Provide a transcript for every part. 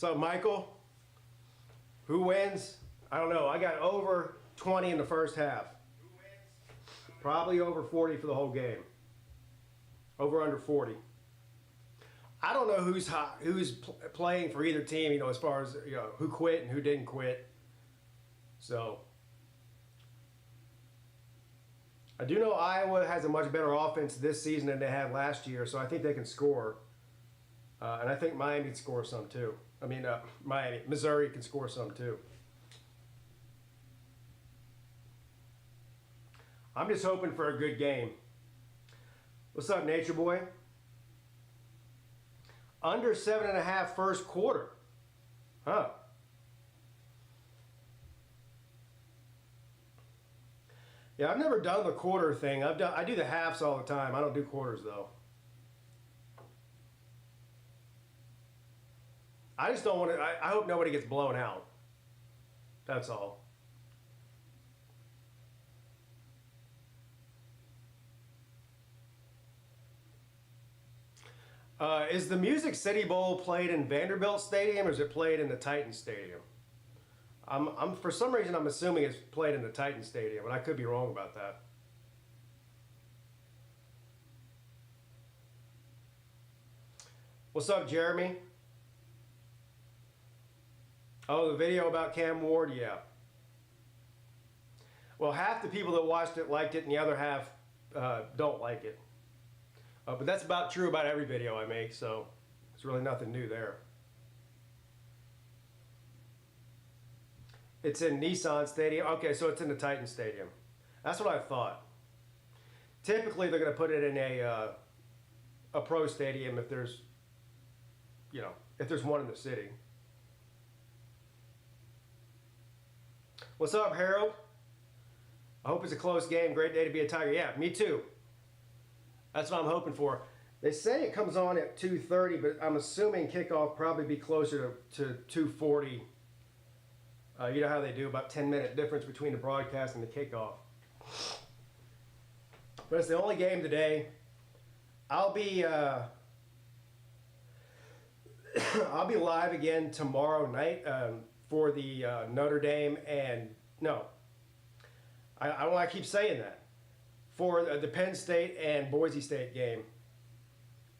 So, Michael, who wins? I don't know. I got over 20 in the first half. Who wins? Probably over 40 for the whole game. Over under 40. I don't know who's playing for either team, as far as who quit and who didn't quit. So I do know Iowa has a much better offense this season than they had last year, so I think they can score. And I think Miami can score some too. Missouri can score some too. I'm just hoping for a good game. What's up, Nature Boy? Under 7.5 first quarter. Huh. Yeah, I've never done the quarter thing. I do the halves all the time. I don't do quarters though. I just don't want to. I hope nobody gets blown out. That's all. Is the Music City Bowl played in Vanderbilt Stadium or is it played in the Titans Stadium? I'm for some reason I'm assuming it's played in the Titans Stadium, and I could be wrong about that. What's up, Jeremy? Oh, the video about Cam Ward, yeah. Well, half the people that watched it liked it, and the other half don't like it. But that's about true about every video I make, so there's really nothing new there. It's in Nissan Stadium. Okay, so it's in the Titans Stadium. That's what I thought. Typically, they're going to put it in a pro stadium if there's, if there's one in the city. What's up, Harold? I hope it's a close game. Great day to be a Tiger. Yeah, me too. That's what I'm hoping for. They say it comes on at 2:30, but I'm assuming kickoff probably be closer to 2:40. You know how they do, about 10-minute difference between the broadcast and the kickoff. But it's the only game today. I'll be live again tomorrow night for the Notre Dame and I don't want to keep saying that. For the Penn State and Boise State game.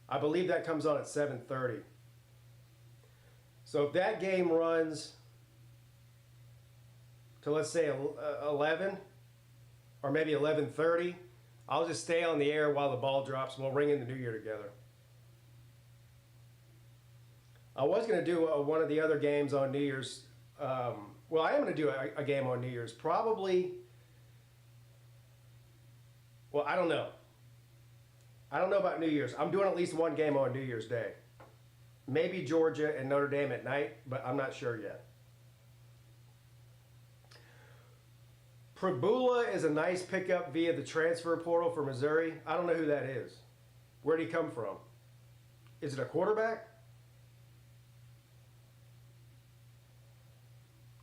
I believe that comes on at 7:30. So if that game runs to, let's say, 11 or maybe 11:30, I'll just stay on the air while the ball drops and we'll ring in the new year together. I was going to do one of the other games on New Year's. Well, I am going to do a game on New Year's. Probably. Well, I don't know. I don't know about New Year's. I'm doing at least one game on New Year's Day. Maybe Georgia and Notre Dame at night, but I'm not sure yet. Prabula is a nice pickup via the transfer portal for Missouri. I don't know who that is. Where did he come from? Is it a quarterback?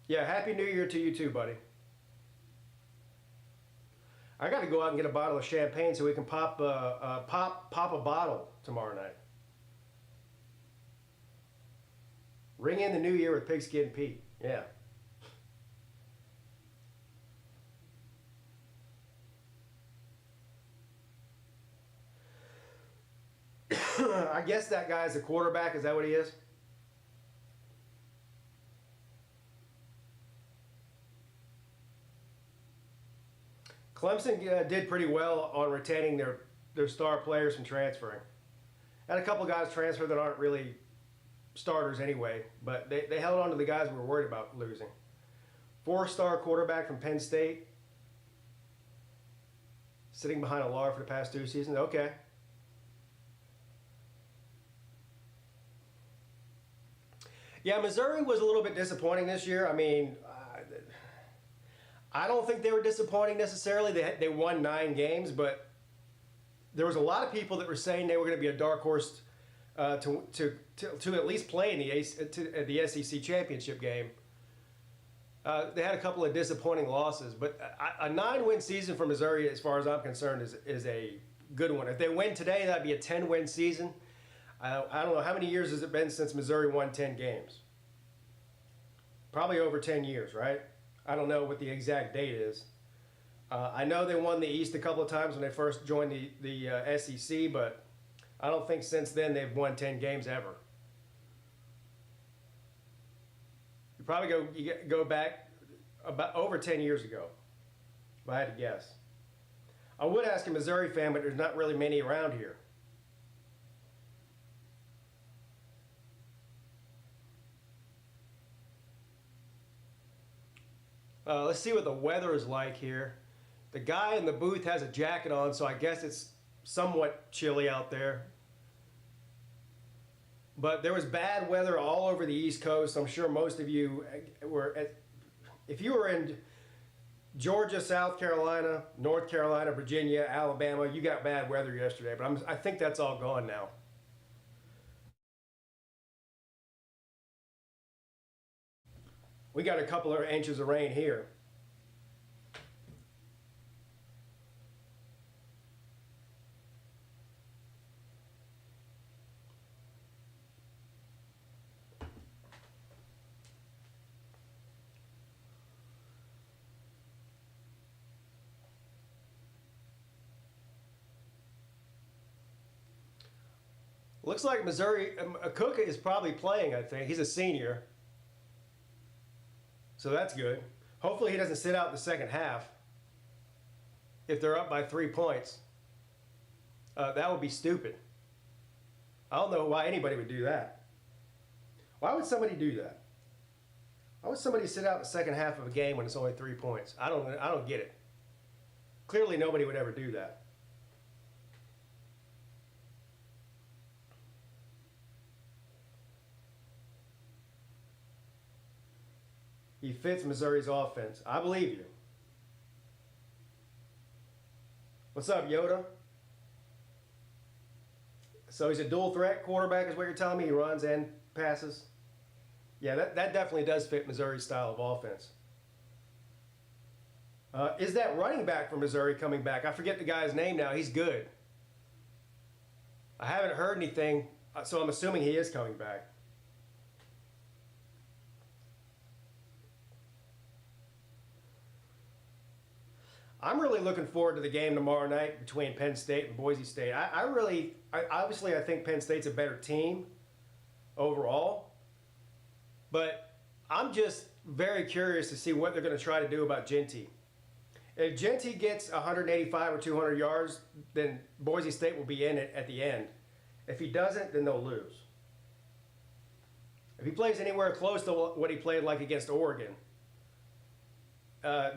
Yeah, Happy New Year to you too, buddy. I got to go out and get a bottle of champagne so we can pop a bottle tomorrow night. Ring in the new year with PigskinPeete. Yeah. I guess that guy's a quarterback. Is that what he is? Clemson did pretty well on retaining their star players from transferring. Had a couple guys transfer that aren't really starters anyway, but they held on to the guys we were worried about losing. 4-star quarterback from Penn State, sitting behind a Lar for the past 2 seasons. Okay. Yeah, Missouri was a little bit disappointing this year. I mean, I don't think they were disappointing necessarily. They won 9 games, but there was a lot of people that were saying they were going to be a dark horse to at least play in the SEC championship game. They had a couple of disappointing losses, but a 9-win season for Missouri, as far as I'm concerned, is a good one. If they win today, that'd be a 10-win season. I don't know, how many years has it been since Missouri won 10 games? probably over 10 years, right? I don't know what the exact date is. I know they won the East a couple of times when they first joined the SEC, but I don't think since then they've won 10 games ever. You probably go back about over 10 years ago, if I had to guess. I would ask a Missouri fan, but there's not really many around here. Let's see what the weather is like here. The guy in the booth has a jacket on, so I guess it's somewhat chilly out there. But there was bad weather all over the East Coast. I'm sure most of you if you were in Georgia, South Carolina, North Carolina, Virginia, Alabama, you got bad weather yesterday. But I think that's all gone now. We got a couple of inches of rain here. Looks like Missouri, Cook is probably playing, I think. He's a senior. So that's good. Hopefully he doesn't sit out the second half if they're up by 3 points. That would be stupid. I don't know why anybody would do that. Why would somebody do that? Why would somebody sit out the second half of a game when it's only 3 points? I don't get it. Clearly nobody would ever do that. He fits Missouri's offense. I believe you. What's up, Yoda? So he's a dual threat quarterback is what you're telling me? He runs and passes? Yeah, that definitely does fit Missouri's style of offense. Is that running back for Missouri coming back? I forget the guy's name now. He's good. I haven't heard anything, so I'm assuming he is coming back. I'm really looking forward to the game tomorrow night between Penn State and Boise State. Obviously I think Penn State's a better team overall, but I'm just very curious to see what they're going to try to do about Genty. If Genty gets 185 or 200 yards, then Boise State will be in it at the end. If he doesn't, then they'll lose. If he plays anywhere close to what he played like against Oregon,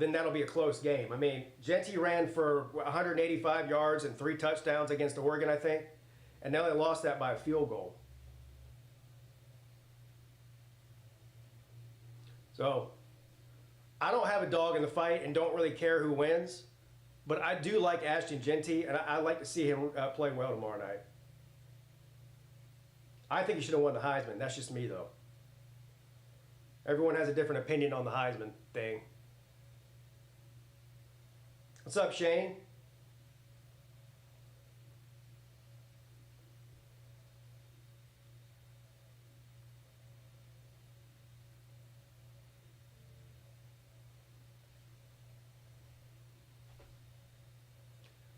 then that'll be a close game. I mean, Genty ran for 185 yards and 3 touchdowns against Oregon, I think, and now they lost that by a field goal. So, I don't have a dog in the fight and don't really care who wins, but I do like Ashton Genty, and I'd like to see him play well tomorrow night. I think he should have won the Heisman. That's just me, though. Everyone has a different opinion on the Heisman thing. What's up, Shane?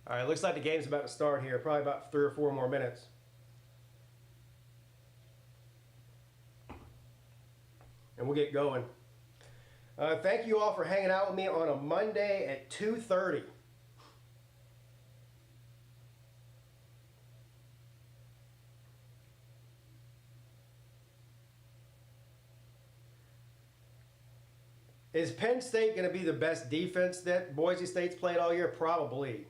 All right, looks like the game's about to start here. Probably about 3 or 4 more minutes. And we'll get going. Thank you all for hanging out with me on a Monday at 2:30. Is Penn State going to be the best defense that Boise State's played all year? Probably.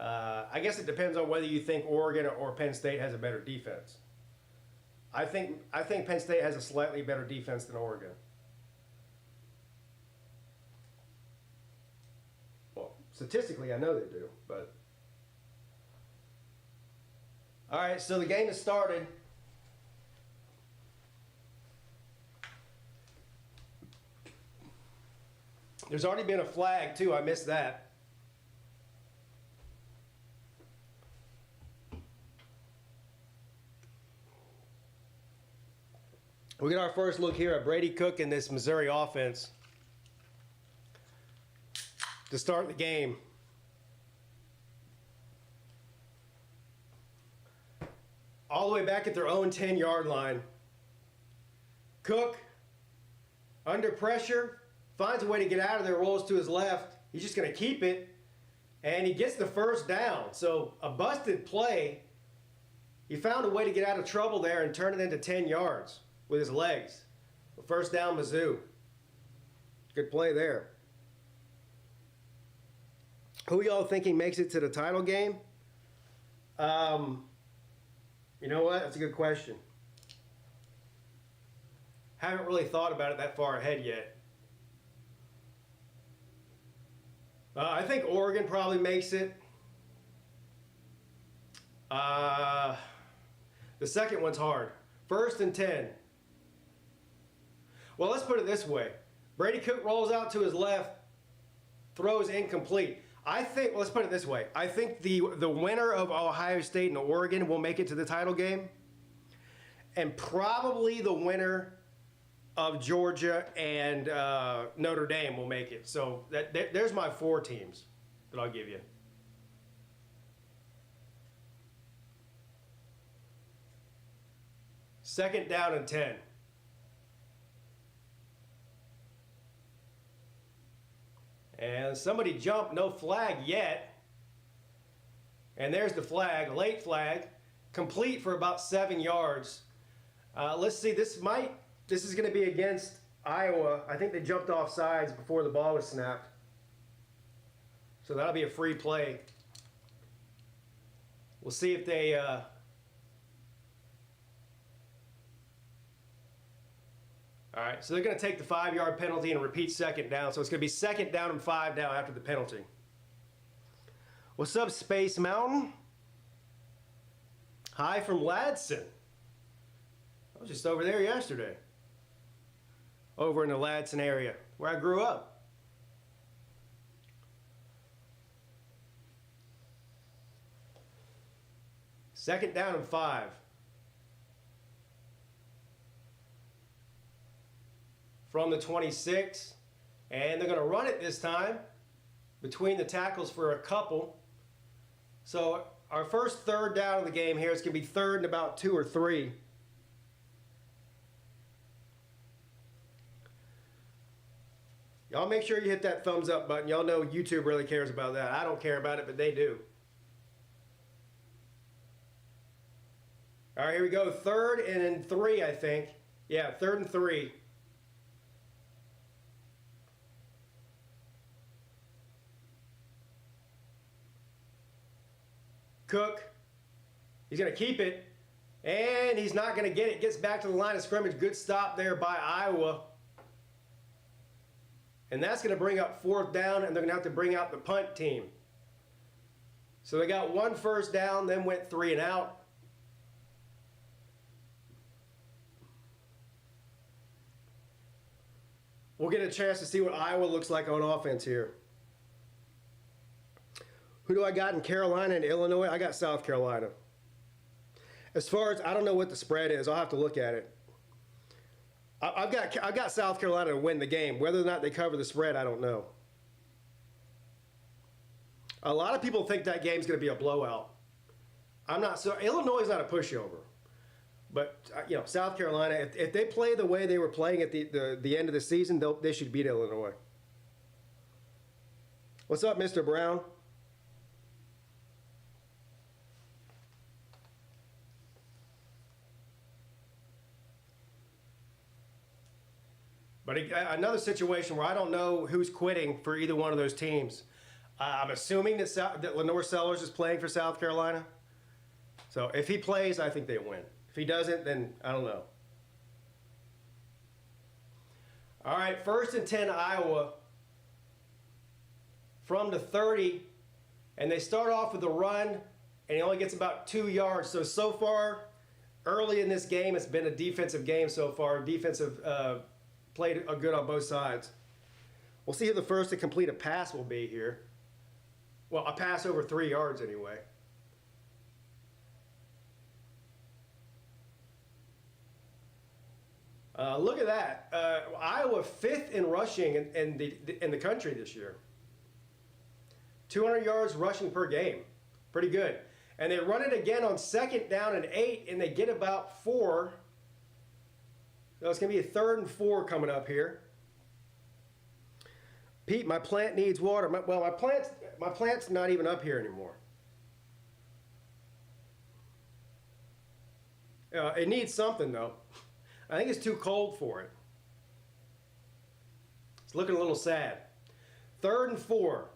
I guess it depends on whether you think Oregon or Penn State has a better defense. I think Penn State has a slightly better defense than Oregon. Well, statistically, I know they do, but. All right, so the game has started. There's already been a flag, too. I missed that. We get our first look here at Brady Cook in this Missouri offense to start the game. All the way back at their own 10-yard line. Cook, under pressure, finds a way to get out of there, rolls to his left. He's just going to keep it, and he gets the first down. So a busted play. He found a way to get out of trouble there and turn it into 10 yards with his legs. First down, Mizzou. Good play there. Who y'all thinking makes it to the title game? You know what? That's a good question. Haven't really thought about it that far ahead yet. I think Oregon probably makes it. The second one's hard. 1st and 10. Well, let's put it this way. Brady Cook rolls out to his left, throws incomplete. I think, let's put it this way. I think the winner of Ohio State and Oregon will make it to the title game. And probably the winner of Georgia and Notre Dame will make it. So there's my 4 teams that I'll give you. Second down and 10. And somebody jumped, no flag yet. And there's the flag, late flag, complete for about 7 yards. Let's see, this is going to be against Iowa. I think they jumped off sides before the ball was snapped. So that'll be a free play. We'll see if they... All right, so they're going to take the 5-yard penalty and repeat second down. So it's going to be second down and 5 now after the penalty. What's up, Space Mountain? Hi from Ladson. I was just over there yesterday. Over in the Ladson area, where I grew up. Second down and 5. From the 26, and they're going to run it this time between the tackles for a couple. So our first third down of the game here is going to be 3rd and about 2 or 3. Y'all make sure you hit that thumbs up button. Y'all know YouTube really cares about that. I don't care about it, but they do. All right, here we go. 3rd and 3, I think. Yeah, 3rd and 3. Cook, he's going to keep it, and he's not going to get it. Gets back to the line of scrimmage. Good stop there by Iowa. And that's going to bring up 4th down, and they're going to have to bring out the punt team. So they got 1 first down, then went 3 and out. We'll get a chance to see what Iowa looks like on offense here. Who do I got in Carolina and Illinois? I got South Carolina. As far as, I don't know what the spread is. I'll have to look at it. I've got South Carolina to win the game. Whether or not they cover the spread, I don't know. A lot of people think that game's going to be a blowout. I'm not so. Illinois is not a pushover. But, South Carolina, if they play the way they were playing at the end of the season, they should beat Illinois. What's up, Mr. Brown? But another situation where I don't know who's quitting for either one of those teams. I'm assuming that Lenore Sellers is playing for South Carolina. So if he plays, I think they win. If he doesn't, then I don't know. All right, 1st and 10 Iowa from the 30. And they start off with a run, and he only gets about 2 yards. So far, early in this game, it's been a defensive game so far. Defensive played good on both sides. We'll see who the first to complete a pass will be here. Well, a pass over 3 yards anyway. Look at that. Iowa 5th in rushing in the country this year. 200 yards rushing per game. Pretty good. And they run it again on 2nd down and 8, and they get about 4. So it's going to be a 3rd and 4 coming up here. Pete, my plant needs water. My plant's not even up here anymore. It needs something, though. I think it's too cold for it. It's looking a little sad. 3rd and 4.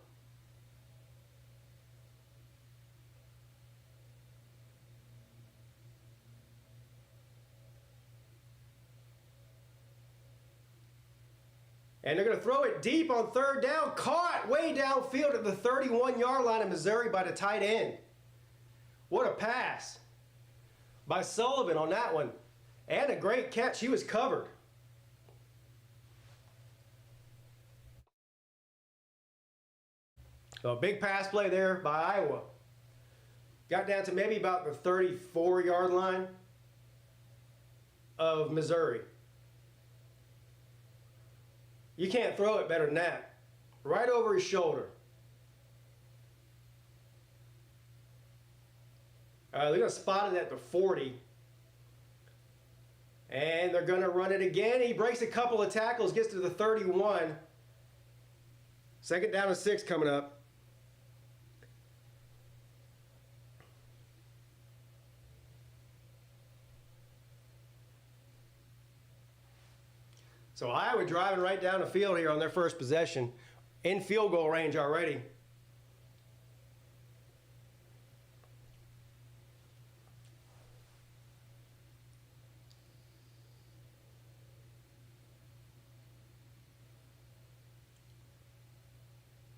And they're going to throw it deep on 3rd down. Caught way downfield at the 31-yard line of Missouri by the tight end. What a pass by Sullivan on that one. And a great catch. He was covered. So a big pass play there by Iowa. Got down to maybe about the 34-yard line of Missouri. You can't throw it better than that. Right over his shoulder. They're going to spot it at the 40. And they're going to run it again. He breaks a couple of tackles, gets to the 31. 2nd down and 6 coming up. So Iowa driving right down the field here on their first possession. In field goal range already.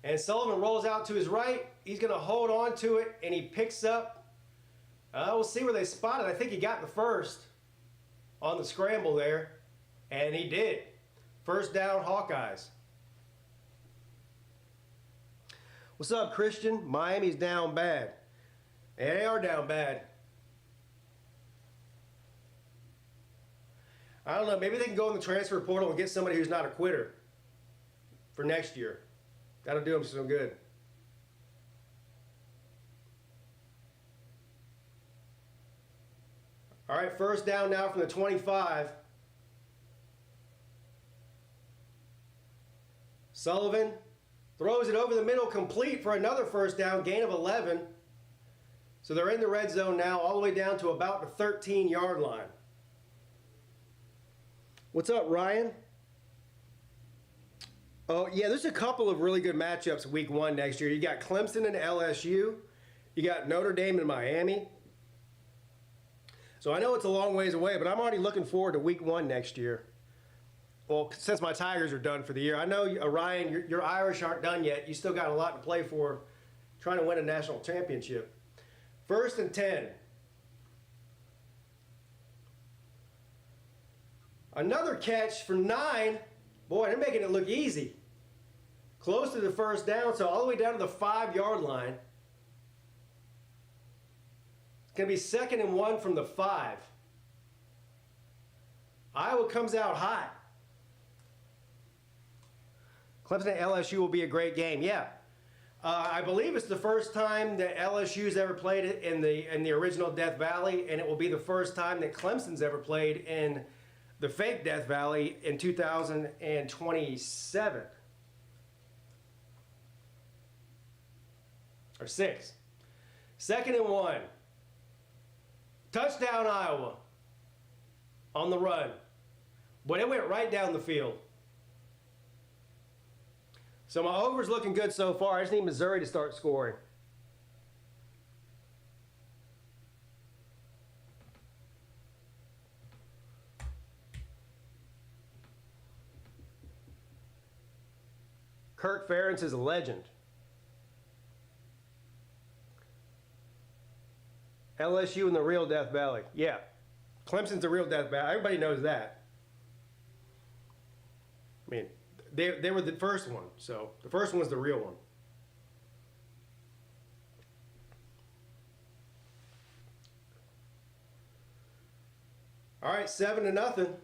And Sullivan rolls out to his right. He's going to hold on to it, and he picks up. We'll see where they spot it. I think he got the first on the scramble there, and he did. 1st down, Hawkeyes. What's up, Christian? Miami's down bad. And they are down bad. I don't know. Maybe they can go in the transfer portal and get somebody who's not a quitter for next year. That'll do them some good. All right, 1st down now from the 25. Sullivan throws it over the middle, complete for another 1st down, gain of 11. So they're in the red zone now, all the way down to about the 13-yard line. What's up, Ryan? Oh, yeah, there's a couple of really good matchups week 1 next year. You got Clemson and LSU. You got Notre Dame and Miami. So I know it's a long ways away, but I'm already looking forward to week 1 next year. Well, since my Tigers are done for the year. I know, Ryan, your Irish aren't done yet. You still got a lot to play for, trying to win a national championship. 1st and 10. Another catch for 9. Boy, they're making it look easy. Close to the 1st down, so all the way down to the 5-yard line. It's going to be 2nd and 1 from the 5. Iowa comes out hot. Clemson and LSU will be a great game. Yeah. I believe it's the first time that LSU's ever played it in the original Death Valley, and it will be the first time that Clemson's ever played in the fake Death Valley in 2027. Or 6. 2nd and 1. Touchdown, Iowa. On the run. But it went right down the field. So my over's looking good so far. I just need Missouri to start scoring. Kirk Ferentz is a legend. LSU in the real Death Valley. Yeah. Clemson's the real Death Valley. Everybody knows that. I mean, they were the first one, so the first one was the real one. All right, 7-0.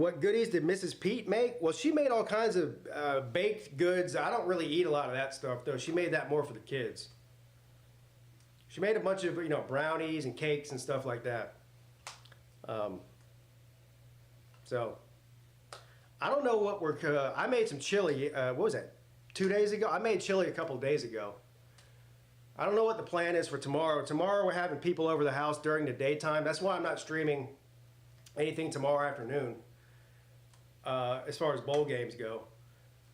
What goodies did Mrs. Peete make? Well, she made all kinds of baked goods. I don't really eat a lot of that stuff, though. She made that more for the kids. She made a bunch of, brownies and cakes and stuff like that. So, I don't know what I made some chili, what was that, 2 days ago? I made chili a couple days ago. I don't know what the plan is for tomorrow. Tomorrow we're having people over the house during the daytime. That's why I'm not streaming anything tomorrow afternoon as far as bowl games go.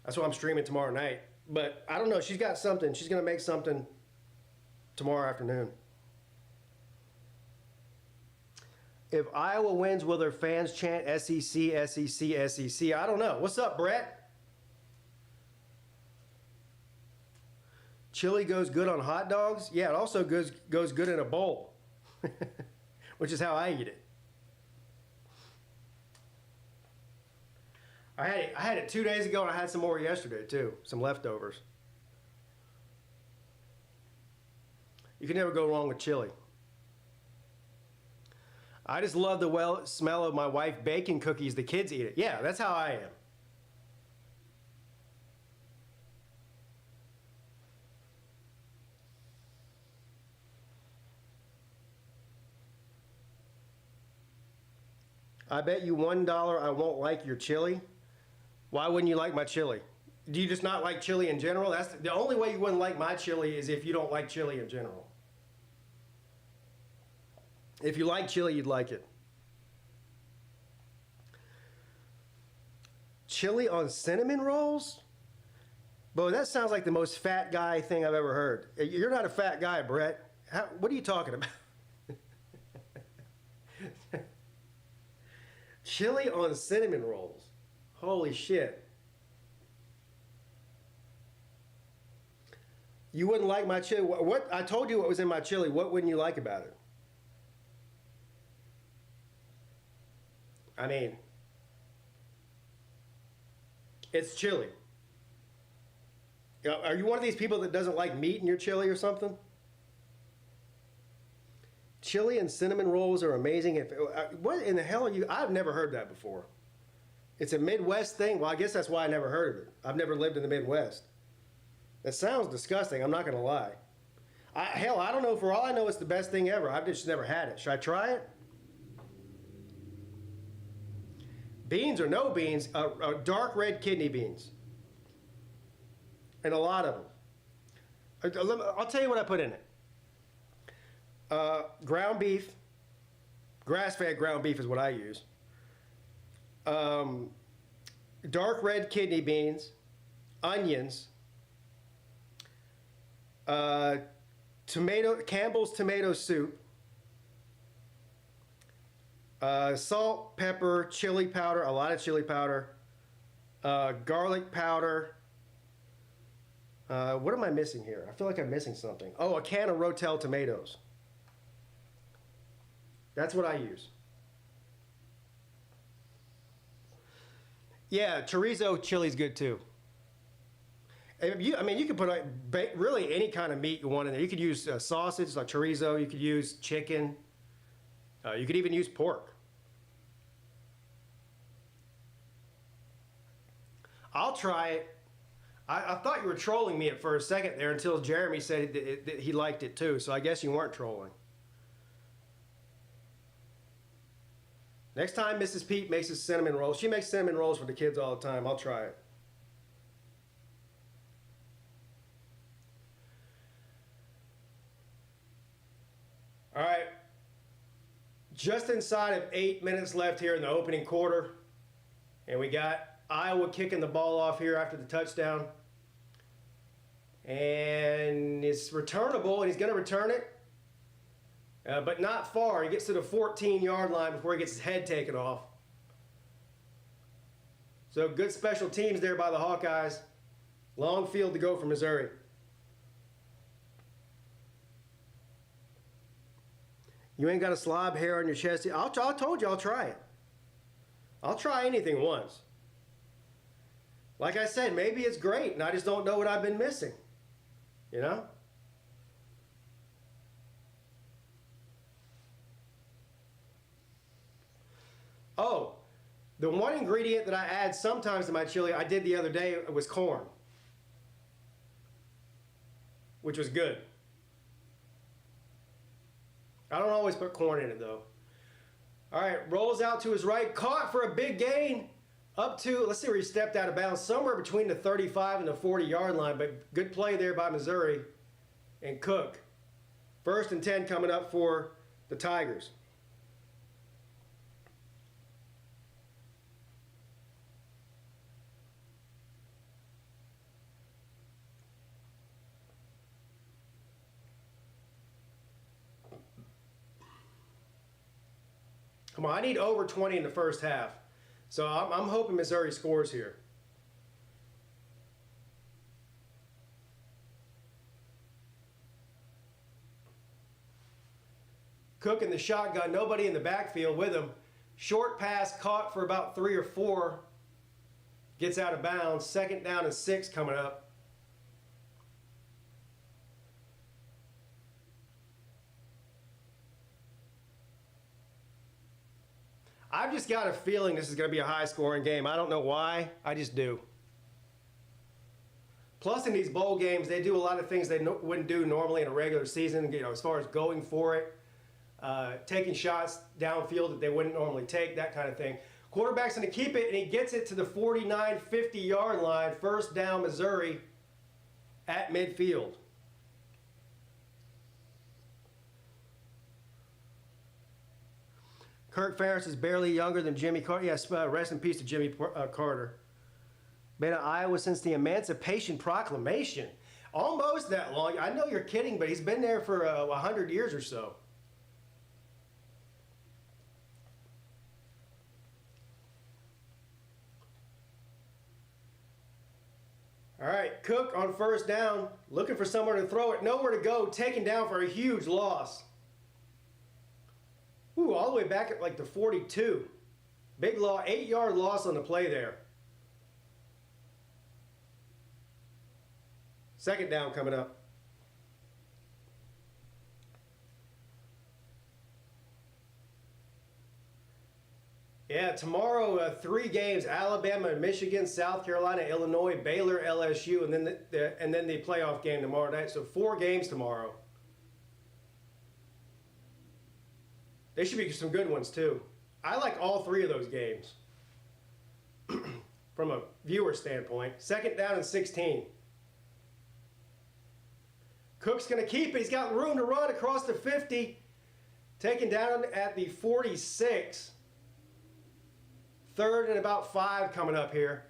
That's why I'm streaming tomorrow night. But I don't know. She's got something. She's going to make something tomorrow afternoon. If Iowa wins, will their fans chant SEC, SEC, SEC? I don't know. What's up, Brett? Chili goes good on hot dogs? Yeah, it also goes good in a bowl, which is how I eat it. I had it 2 days ago, and I had some more yesterday, too. Some leftovers. You can never go wrong with chili. I just love the smell of my wife baking cookies. The kids eat it. Yeah, that's how I am. I bet you $1 I won't like your chili. Why wouldn't you like my chili? Do you just not like chili in general? That's the only way you wouldn't like my chili is if you don't like chili in general. If you like chili, you'd like it. Chili on cinnamon rolls? Bo, that sounds like the most fat guy thing I've ever heard. You're not a fat guy, Brett. What are you talking about? Chili on cinnamon rolls. Holy shit. You wouldn't like my chili. What? I told you what was in my chili. What wouldn't you like about it? I mean, it's chili. Are you one of these people that doesn't like meat in your chili or something? Chili and cinnamon rolls are amazing. What in the hell are you? I've never heard that before. It's a Midwest thing. Well, I guess that's why I never heard of it. I've never lived in the Midwest. That sounds disgusting. I'm not going to lie. Hell, I don't know. For all I know, it's the best thing ever. I've just never had it. Should I try it? Beans or no beans, dark red kidney beans. And a lot of them. I'll tell you what I put in it. Ground beef, grass-fed ground beef is what I use. Dark red kidney beans, onions, Campbell's tomato soup, salt, pepper, chili powder, a lot of chili powder, garlic powder. What am I missing here? I feel like I'm missing something. Oh, a can of Rotel tomatoes. That's what I use. Yeah, chorizo chili's good too. I mean, you can put really any kind of meat you want in there. You could use sausage, like chorizo. You could use chicken. You could even use pork. I'll try it. I thought you were trolling me for a second there until Jeremy said that he liked it too. So I guess you weren't trolling. Next time Mrs. Peete makes a cinnamon roll, she makes cinnamon rolls for the kids all the time. I'll try it. All right. Just inside of 8 minutes left here in the opening quarter. And we got Iowa kicking the ball off here after the touchdown. And it's returnable, and he's going to return it. But not far. He gets to the 14-yard line before he gets his head taken off. So good special teams there by the Hawkeyes. Long field to go for Missouri. You ain't got a slob hair on your chest. I told you I'll try it. I'll try anything once. Like I said, maybe it's great, and I just don't know what I've been missing. You know? Oh, The one ingredient that I add sometimes to my chili, I did the other day, was corn, which was good. I don't always put corn in it though. All right, rolls out to his right, caught for a big gain, up to, let's see where he stepped out of bounds, somewhere between the 35 and the 40-yard line, but good play there by Missouri and Cook. 1st and 10 coming up for the Tigers. Come on, I need over 20 in the first half. So I'm hoping Missouri scores here. Cook in the shotgun, nobody in the backfield with him. Short pass caught for about 3 or 4. Gets out of bounds. 2nd down and 6 coming up. I've just got a feeling this is going to be a high-scoring game. I don't know why. I just do. Plus, in these bowl games, they do a lot of things they wouldn't do normally in a regular season, you know, as far as going for it, taking shots downfield that they wouldn't normally take, that kind of thing. Quarterback's going to keep it, and he gets it to the 49, 50-yard line. 1st down, Missouri at midfield. Kirk Ferentz is barely younger than Jimmy Carter. Yes, rest in peace to Jimmy Carter. Been in Iowa since the Emancipation Proclamation. Almost that long. I know you're kidding, but he's been there for 100 years or so. All right, Cook on 1st down, looking for somewhere to throw it. Nowhere to go, taken down for a huge loss. Ooh, all the way back at like the 42. Big loss, 8-yard loss on the play there. 2nd down coming up. Yeah, tomorrow 3 games: Alabama, Michigan, South Carolina, Illinois, Baylor, LSU, and then the playoff game tomorrow night. So 4 games tomorrow. They should be some good ones too. I like all 3 of those games from a viewer standpoint. 2nd down and 16. Cook's going to keep it. He's got room to run across the 50. Taken down at the 46. 3rd and about 5 coming up here.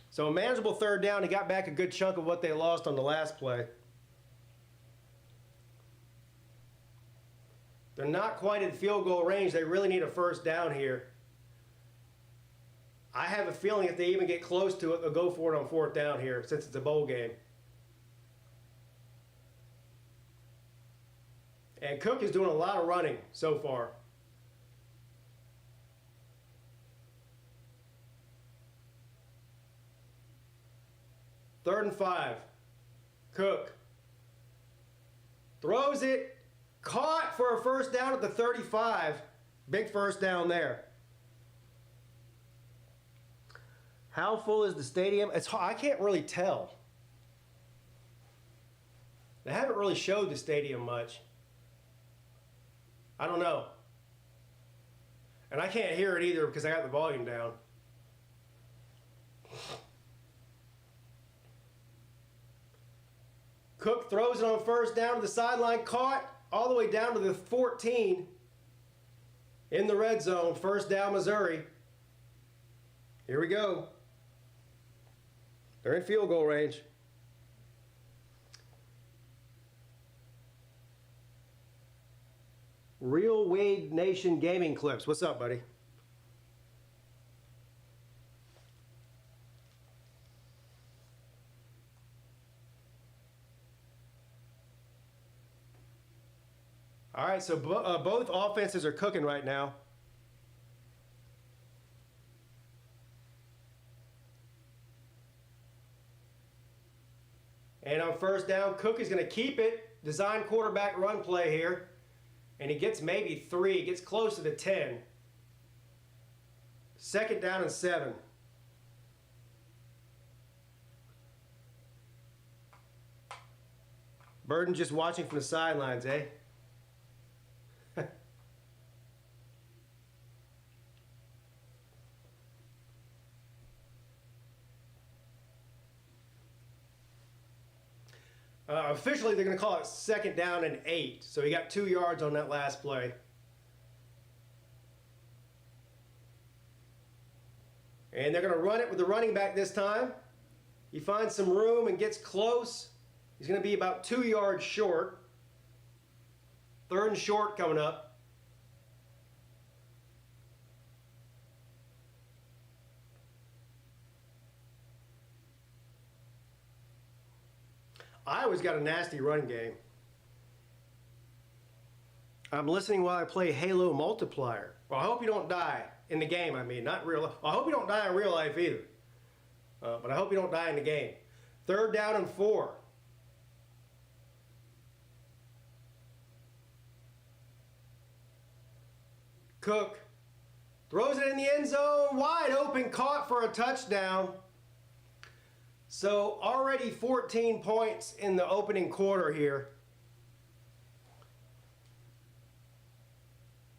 So a manageable 3rd down. He got back a good chunk of what they lost on the last play. They're not quite in field goal range. They really need a 1st down here. I have a feeling if they even get close to it, they'll go for it on 4th down here since it's a bowl game. And Cook is doing a lot of running so far. Third and 5. Cook throws it. Caught for a 1st down at the 35. Big 1st down there. How full is the stadium? I can't really tell. They haven't really showed the stadium much. I don't know. And I can't hear it either because I got the volume down. Cook throws it on 1st down to the sideline. Caught all the way down to the 14 in the red zone. 1st down, Missouri. Here we go. They're in field goal range. Real Wade Nation Gaming Clips. What's up, buddy? All right, so both offenses are cooking right now. And on 1st down, Cook is going to keep it. Design quarterback run play here. And he gets maybe 3. Gets close to the 10. 2nd down and 7. Burden just watching from the sidelines, eh? Officially, they're going to call it 2nd down and 8. So he got 2 yards on that last play. And they're going to run it with the running back this time. He finds some room and gets close. He's going to be about 2 yards short. 3rd and short coming up. Iowa's got a nasty run game. I'm listening while I play Halo Multiplier. Well, I hope you don't die in the game, I mean, not real life. Well, I hope you don't die in real life either. But I hope you don't die in the game. 3rd down and 4. Cook throws it in the end zone, wide open, caught for a touchdown. So already 14 points in the opening quarter here.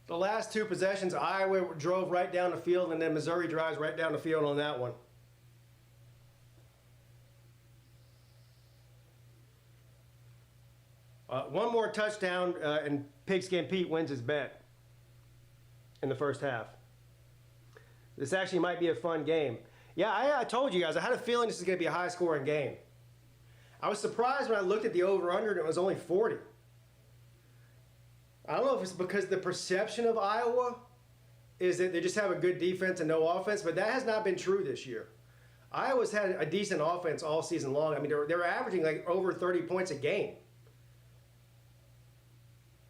The last 2 possessions, Iowa drove right down the field, and then Missouri drives right down the field on that one. One more touchdown, and Pigskin Pete wins his bet in the first half. This actually might be a fun game. Yeah, I told you guys, I had a feeling this is going to be a high-scoring game. I was surprised when I looked at the over-under and it was only 40. I don't know if it's because the perception of Iowa is that they just have a good defense and no offense, but that has not been true this year. Iowa's had a decent offense all season long. I mean, they're averaging like over 30 points a game,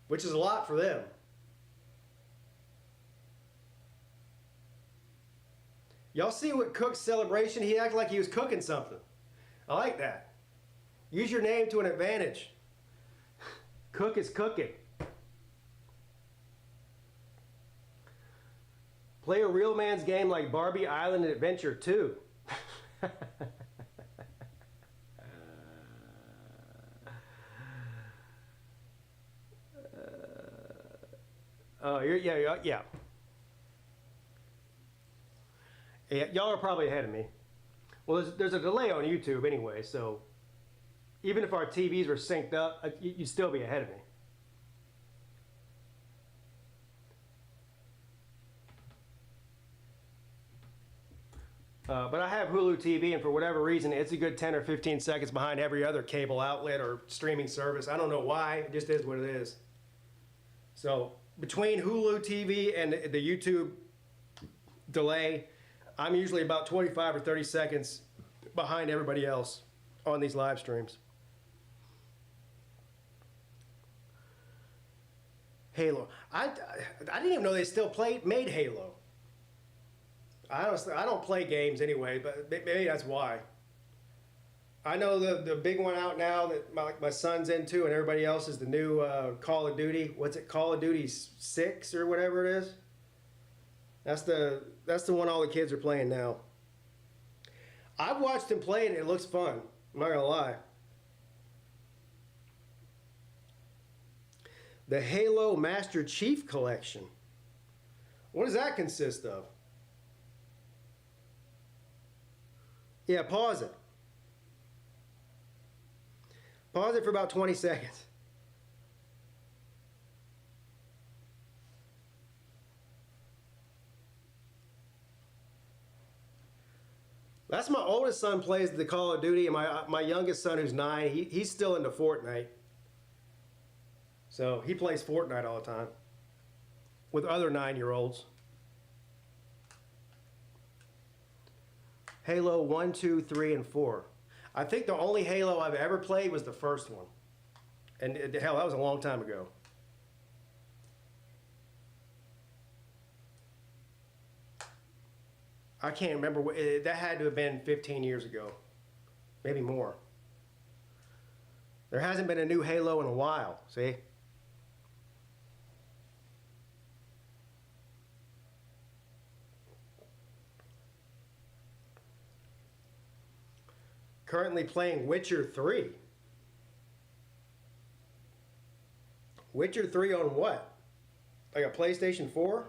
which is a lot for them. Y'all see what Cook's celebration? He acted like he was cooking something. I like that. Use your name to an advantage. Cook is cooking. Play a real man's game like Barbie Island Adventure 2. Yeah. Yeah, y'all are probably ahead of me. Well, there's a delay on YouTube anyway, so even if our TVs were synced up, you'd still be ahead of me. But I have Hulu TV, and for whatever reason, it's a good 10 or 15 seconds behind every other cable outlet or streaming service. I don't know why. It just is what it is. So between Hulu TV and the YouTube delay, I'm usually about 25 or 30 seconds behind everybody else on these live streams. Halo. I didn't even know they still made Halo. I don't play games anyway, but maybe that's why. I know the big one out now that my son's into and everybody else is the new Call of Duty. What's it? Call of Duty 6 or whatever it is? That's the one all the kids are playing now. I've watched him play it and it looks fun. I'm not gonna lie. The Halo Master Chief Collection. What does that consist of? Yeah, pause it. Pause it for about 20 seconds. That's my oldest son plays the Call of Duty, and my youngest son, who's 9, he's still into Fortnite. So he plays Fortnite all the time with other 9-year-olds. Halo 1, 2, 3, and 4. I think the only Halo I've ever played was the first one. And hell, that was a long time ago. I can't remember. That had to have been 15 years ago. Maybe more. There hasn't been a new Halo in a while, see? currently playing Witcher 3. Witcher 3 on what? Like a PlayStation 4?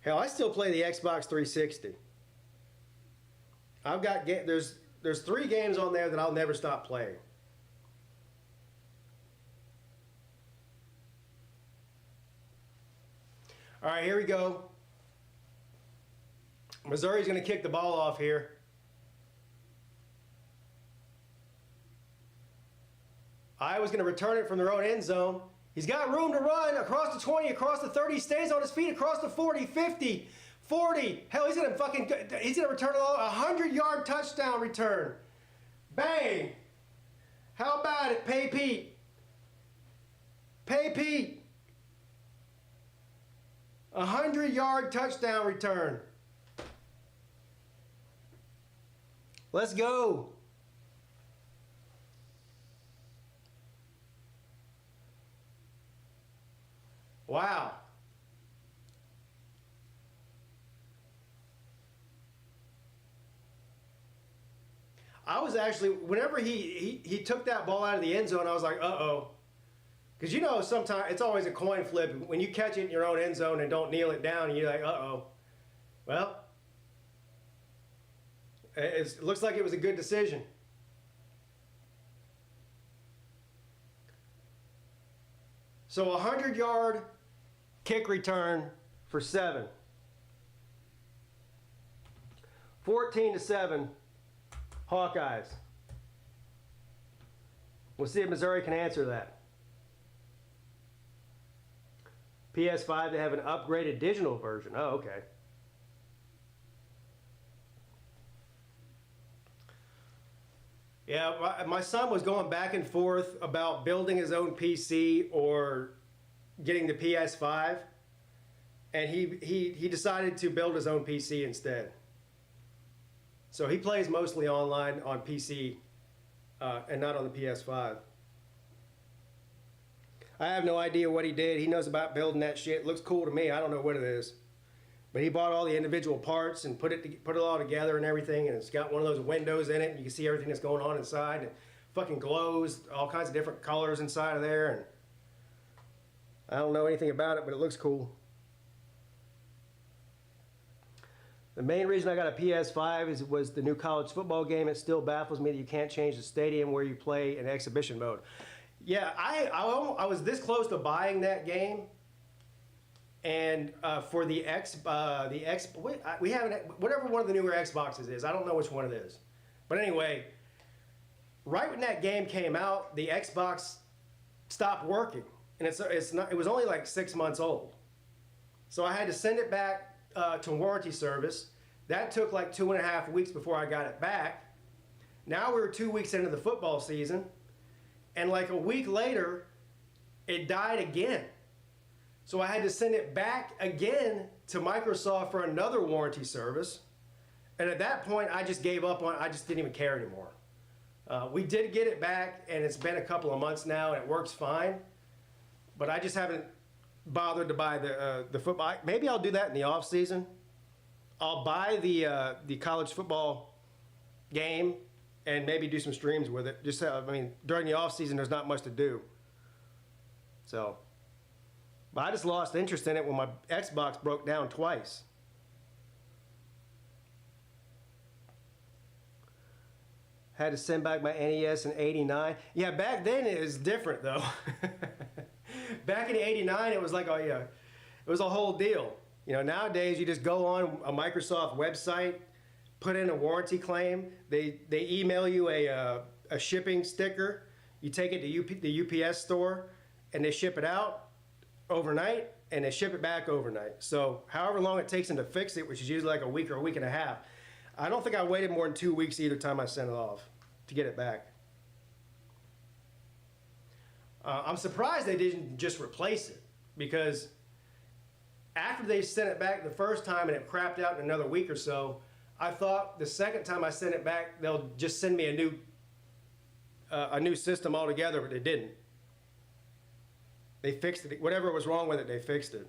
Hell, I still play the Xbox 360. I've got there's 3 games on there that I'll never stop playing. All right, here we go. Missouri's going to kick the ball off here. Iowa's going to return it from their own end zone. He's got room to run across the 20, across the 30, stays on his feet, across the 40, 50, 40. Hell, he's going to return a 100-yard touchdown return. Bang! How about it, Peete? Peete. 100-yard touchdown return. Let's go. Wow. I was actually, whenever he took that ball out of the end zone, I was like, uh-oh. Because you know, sometimes it's always a coin flip. When you catch it in your own end zone and don't kneel it down, and you're like, uh-oh. Well, it looks like it was a good decision. So a 100-yard kick return for 7. 14-7, Hawkeyes. We'll see if Missouri can answer that. PS5, they have an upgraded digital version. Oh, okay. Yeah, my son was going back and forth about building his own PC or getting the PS5, and he decided to build his own PC instead. So he plays mostly online on PC and not on the PS5. I have no idea what he did. He knows about building that shit. It looks cool to me. I don't know what it is. But he bought all the individual parts and put it all together and everything, and it's got one of those windows in it, and you can see everything that's going on inside. And it fucking glows, all kinds of different colors inside of there, and I don't know anything about it, but it looks cool. The main reason I got a PS5 was the new college football game. It still baffles me that you can't change the stadium where you play in exhibition mode. Yeah, I was this close to buying that game. And for we haven't, whatever one of the newer Xboxes is, I don't know which one it is. But anyway, right when that game came out, the Xbox stopped working, and it was only like 6 months old. So I had to send it back to warranty service. That took like 2.5 weeks before I got it back. Now we're 2 weeks into the football season, and like a week later, it died again. So I had to send it back again to Microsoft for another warranty service. And at that point, I just gave up on it. I just didn't even care anymore. We did get it back, and it's been a couple of months now, and it works fine. But I just haven't bothered to buy the football. Maybe I'll do that in the off season. I'll buy the college football game and maybe do some streams with it. Just during the off season, there's not much to do. So. But I just lost interest in it when my Xbox broke down twice. Had to send back my NES in '89. Yeah, back then it was different though. Back in '89, it was like, oh yeah, it was a whole deal. You know, nowadays you just go on a Microsoft website, put in a warranty claim. They email you a shipping sticker. You take it to the UPS store, and they ship it out overnight, and they ship it back overnight. So however long it takes them to fix it, which is usually like a week or a week and a half, I don't think I waited more than 2 weeks either time I sent it off to get it back. I'm surprised they didn't just replace it, because after they sent it back the first time and it crapped out in another week or so, I thought the second time I sent it back they'll just send me a new system altogether, but they didn't. They fixed it. Whatever was wrong with it, they fixed it.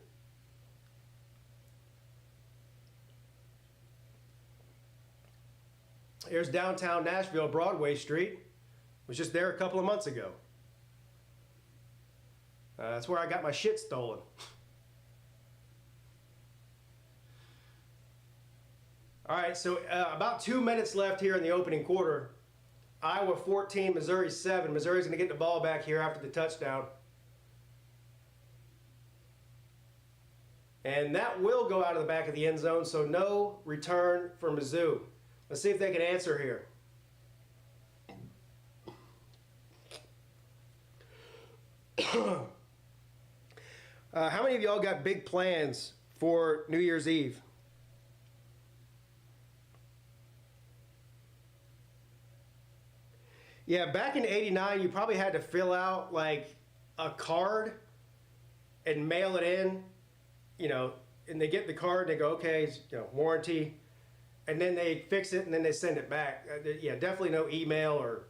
Here's downtown Nashville, Broadway Street. Was just there a couple of months ago. That's where I got my shit stolen. All right, so about 2 minutes left here in the opening quarter. Iowa 14, Missouri 7. Missouri's going to get the ball back here after the touchdown. And that will go out of the back of the end zone, so no return for Mizzou. Let's see if they can answer here. How many of y'all got big plans for New Year's Eve? Yeah, back in '89, you probably had to fill out like a card and mail it in, you know, and they get the card and they go, okay, you know, warranty, and then they fix it and then they send it back. Yeah, definitely no email or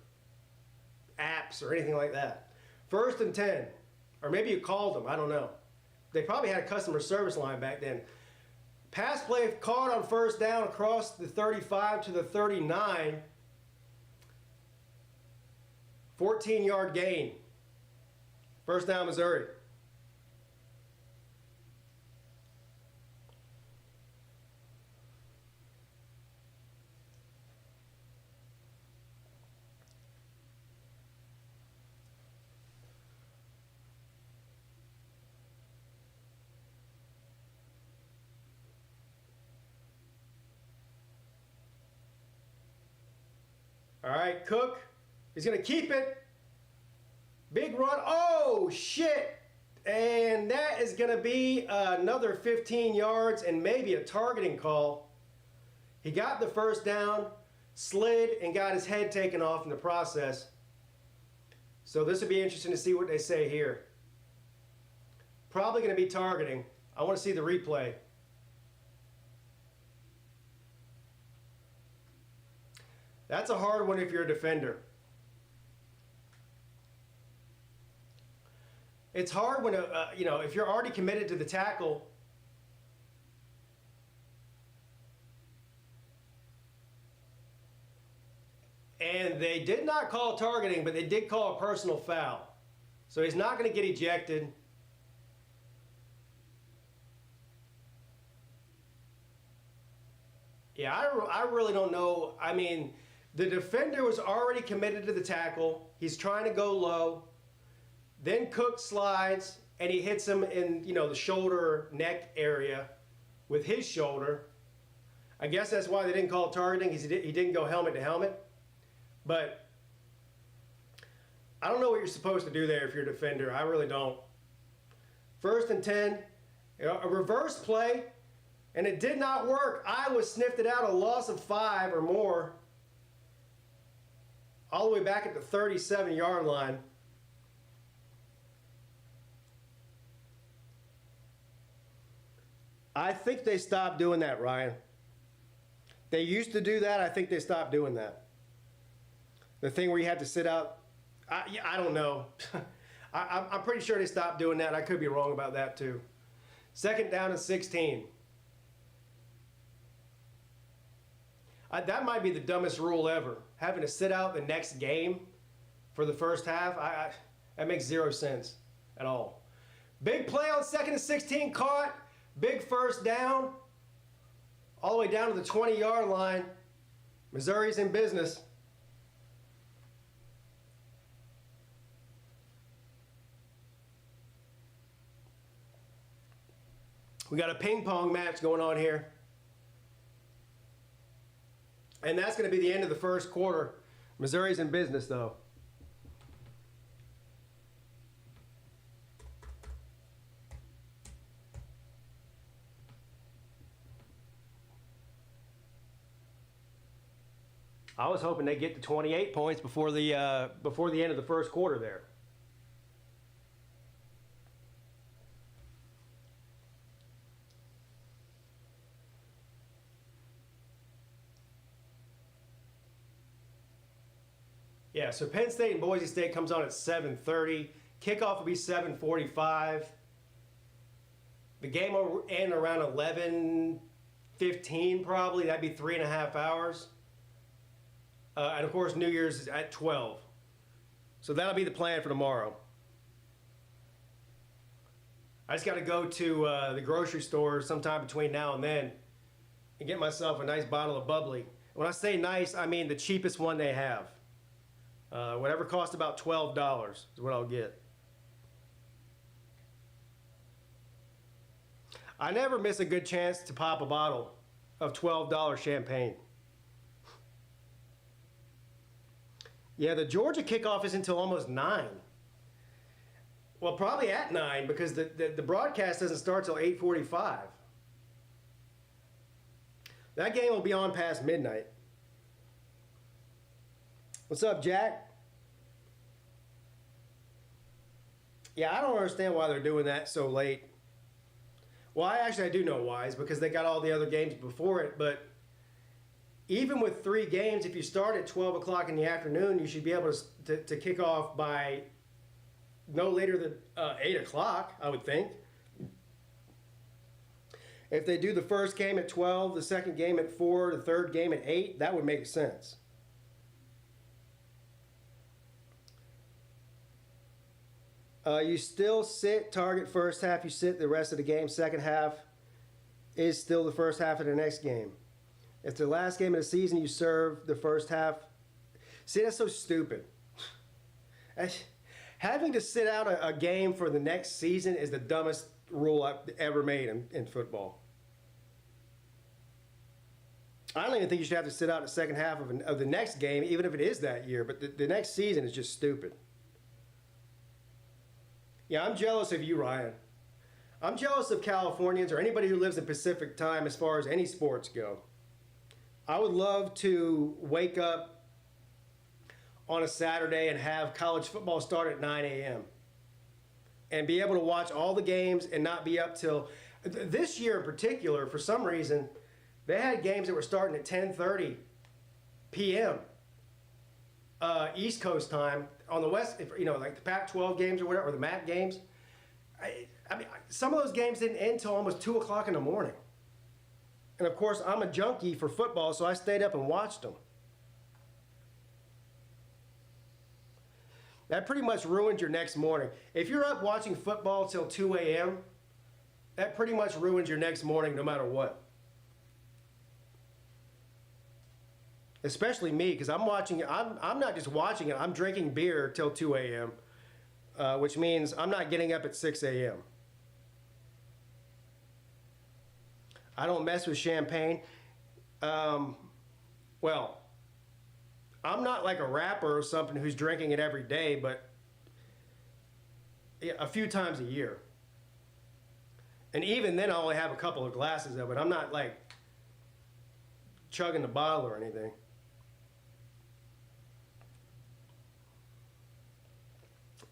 apps or anything like that. 1st and 10, or maybe you called them, I don't know. They probably had a customer service line back then. Pass play caught on 1st down across the 35 to the 39. 14-yard gain. 1st down, Missouri. All right, Cook. He's going to keep it. Big run. Oh, shit. And that is going to be another 15 yards and maybe a targeting call. He got the 1st down, slid, and got his head taken off in the process. So this will be interesting to see what they say here. Probably going to be targeting. I want to see the replay. That's a hard one if you're a defender. It's hard when, you know, if you're already committed to the tackle. And they did not call targeting, but they did call a personal foul. So he's not going to get ejected. Yeah, I really don't know. I mean, the defender was already committed to the tackle. He's trying to go low. Then Cook slides, and he hits him in, you know, the shoulder, neck area with his shoulder. I guess that's why they didn't call it targeting. He didn't go helmet to helmet. But I don't know what you're supposed to do there if you're a defender. I really don't. 1st and 10, a reverse play, and it did not work. Iowa sniffed it out, a loss of 5 or more, all the way back at the 37-yard line. I think they stopped doing that, Ryan. They used to do that. I think they stopped doing that. The thing where you had to sit out, I don't know. I'm pretty sure they stopped doing that. I could be wrong about that too. 2nd down and 16. That might be the dumbest rule ever. Having to sit out the next game for the first half, that makes 0 sense at all. Big play on 2nd and 16 caught. Big 1st down. All the way down to the 20-yard line. Missouri's in business. We got a ping pong match going on here. And that's going to be the end of the 1st quarter. Missouri's in business, though. I was hoping they'd get to 28 points before the end of the 1st quarter there. Yeah, so Penn State and Boise State comes on at 7:30. Kickoff will be 7:45. The game will end around 11:15 probably. That'd be 3.5 hours. And of course, New Year's is at 12. So that'll be the plan for tomorrow. I just got to go to the grocery store sometime between now and then and get myself a nice bottle of bubbly. When I say nice, I mean the cheapest one they have. Whatever costs about $12 is what I'll get. I never miss a good chance to pop a bottle of $12 champagne. Yeah, the Georgia kickoff is until almost 9. Well, probably at 9 because the broadcast doesn't start till 8:45. That game will be on past midnight. What's up, Jack? Yeah, I don't understand why they're doing that so late. Well, I do know why. It's because they got all the other games before it. But even with 3 games, if you start at 12 o'clock in the afternoon, you should be able to kick off by no later than 8 o'clock, I would think. If they do the first game at 12, the second game at 4, the third game at 8, that would make sense. You still sit target first half, you sit the rest of the game. Second half is still the first half of the next game. If the last game of the season you serve the first half, see, that's so stupid. Having to sit out a game for the next season is the dumbest rule I've ever made in football. I don't even think you should have to sit out the second half of the next game, even if it is that year. But the next season is just stupid. Yeah, I'm jealous of you, Ryan. I'm jealous of Californians or anybody who lives in Pacific time as far as any sports go. I would love to wake up on a Saturday and have college football start at 9 a.m. and be able to watch all the games and not be up till... This year in particular, for some reason, they had games that were starting at 10:30 p.m. East Coast time on the West, like the Pac-12 games or whatever, or the MAC games. I mean, some of those games didn't end until almost 2 o'clock in the morning. And of course, I'm a junkie for football, so I stayed up and watched them. That pretty much ruins your next morning. If you're up watching football till 2 a.m., that pretty much ruins your next morning no matter what. Especially me, because I'm watching it. I'm not just watching it. I'm drinking beer till 2 a.m., which means I'm not getting up at 6 a.m. I don't mess with champagne. Well, I'm not like a rapper or something who's drinking it every day, but a few times a year. And even then, I only have a couple of glasses of it. I'm not like chugging the bottle or anything.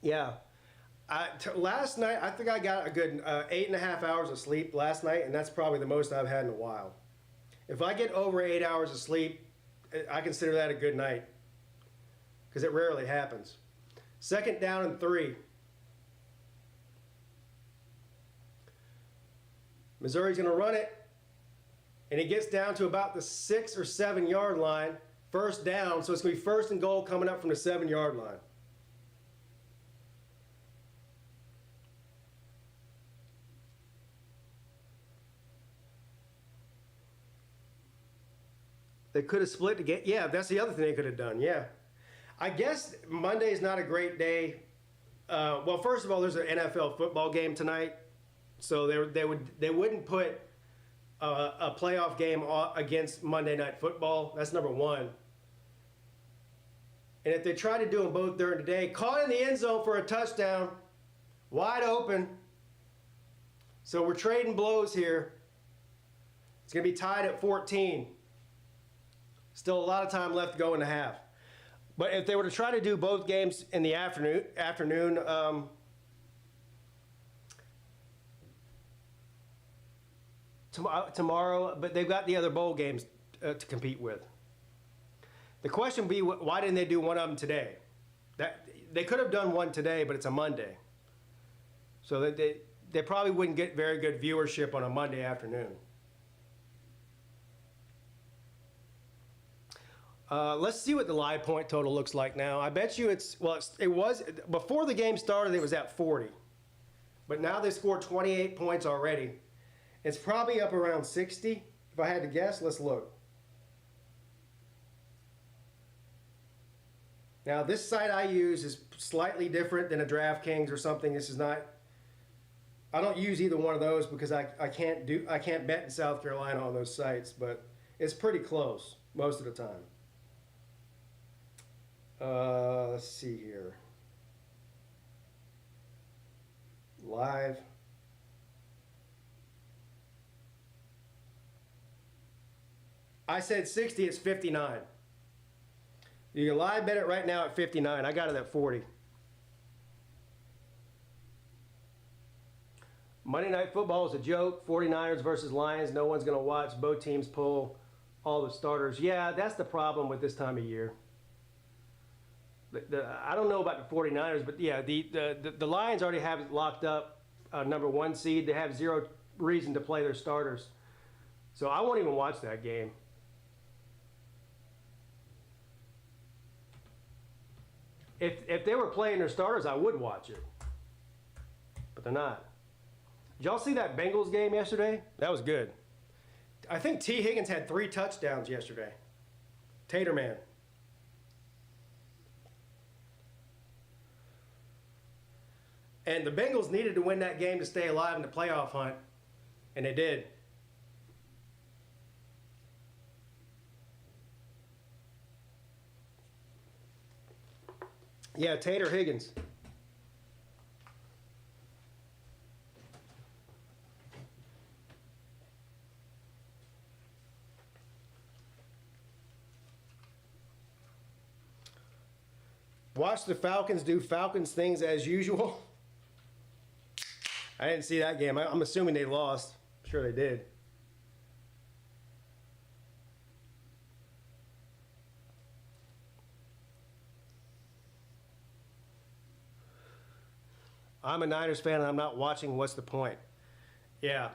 Yeah. Last night, I think I got a good 8.5 hours of sleep last night, and that's probably the most I've had in a while. If I get over 8 hours of sleep, I consider that a good night, because it rarely happens. 2nd down and 3. Missouri's going to run it, and it gets down to about the 6 or 7 yard line, 1st down, so it's going to be 1st and goal coming up from the 7 yard line. They could have split the game. Yeah, that's the other thing they could have done. Yeah. I guess Monday is not a great day. Well, first of all, there's an NFL football game tonight. So they wouldn't put a playoff game against Monday Night Football. That's number one. And if they try to do them both during the day, caught in the end zone for a touchdown, wide open. So we're trading blows here. It's going to be tied at 14. Still a lot of time left to go in the half. But if they were to try to do both games in the afternoon, tomorrow, but they've got the other bowl games to compete with. The question would be, why didn't they do one of them today? They could have done one today, but it's a Monday. So they probably wouldn't get very good viewership on a Monday afternoon. Let's see what the live point total looks like now. I bet you it was, before the game started, it was at 40. But now they scored 28 points already. It's probably up around 60. If I had to guess, let's look. Now, this site I use is slightly different than a DraftKings or something. This is not, I don't use either one of those because I can't bet in South Carolina on those sites, but it's pretty close most of the time. Let's see here. Live. I said 60, it's 59. You can live bet it right now at 59. I got it at 40. Monday Night Football is a joke. 49ers versus Lions. No one's going to watch. Both teams pull all the starters. Yeah, that's the problem with this time of year. I don't know about the 49ers, but yeah, the Lions already have it locked up, number 1 seed. They have zero reason to play their starters. So I won't even watch that game. If they were playing their starters, I would watch it. But they're not. Did y'all see that Bengals game yesterday? That was good. I think T. Higgins had 3 touchdowns yesterday. Taterman. And the Bengals needed to win that game to stay alive in the playoff hunt. And they did. Yeah, Tater Higgins. Watch the Falcons do Falcons things as usual. I didn't see that game. I'm assuming they lost. I'm sure they did. I'm a Niners fan and I'm not watching. What's the point? Yeah.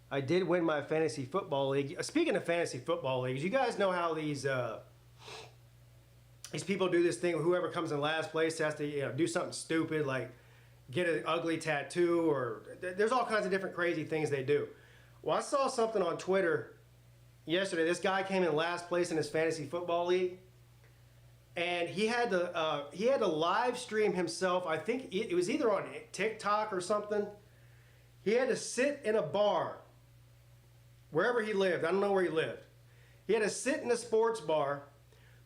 I did win my fantasy football league. Speaking of fantasy football leagues, you guys know how these people do this thing. Whoever comes in last place has to do something stupid like get an ugly tattoo, or there's all kinds of different crazy things they do. Well, I saw something on Twitter yesterday. This guy came in last place in his fantasy football league, and he had to live stream himself. I think it was either on TikTok or something. He had to sit in a bar wherever he lived. I don't know where he lived. He had to sit in a sports bar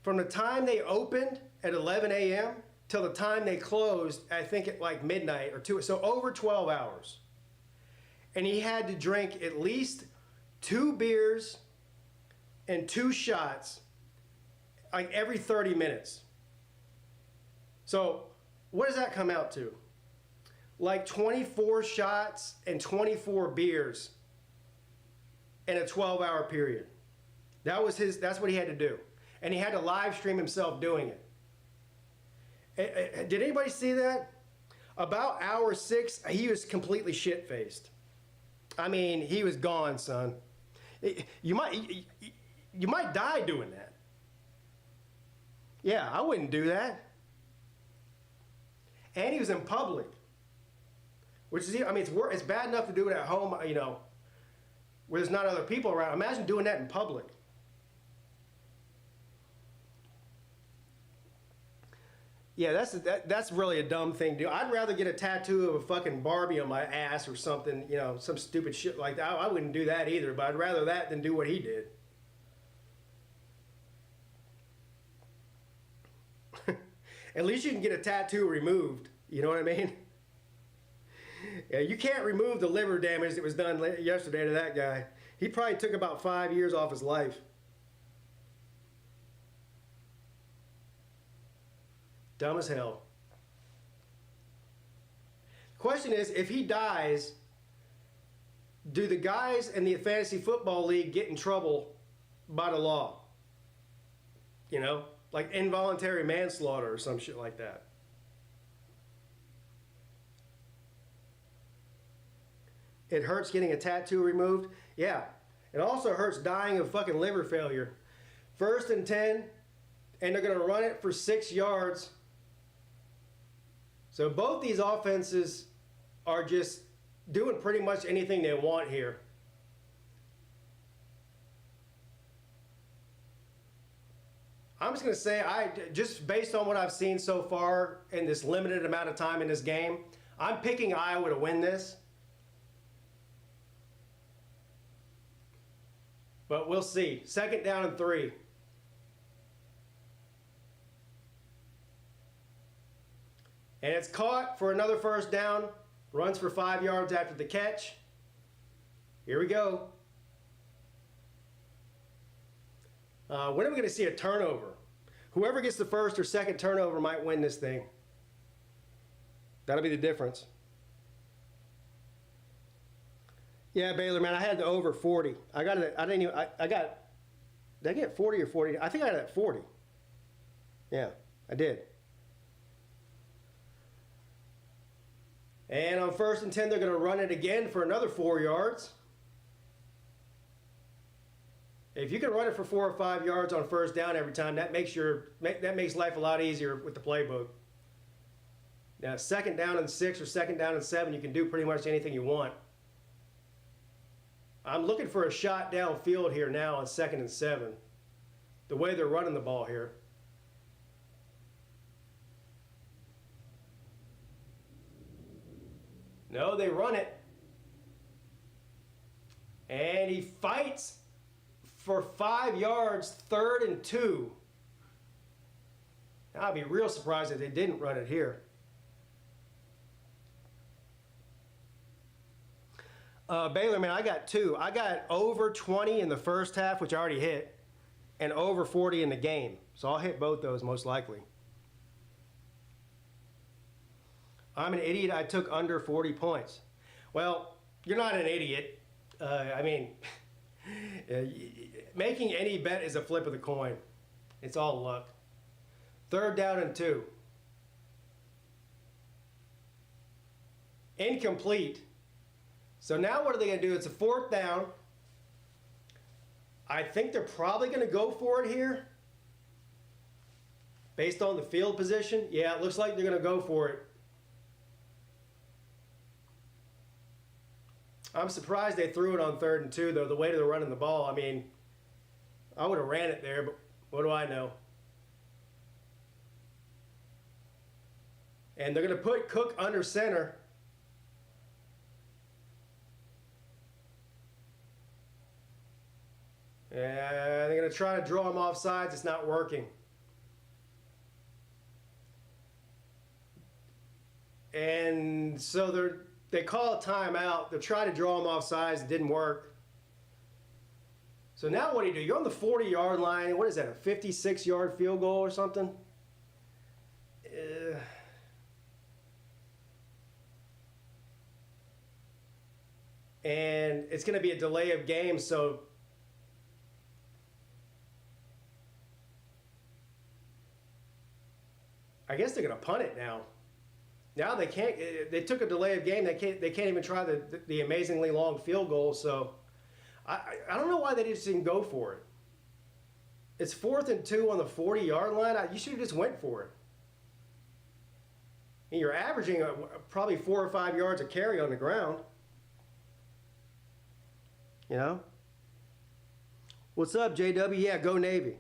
from the time they opened at 11 a.m. till the time they closed, I think at like midnight or 2, so over 12 hours. And he had to drink at least 2 beers and 2 shots like every 30 minutes. So what does that come out to? Like 24 shots and 24 beers in a 12-hour period. That's what he had to do. And he had to live stream himself doing it. Did anybody see that? About hour 6, he was completely shit-faced. I mean, he was gone, son. You might die doing that. Yeah, I wouldn't do that. And he was in public. Which is, I mean, it's bad enough to do it at home, where there's not other people around. Imagine doing that in public. Yeah, that's really a dumb thing to do. I'd rather get a tattoo of a fucking Barbie on my ass or something, some stupid shit like that. I wouldn't do that either, but I'd rather that than do what he did. At least you can get a tattoo removed. You know what I mean? Yeah, you can't remove the liver damage that was done yesterday to that guy. He probably took about 5 years off his life. Dumb as hell. Question is, if he dies, do the guys in the fantasy football league get in trouble by the law? Like involuntary manslaughter or some shit like that. it hurts getting a tattoo removed. Yeah, it also hurts dying of fucking liver failure. 1st and 10, and they're going to run it for 6 yards. So both these offenses are just doing pretty much anything they want here. I'm just going to say, just based on what I've seen so far in this limited amount of time in this game, I'm picking Iowa to win this. But we'll see. 2nd down and 3. And it's caught for another 1st down. Runs for 5 yards after the catch. Here we go. When are we going to see a turnover? Whoever gets the 1st or 2nd turnover might win this thing. That'll be the difference. Yeah, Baylor, man, I had the over 40. I got it. Did I get 40 or 40? I think I had it at 40. Yeah, I did. And on 1st and 10, they're going to run it again for another 4 yards. If you can run it for 4 or 5 yards on 1st down every time, that makes life a lot easier with the playbook. Now, 2nd down and 6 or 2nd down and 7, you can do pretty much anything you want. I'm looking for a shot downfield here now on 2nd and 7. The way they're running the ball here. No, they run it. And he fights for 5 yards, 3rd and 2. I'd be real surprised if they didn't run it here. Baylor, man, I got 2. I got over 20 in the 1st half, which I already hit, and over 40 in the game. So I'll hit both those most likely. I'm an idiot. I took under 40 points. Well, you're not an idiot. I mean, making any bet is a flip of the coin. It's all luck. 3rd down and 2. Incomplete. So now what are they going to do? It's a 4th down. I think they're probably going to go for it here. Based on the field position. Yeah, it looks like they're going to go for it. I'm surprised they threw it on 3rd and 2, though, the way they're running the ball. I mean, I would have ran it there, but what do I know? And they're going to put Cook under center. And they're going to try to draw him off sides. It's not working. And so they call a timeout. They're trying to draw him off sides. It didn't work. So now what do you do? You're on the 40-yard line. What is that, a 56-yard field goal or something? And it's going to be a delay of game, so I guess they're going to punt it now. Now they can't. They took a delay of game. They can't even try the amazingly long field goal. So I don't know why they just didn't go for it. It's 4th and 2 on the 40-yard line. You should have just went for it. And you're averaging probably 4 or 5 yards a carry on the ground. You know. What's up, JW? Yeah, go Navy.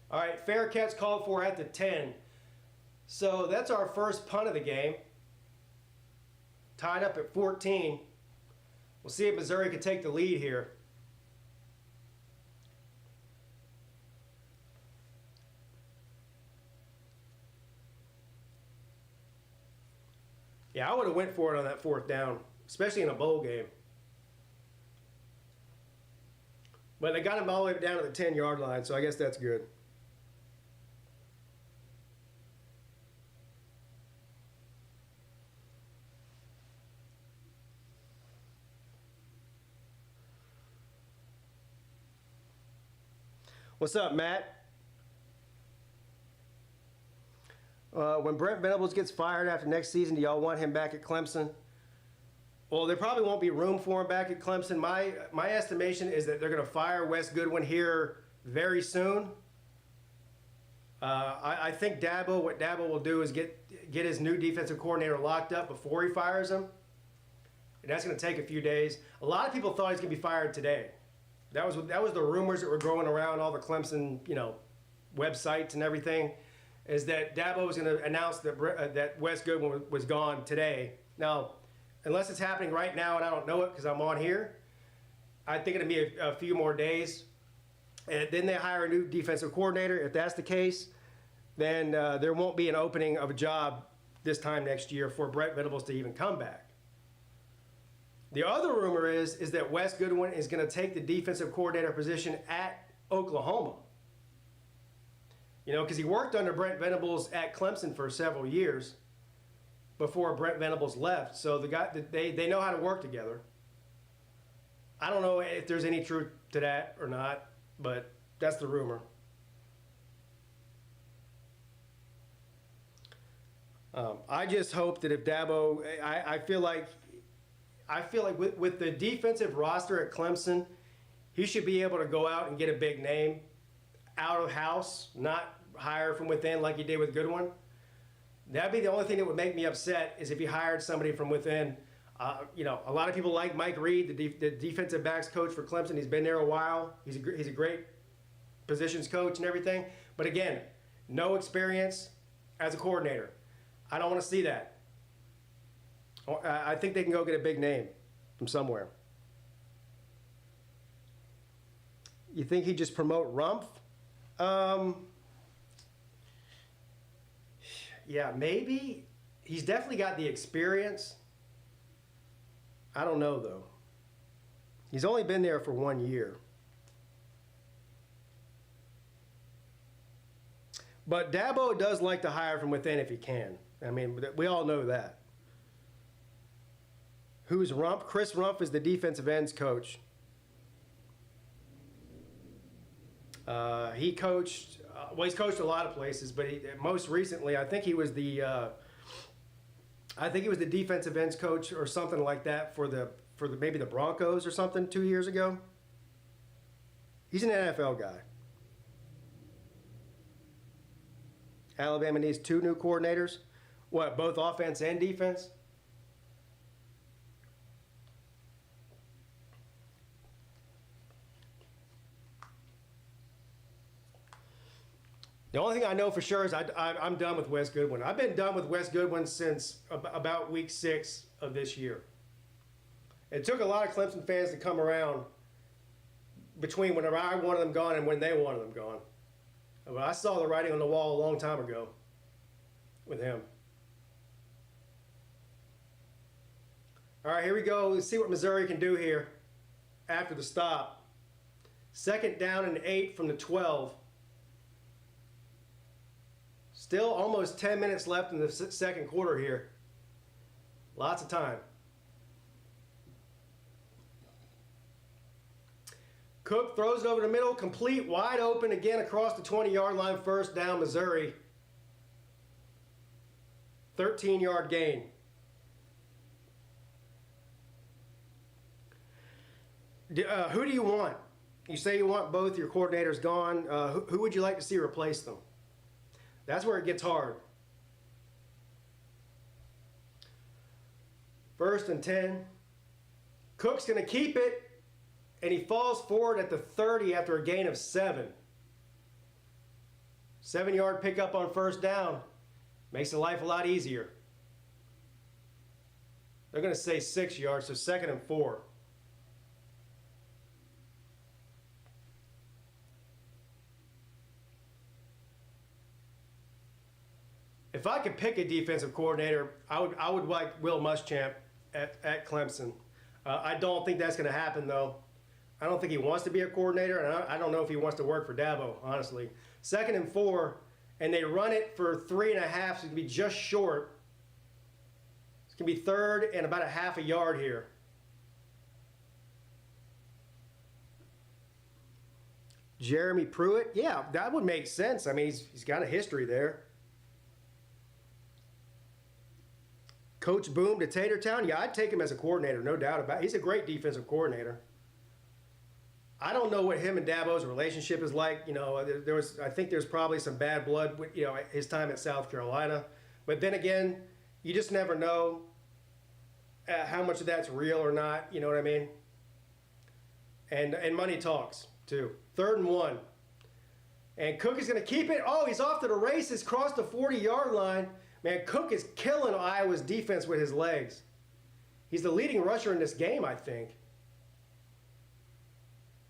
All right, fair catch called for at the 10. So that's our first punt of the game. Tied up at 14. We'll see if Missouri can take the lead here. Yeah, I would have went for it on that 4th down, especially in a bowl game. But they got him all the way down to the 10-yard line, so I guess that's good. What's up, Matt? When Brent Venables gets fired after next season, do y'all want him back at Clemson? Well, there probably won't be room for him back at Clemson. My estimation is that they're going to fire Wes Goodwin here very soon. I think what Dabo will do is get his new defensive coordinator locked up before he fires him. And that's going to take a few days. A lot of people thought he was going to be fired today. That was the rumors that were going around all the Clemson, websites and everything, is that Dabo was going to announce that Wes Goodwin was gone today. Now, unless it's happening right now and I don't know it because I'm on here, I think it'll be a few more days. And then they hire a new defensive coordinator. If that's the case, then there won't be an opening of a job this time next year for Brent Venables to even come back. The other rumor is that Wes Goodwin is going to take the defensive coordinator position at Oklahoma. Because he worked under Brent Venables at Clemson for several years before Brent Venables left. So they know how to work together. I don't know if there's any truth to that or not, but that's the rumor. I just hope that if Dabo, I feel like with the defensive roster at Clemson, he should be able to go out and get a big name out of house, not hire from within like he did with Goodwin. That'd be the only thing that would make me upset is if he hired somebody from within. A lot of people like Mike Reed, the defensive backs coach for Clemson. He's been there a while. He's a great positions coach and everything. But again, no experience as a coordinator. I don't want to see that. I think they can go get a big name from somewhere. You think he'd just promote Rumpf? Yeah, maybe. He's definitely got the experience. I don't know, though. He's only been there for 1 year. But Dabo does like to hire from within if he can. I mean, we all know that. Who's Rumpf? Chris Rumpf is the defensive ends coach. He coached, he's coached a lot of places, but most recently, I think he was the defensive ends coach or something like that for maybe the Broncos or something 2 years ago. He's an NFL guy. Alabama needs 2 new coordinators. What, both offense and defense? The only thing I know for sure is I'm done with Wes Goodwin. I've been done with Wes Goodwin since about week 6 of this year. It took a lot of Clemson fans to come around between whenever I wanted them gone and when they wanted them gone. But I saw the writing on the wall a long time ago with him. All right, here we go. Let's see what Missouri can do here after the stop. 2nd down and 8 from the 12. Still almost 10 minutes left in the second quarter here. Lots of time. Cook throws it over the middle, complete, wide open again across the 20-yard line, 1st down, Missouri. 13-yard gain. Who do you want? You say you want both your coordinators gone. Who would you like to see replace them? That's where it gets hard. 1st and 10. Cook's going to keep it, and he falls forward at the 30 after a gain of 7. 7-yard pickup on 1st down. Makes the life a lot easier. They're going to say 6 yards, so 2nd and 4. If I could pick a defensive coordinator, I would like Will Muschamp at Clemson. I don't think that's going to happen, though. I don't think he wants to be a coordinator, and I don't know if he wants to work for Dabo, honestly. 2nd and 4, and they run it for 3.5, so it's going to be just short. It's going to be 3rd and about a half a yard here. Jeremy Pruitt, yeah, that would make sense. I mean, he's got a history there. Coach Boom to Tatertown, yeah, I'd take him as a coordinator, no doubt about it. He's a great defensive coordinator. I don't know what him and Dabo's relationship is like. You know, I think there's probably some bad blood with, you know, his time at South Carolina. But then again, you just never know how much of that's real or not. You know what I mean? And money talks too. 3rd and 1. And Cook is going to keep it. Oh, he's off to the races, crossed the 40-yard line. Man, Cook is killing Iowa's defense with his legs. He's the leading rusher in this game, I think.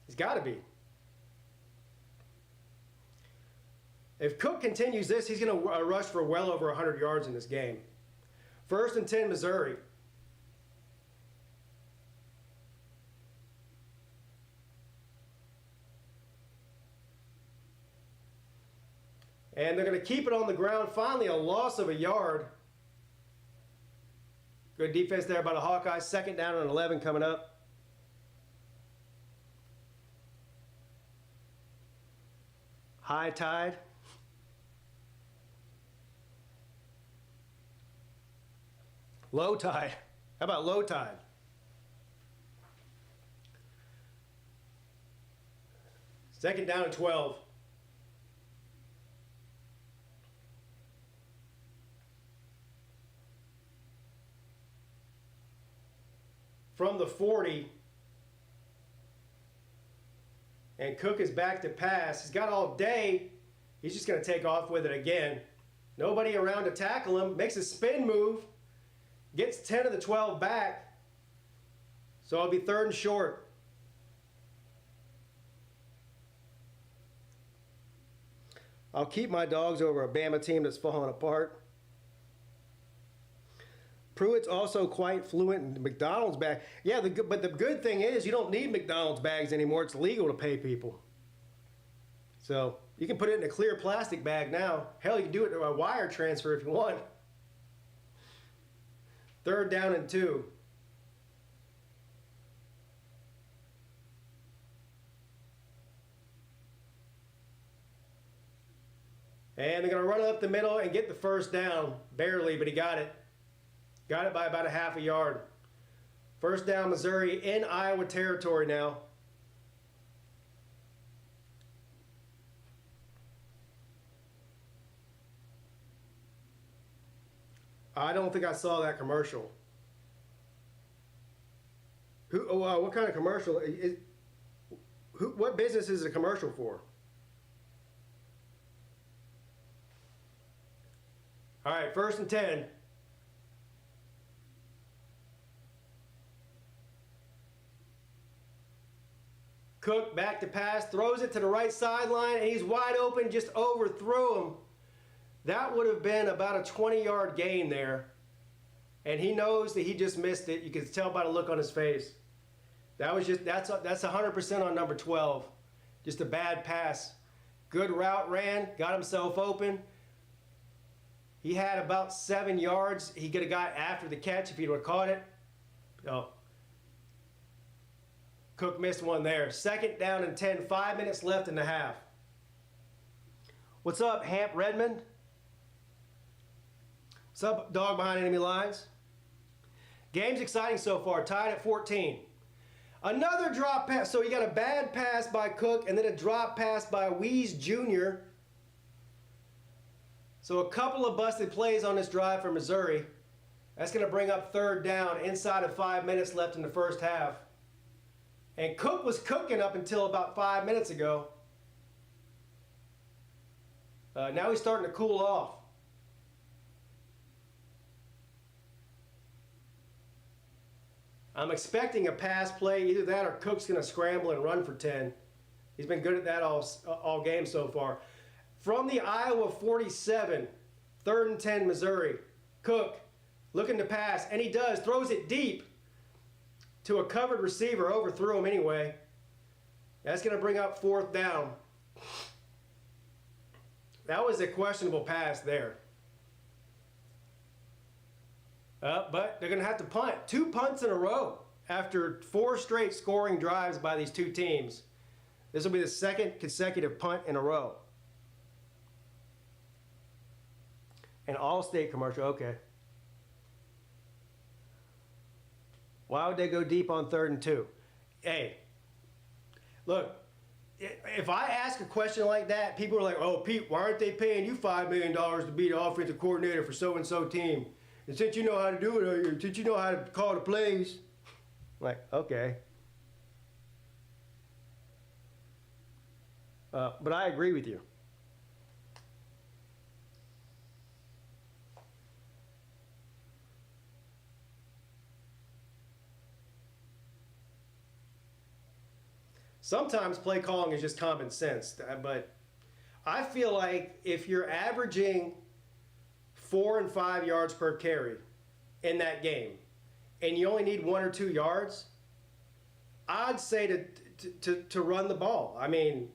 He's got to be. If Cook continues this, he's going to rush for well over 100 yards in this game. 1st and 10, Missouri. And they're going to keep it on the ground. Finally, a loss of a yard. Good defense there by the Hawkeyes. 2nd down and 11 coming up. High tide. Low tide. How about low tide? Second down and 12. From the 40. And Cook is back to pass. He's got all day. He's just going to take off with it again. Nobody around to tackle him. Makes a spin move. Gets 10 of the 12 back. So it'll be 3rd and short. I'll keep my dogs over a Bama team that's falling apart. Pruitt's also quite fluent in McDonald's bag. Yeah, but the good thing is you don't need McDonald's bags anymore. It's legal to pay people. So you can put it in a clear plastic bag now. Hell, you can do it to a wire transfer if you want. 3rd down and 2. And they're going to run it up the middle and get the 1st down. Barely, but he got it. Got it by about a half a yard. 1st down, Missouri in Iowa territory now. I don't think I saw that commercial. What kind of commercial? What business is it a commercial for? All right, 1st and 10. Cook back to pass, throws it to the right sideline, and he's wide open, just overthrew him. That would have been about a 20-yard gain there. And he knows that he just missed it. You can tell by the look on his face. That's 100% on number 12. Just a bad pass. Good route ran, got himself open. He had about 7 yards. He could have got after the catch if he would have caught it. No. Cook missed one there. 2nd down and 10, 5 minutes left in the half. What's up, Hamp Redmond? What's up, dog behind enemy lines? Game's exciting so far, tied at 14. Another drop pass. So you got a bad pass by Cook and then a drop pass by Wees Jr. So a couple of busted plays on this drive for Missouri. That's going to bring up 3rd down inside of 5 minutes left in the first half. And Cook was cooking up until about 5 minutes ago. Now he's starting to cool off. I'm expecting a pass play. Either that or Cook's going to scramble and run for 10. He's been good at that all game so far. From the Iowa 47, 3rd and 10 Missouri. Cook looking to pass, and he does. Throws it deep to a covered receiver. Overthrew him anyway. That's going to bring up 4th down. That was a questionable pass there. But they're going to have to punt. 2 punts in a row after 4 straight scoring drives by these two teams. This will be the 2nd consecutive punt in a row. An All-State commercial, okay. Why would they go deep on 3rd and 2? Hey, look, if I ask a question like that, people are like, oh, Pete, why aren't they paying you $5 million to be the offensive coordinator for so-and-so team? And since you know how to do it, since you know how to call the plays. Like, okay. But I agree with you. Sometimes play calling is just common sense, but I feel like if you're averaging 4 and 5 yards per carry in that game, and you only need 1 or 2 yards, I'd say to run the ball. I mean,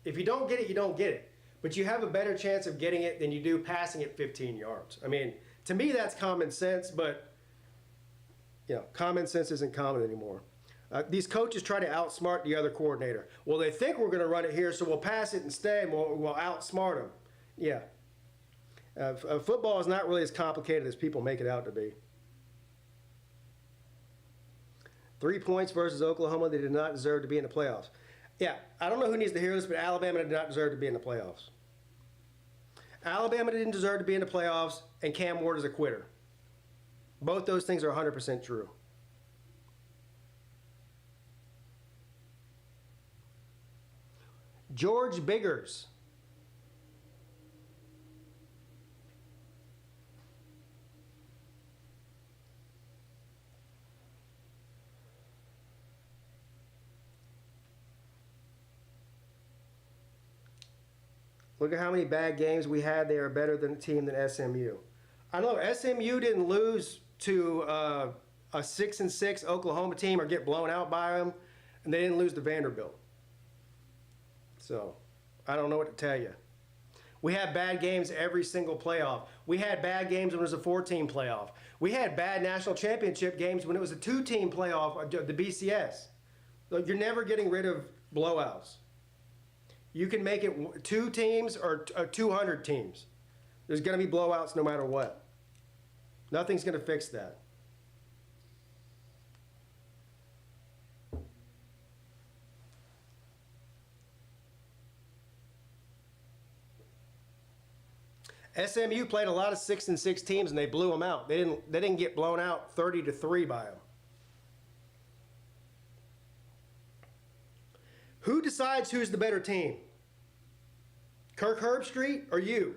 if you don't get it, you don't get it. But you have a better chance of getting it than you do passing it 15 yards. I mean, to me, that's common sense, but common sense isn't common anymore. These coaches try to outsmart the other coordinator. Well, they think we're going to run it here, so we'll pass it instead, and we'll outsmart them. Yeah. Football is not really as complicated as people make it out to be. 3 points versus Oklahoma. They did not deserve to be in the playoffs. Yeah, I don't know who needs to hear this, but Alabama did not deserve to be in the playoffs. Alabama didn't deserve to be in the playoffs, and Cam Ward is a quitter. Both those things are 100% true. George Biggers. Look at how many bad games we had. They are better than a team than SMU. I know SMU didn't lose to a 6-6 Oklahoma team or get blown out by them, and they didn't lose to Vanderbilt. So, I don't know what to tell you. We had bad games every single playoff. We had bad games when it was a 4-team playoff. We had bad national championship games when it was a 2-team playoff, the BCS. You're never getting rid of blowouts. You can make it 2 teams or 200 teams. There's going to be blowouts no matter what. Nothing's going to fix that. SMU played a lot of 6-6 teams and they blew them out. They didn't get blown out 30-3 by them. Who decides who's the better team? Kirk Herbstreit or you?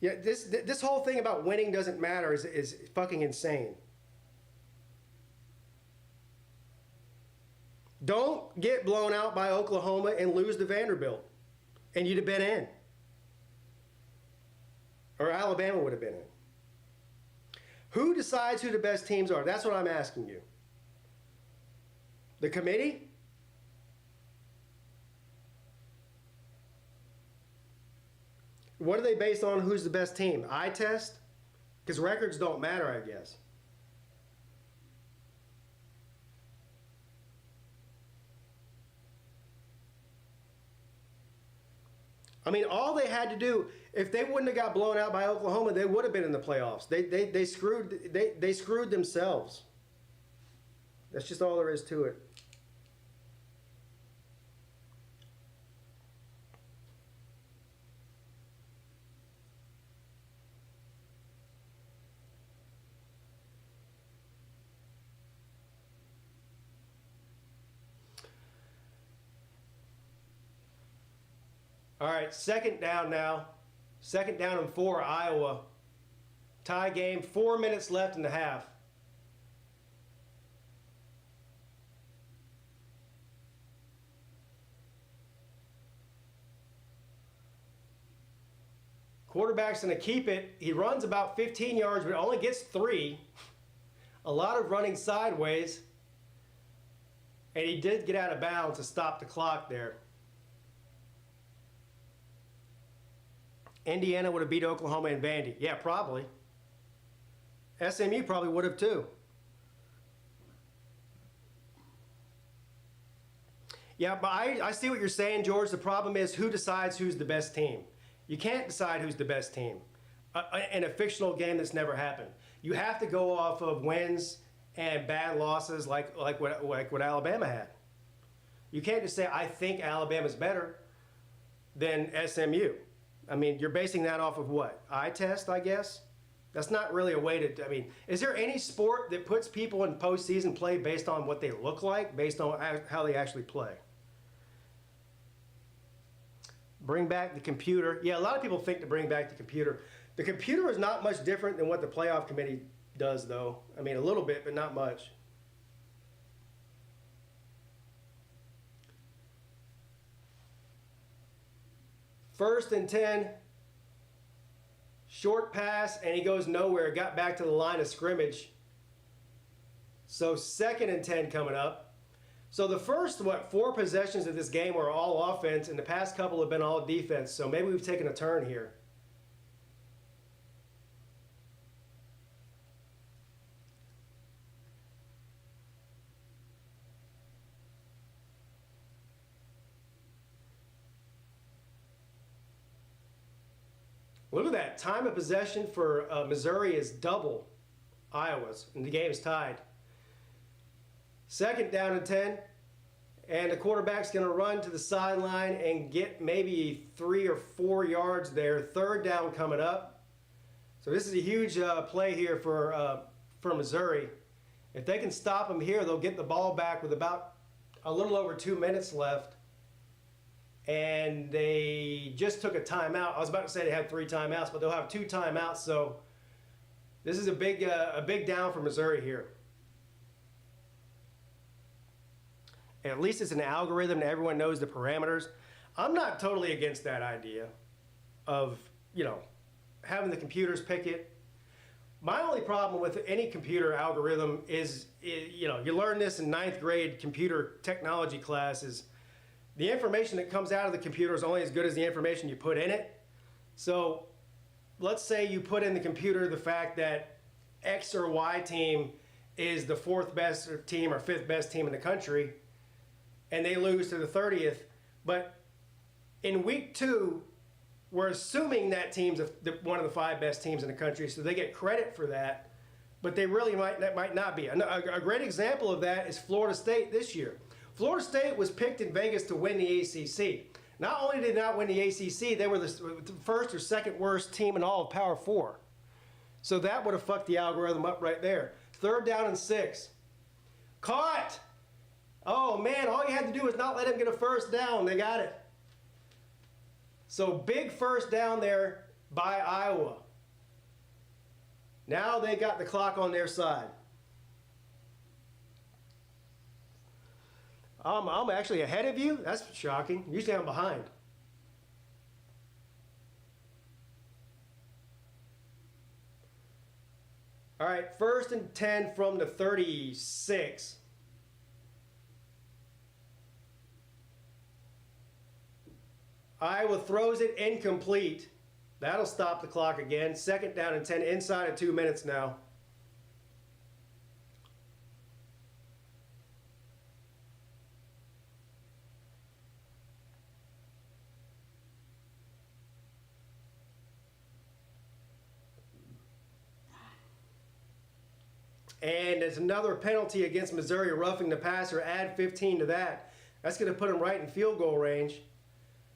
Yeah, this whole thing about winning doesn't matter is fucking insane. Don't get blown out by Oklahoma and lose to Vanderbilt, and you'd have been in. Or Alabama would have been in. Who decides who the best teams are? That's what I'm asking you. The committee? What are they based on? Who's the best team? Eye test? Because records don't matter, I guess. I mean, all they had to do, if they wouldn't have got blown out by Oklahoma, they would have been in the playoffs. They screwed themselves. That's just all there is to it. All right, second down now. Second down and 4, Iowa. Tie game, 4 minutes left in the half. Quarterback's going to keep it. He runs about 15 yards, but only gets 3. A lot of running sideways. And he did get out of bounds to stop the clock there. Indiana would have beat Oklahoma and Vandy. Yeah, probably. SMU probably would have too. Yeah, but I see what you're saying, George. The problem is who decides who's the best team. You can't decide who's the best team in a fictional game that's never happened. You have to go off of wins and bad losses like what Alabama had. You can't just say, I think Alabama's better than SMU. I mean, you're basing that off of what? Eye test, I guess? That's not really a way to, I mean, is there any sport that puts people in postseason play based on what they look like, based on how they actually play? Bring back the computer. Yeah, a lot of people think to bring back the computer. The computer is not much different than what the playoff committee does, though. I mean, a little bit, but not much. First and 10, short pass, and he goes nowhere. Got back to the line of scrimmage. So second and 10 coming up. So the first, 4 possessions of this game were all offense, and the past couple have been all defense. So maybe we've taken a turn here. Look at that. Time of possession for Missouri is double Iowa's, and the game is tied. Second down and 10, and the quarterback's going to run to the sideline and get maybe 3 or 4 yards there. Third down coming up. So this is a huge play here for Missouri. If they can stop them here, they'll get the ball back with about a little over 2 minutes left. And they just took a timeout. I was about to say they had 3 timeouts, but they'll have 2 timeouts. So this is a big down for Missouri here. At least it's an algorithm and everyone knows the parameters. I'm not totally against that idea of, having the computers pick it. My only problem with any computer algorithm is, you learn this in 9th grade computer technology classes. The information that comes out of the computer is only as good as the information you put in it. So let's say you put in the computer the fact that X or Y team is the 4th best team or 5th best team in the country, and they lose to the 30th. But in week 2, we're assuming that team's one of the 5 best teams in the country, so they get credit for that. But they really might not be. A great example of that is Florida State this year. Florida State was picked in Vegas to win the ACC. Not only did they not win the ACC, they were the first or second worst team in all of Power 4. So that would have fucked the algorithm up right there. Third down and 6. Caught! Oh man, all you had to do was not let him get a first down. They got it. So big first down there by Iowa. Now they got the clock on their side. I'm actually ahead of you? That's shocking. Usually I'm behind. All right, first and 10 from the 36. Iowa throws it incomplete. That'll stop the clock again. Second down and 10 inside of 2 minutes now. And there's another penalty against Missouri, roughing the passer. Add 15 to that. That's going to put them right in field goal range.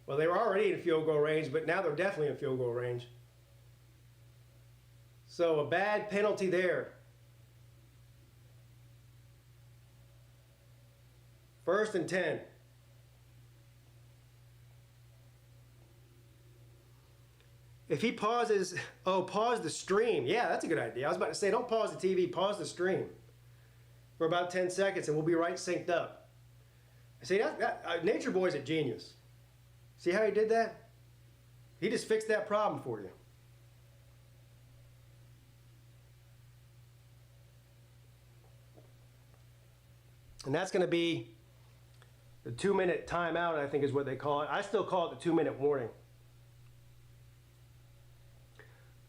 Well, they were already in field goal range, but now they're definitely in field goal range. So a bad penalty there. First and 10. If he pauses, pause the stream. Yeah, that's a good idea. I was about to say, don't pause the TV, pause the stream for about 10 seconds and we'll be right synced up. See, Nature Boy's a genius. See how he did that? He just fixed that problem for you. And that's going to be the 2-minute timeout, I think is what they call it. I still call it the 2-minute warning.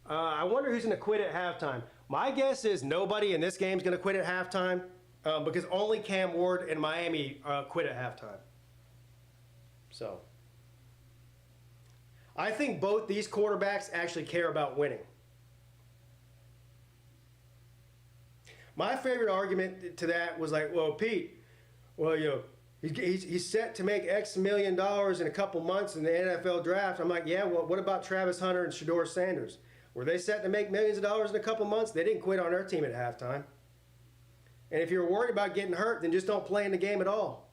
I wonder who's going to quit at halftime. My guess is nobody in this game is going to quit at halftime because only Cam Ward and Miami quit at halftime. So I think both these quarterbacks actually care about winning. My favorite argument to that was like, well, Pete, well, he's set to make X million dollars in a couple months in the NFL draft. I'm like, yeah, well, what about Travis Hunter and Shedeur Sanders? Were they set to make millions of dollars in a couple months? They didn't quit on their team at halftime. And if you're worried about getting hurt, then just don't play in the game at all.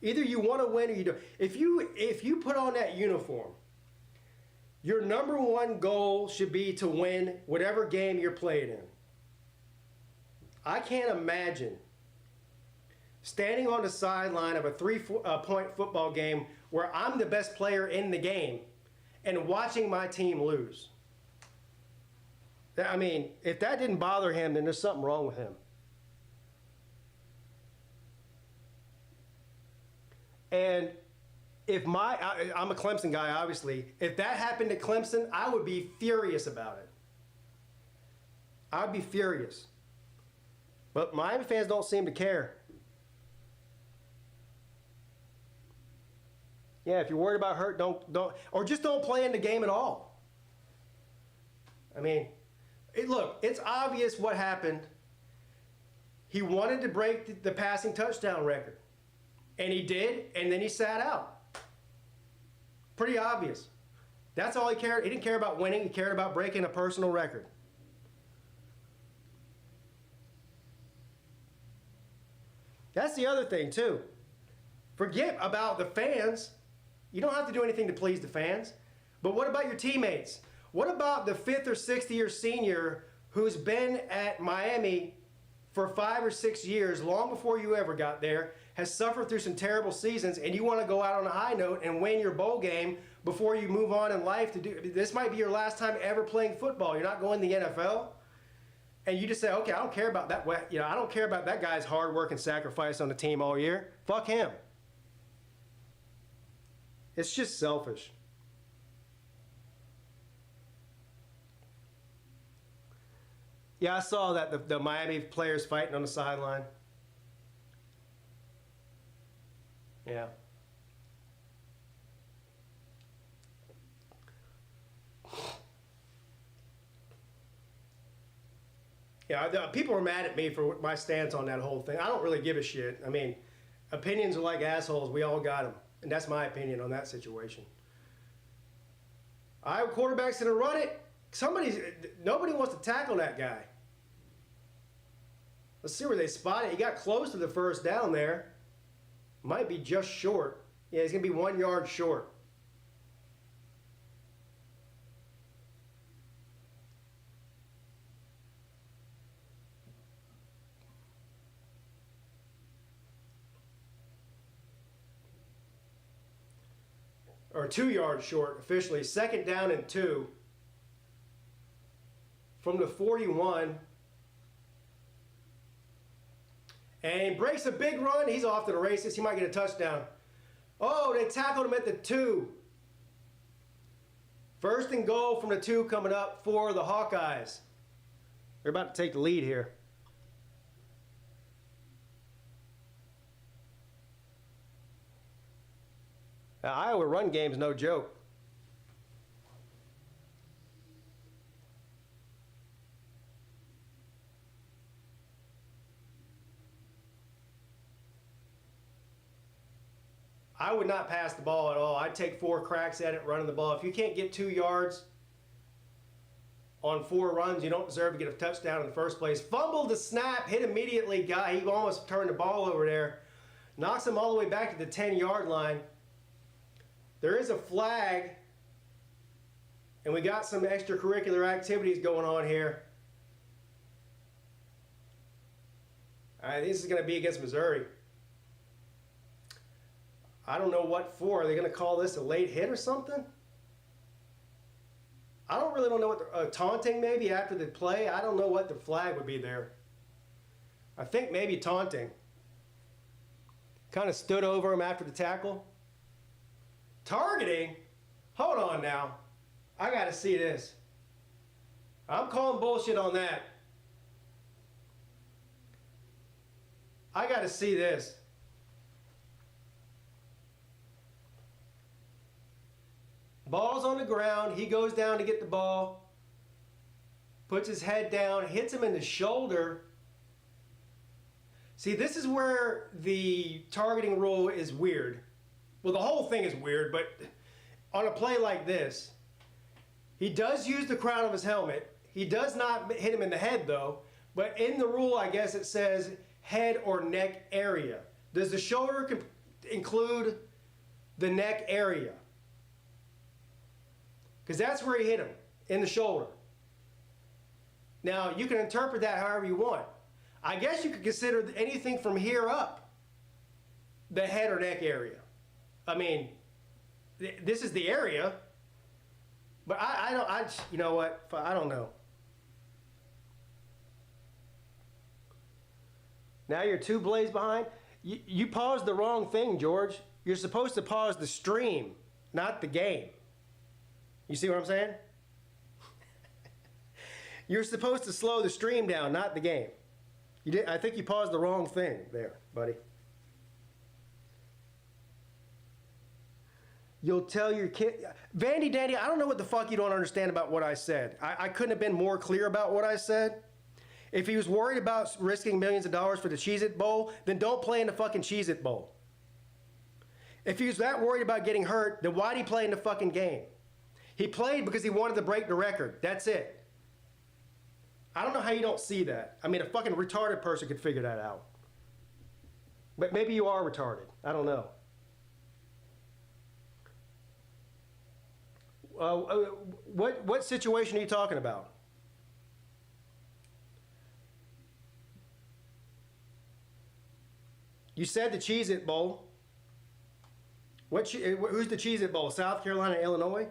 Either you want to win or you don't. If you put on that uniform, your number one goal should be to win whatever game you're playing in. I can't imagine standing on the sideline of a 3-point football game where I'm the best player in the game and watching my team lose. I mean, if that didn't bother him, then there's something wrong with him. And if I'm a Clemson guy, obviously. If that happened to Clemson, I would be furious about it. I'd be furious. But Miami fans don't seem to care. Yeah, if you're worried about hurt, don't, or just don't play in the game at all. I mean, look, it's obvious what happened. He wanted to break the passing touchdown record. And he did, and then he sat out. Pretty obvious. That's all he cared. He didn't care about winning. He cared about breaking a personal record. That's the other thing, too. Forget about the fans. You don't have to do anything to please the fans. But what about your teammates? What about the 5th or 6th year senior who's been at Miami for 5 or 6 years, long before you ever got there, has suffered through some terrible seasons, and you want to go out on a high note and win your bowl game before you move on in life to do this? Might be your last time ever playing football. You're not going to the NFL. And you just say, okay, I don't care about that. I don't care about that guy's hard work and sacrifice on the team all year. Fuck him. It's just selfish. Yeah, I saw that the Miami players fighting on the sideline. Yeah. Yeah, people are mad at me for my stance on that whole thing. I don't really give a shit. I mean, opinions are like assholes. We all got them. And that's my opinion on that situation. Iowa quarterback's going to run it. Nobody wants to tackle that guy. Let's see where they spot it. He got close to the first down there. Might be just short. Yeah, he's going to be 1 yard short. Or 2 yards short officially. 2nd down and 2 from the 41. And he breaks a big run. He's off to the races. He might get a touchdown. Oh, they tackled him at the 2. 1st and goal from the 2 coming up for the Hawkeyes. They're about to take the lead here. Now, Iowa run game's no joke. I would not pass the ball at all. I'd take 4 cracks at it running the ball. If you can't get 2 yards on 4 runs, you don't deserve to get a touchdown in the first place. Fumbled the snap, hit immediately. He almost turned the ball over there. Knocks him all the way back to the 10-yard line. There is a flag, and we got some extracurricular activities going on here. All right, this is going to be against Missouri. I don't know what for. Are they going to call this a late hit or something? I don't really know what taunting maybe after the play. I don't know what the flag would be there. I think maybe taunting. Kind of stood over him after the tackle. Targeting? Hold on now. I got to see this. I'm calling bullshit on that. I got to see this. Ball's on the ground. He goes down to get the ball. puts his head down, hits him in the shoulder. See, this is where the targeting rule is weird. Well, the whole thing is weird, but on a play like this, he does use the crown of his helmet. He does not hit him in the head, though. But in the rule, I guess it says head or neck area. Does the shoulder include the neck area? Because that's where he hit him, in the shoulder. Now, you can interpret that however you want. I guess you could consider anything from here up the head or neck area. I mean, this is the area, but you know what? I don't know. Now you're 2 plays behind. You paused the wrong thing, George. You're supposed to pause the stream, not the game. You see what I'm saying? You're supposed to slow the stream down, not the game. You did. I think you paused the wrong thing there, buddy. You'll tell your kid, Vandy Dandy, I don't know what the fuck you don't understand about what I said. I couldn't have been more clear about what I said. If he was worried about risking millions of dollars for the Cheez-It Bowl, then don't play in the fucking Cheez-It Bowl. If he was that worried about getting hurt, then why'd he play in the fucking game? He played because he wanted to break the record. That's it. I don't know how you don't see that. I mean, a fucking retarded person could figure that out. But maybe you are retarded. I don't know. What situation are you talking about? You said the Cheez-It Bowl. Who's the Cheez-It Bowl? South Carolina, Illinois?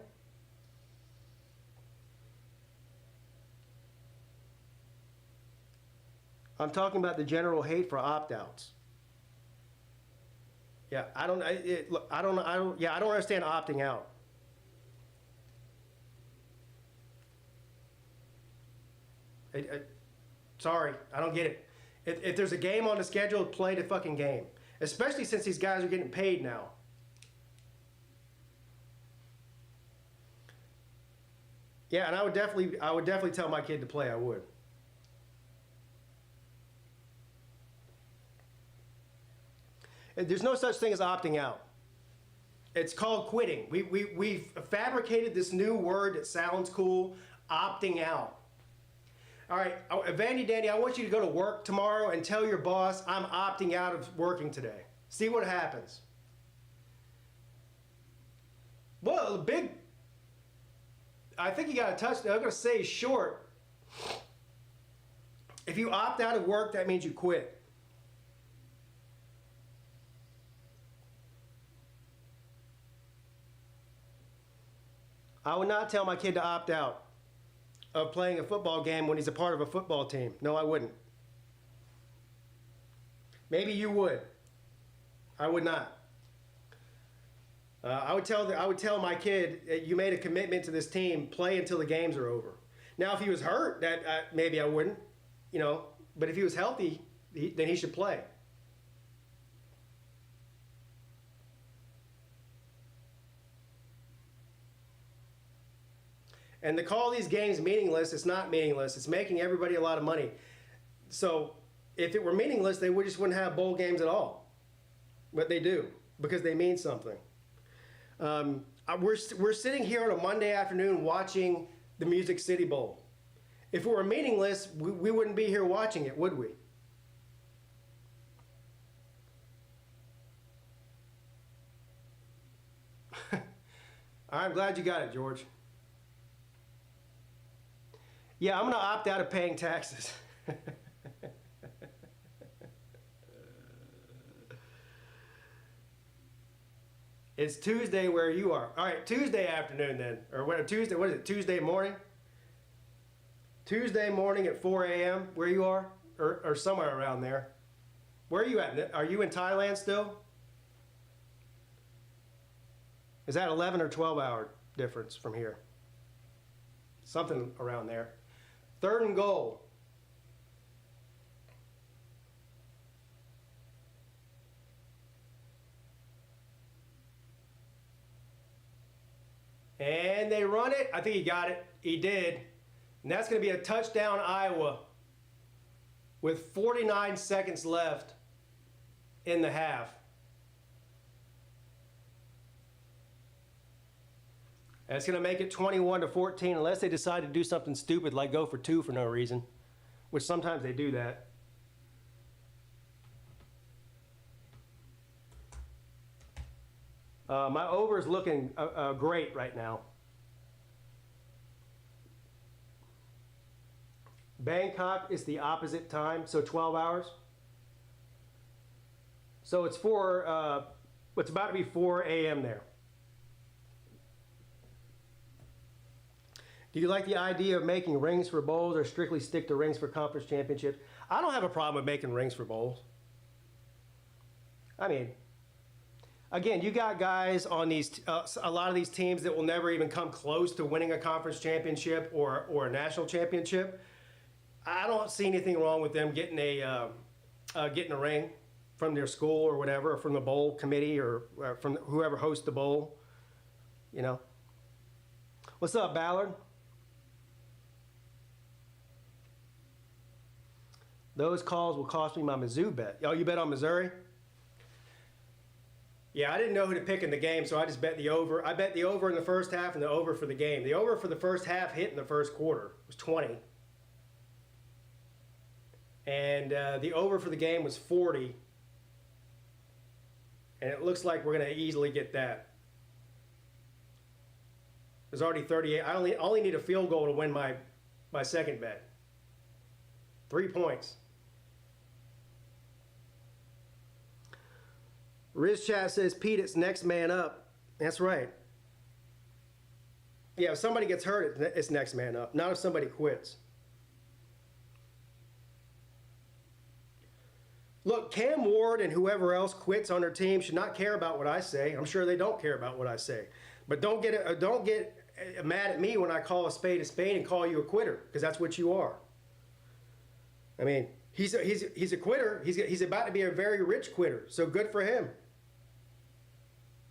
I'm talking about the general hate for opt-outs. Yeah, I don't understand opting out. Sorry, I don't get it. If there's a game on the schedule, play the fucking game. Especially since these guys are getting paid now. Yeah, and I would definitely tell my kid to play. I would. There's no such thing as opting out. It's called quitting. We've fabricated this new word that sounds cool, opting out. All right, Vandy Dandy, I want you to go to work tomorrow and tell your boss I'm opting out of working today. See what happens. Well, I think you got a touchdown. I'm going to say short. If you opt out of work, that means you quit. I would not tell my kid to opt out of playing a football game when he's a part of a football team. No, I wouldn't. Maybe you would. I would not. I would tell my kid, you made a commitment to this team, play until the games are over. Now, if he was hurt, maybe I wouldn't, but if he was healthy, then he should play. And to call these games meaningless, it's not meaningless. It's making everybody a lot of money. So if it were meaningless, they just wouldn't have bowl games at all. But they do, because they mean something. We're sitting here on a Monday afternoon watching the Music City Bowl. If it were meaningless, we wouldn't be here watching it, would we? I'm glad you got it, George. Yeah, I'm going to opt out of paying taxes. It's Tuesday where you are. All right, Tuesday afternoon then. Or what is it, Tuesday morning? Tuesday morning at 4 a.m. where you are? Or somewhere around there. Where are you at? Are you in Thailand still? Is that 11 or 12 hour difference from here? Something around there. 3rd and goal. And they run it. I think he got it. He did. And that's going to be a touchdown Iowa with 49 seconds left in the half. And it's going to make it 21-14 unless they decide to do something stupid like go for two for no reason, which sometimes they do that. My over is looking great right now. Bangkok is the opposite time, so 12 hours. So it's it's about to be 4 a.m. there. Do you like the idea of making rings for bowls or strictly stick to rings for conference championships? I don't have a problem with making rings for bowls. I mean, again, you got guys on these a lot of these teams that will never even come close to winning a conference championship or a national championship. I don't see anything wrong with them getting a ring from their school or whatever, or from the bowl committee or from whoever hosts the bowl. You know. What's up, Ballard? Those calls will cost me my Mizzou bet. Oh, you bet on Missouri? Yeah, I didn't know who to pick in the game, so I just bet the over. I bet the over in the first half and the over for the game. The over for the first half hit in the first quarter. It was 20. And the over for the game was 40. And it looks like we're going to easily get that. There's already 38. I only need a field goal to win my second bet. 3 points. Riz Chat says, Pete, it's next man up. That's right. Yeah, if somebody gets hurt, it's next man up. Not if somebody quits. Look, Cam Ward and whoever else quits on their team should not care about what I say. I'm sure they don't care about what I say. But don't get mad at me when I call a spade and call you a quitter, because that's what you are. I mean, he's a quitter. He's about to be a very rich quitter, so good for him.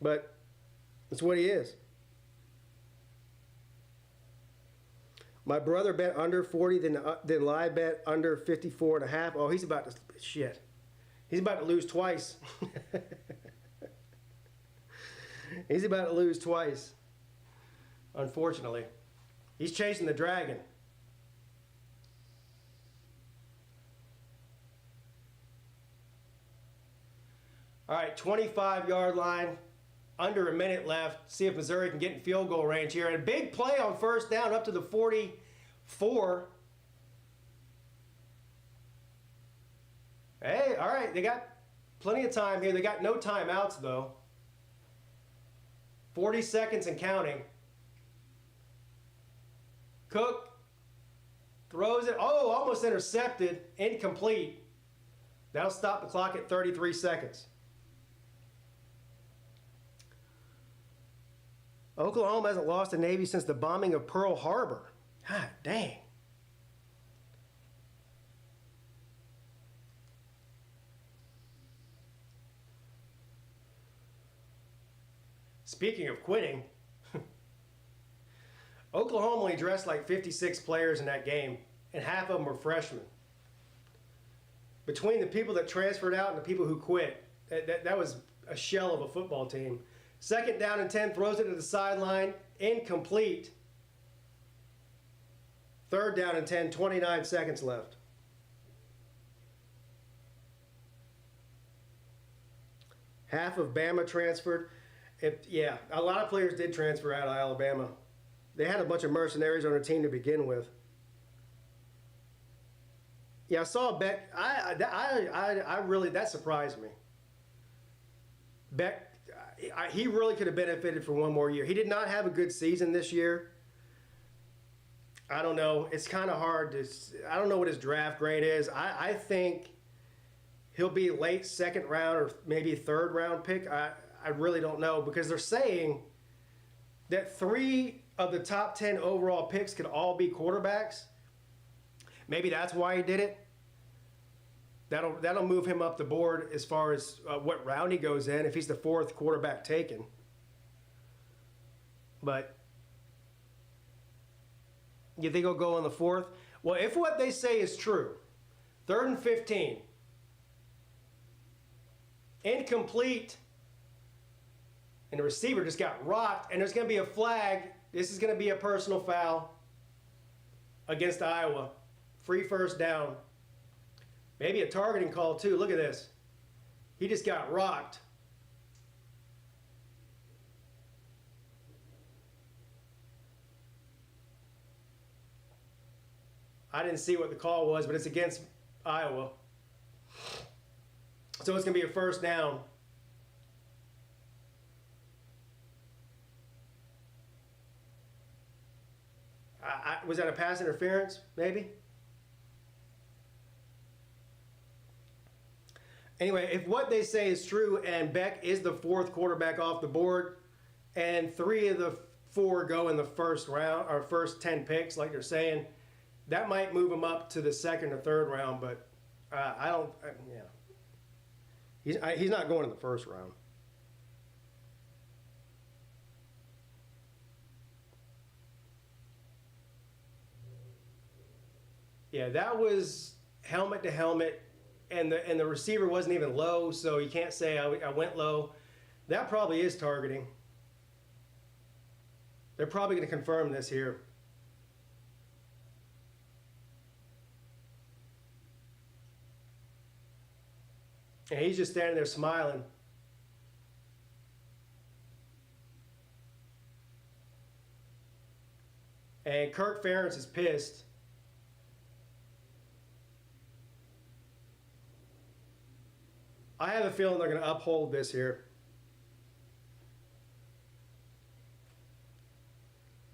But that's what he is. My brother bet under 40, then live bet under 54.5. Oh, he's about to shit. He's about to lose twice. He's about to lose twice. Unfortunately, he's chasing the dragon. All right, 25-yard line, under a minute left. See if Missouri can get in field goal range here. And a big play on first down up to the 44. Hey, all right, they got plenty of time here. They got no timeouts, though. 40 seconds and counting. Cook throws it. Oh, almost intercepted. Incomplete. That'll stop the clock at 33 seconds. Oklahoma hasn't lost to Navy since the bombing of Pearl Harbor. God dang. Speaking of quitting, Oklahoma only dressed like 56 players in that game, and half of them were freshmen. Between the people that transferred out and the people who quit, that was a shell of a football team. Second down and 10, throws it to the sideline, incomplete. Third down and 10, 29 seconds left. Half of Bama transferred. Yeah, a lot of players did transfer out of Alabama. They had a bunch of mercenaries on their team to begin with. Yeah, I saw Beck. I really, that surprised me. Beck, he really could have benefited from one more year. He did not have a good season this year. I don't know. It's kind of hard to, I don't know what his draft grade is. I think he'll be late second round or maybe third round pick. I really don't know, because they're saying that 3 of the top 10 overall picks could all be quarterbacks. Maybe that's why he did it. That'll move him up the board as far as what round he goes in if he's the 4th quarterback taken. But You think he'll go on the 4th? Well, if what they say is true, 3rd and 15, incomplete, and the receiver just got rocked, and there's going to be a flag. This is going to be a personal foul against Iowa. Free first down. Maybe a targeting call too. Look at this. He just got rocked. I didn't see what the call was, but it's against Iowa. So it's going to be a first down. Was that a pass interference, maybe? Anyway, if what they say is true and Beck is the 4th quarterback off the board and 3 of the 4 go in the first round or first 10 picks, like they're saying, that might move him up to the 2nd or 3rd round, but he's not going in the first round. Yeah, that was helmet to helmet, and the receiver wasn't even low, so you can't say I went low. That probably is targeting. They're probably going to confirm this here. And he's just standing there smiling. And Kirk Ferentz is pissed. I have a feeling they're going to uphold this here.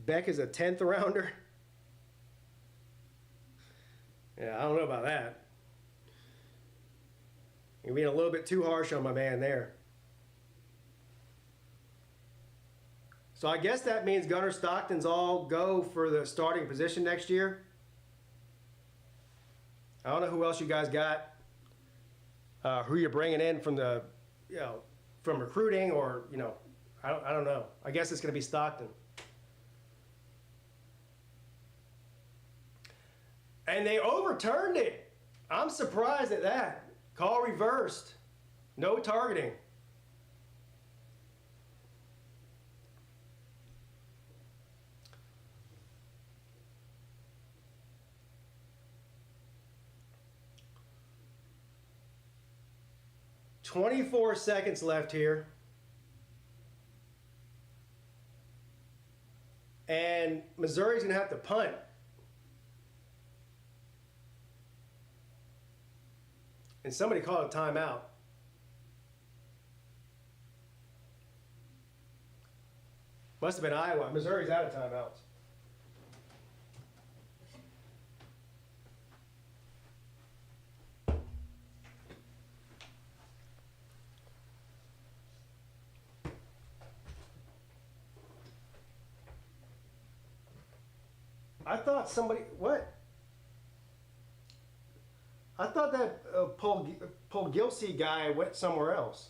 Beck is a 10th rounder. Yeah, I don't know about that. You're being a little bit too harsh on my man there. So I guess that means Gunnar Stockton's all go for the starting position next year. I don't know who else you guys got. Who you're bringing in from the, from recruiting or, I don't know. I guess it's going to be Stockton. And they overturned it. I'm surprised at that. Call reversed. No targeting. "24 seconds left here. And Missouri's going to have to punt. And somebody called a timeout. Must have been Iowa. Missouri's out of timeouts. I thought somebody, what? I thought that Paul Gilsey guy went somewhere else.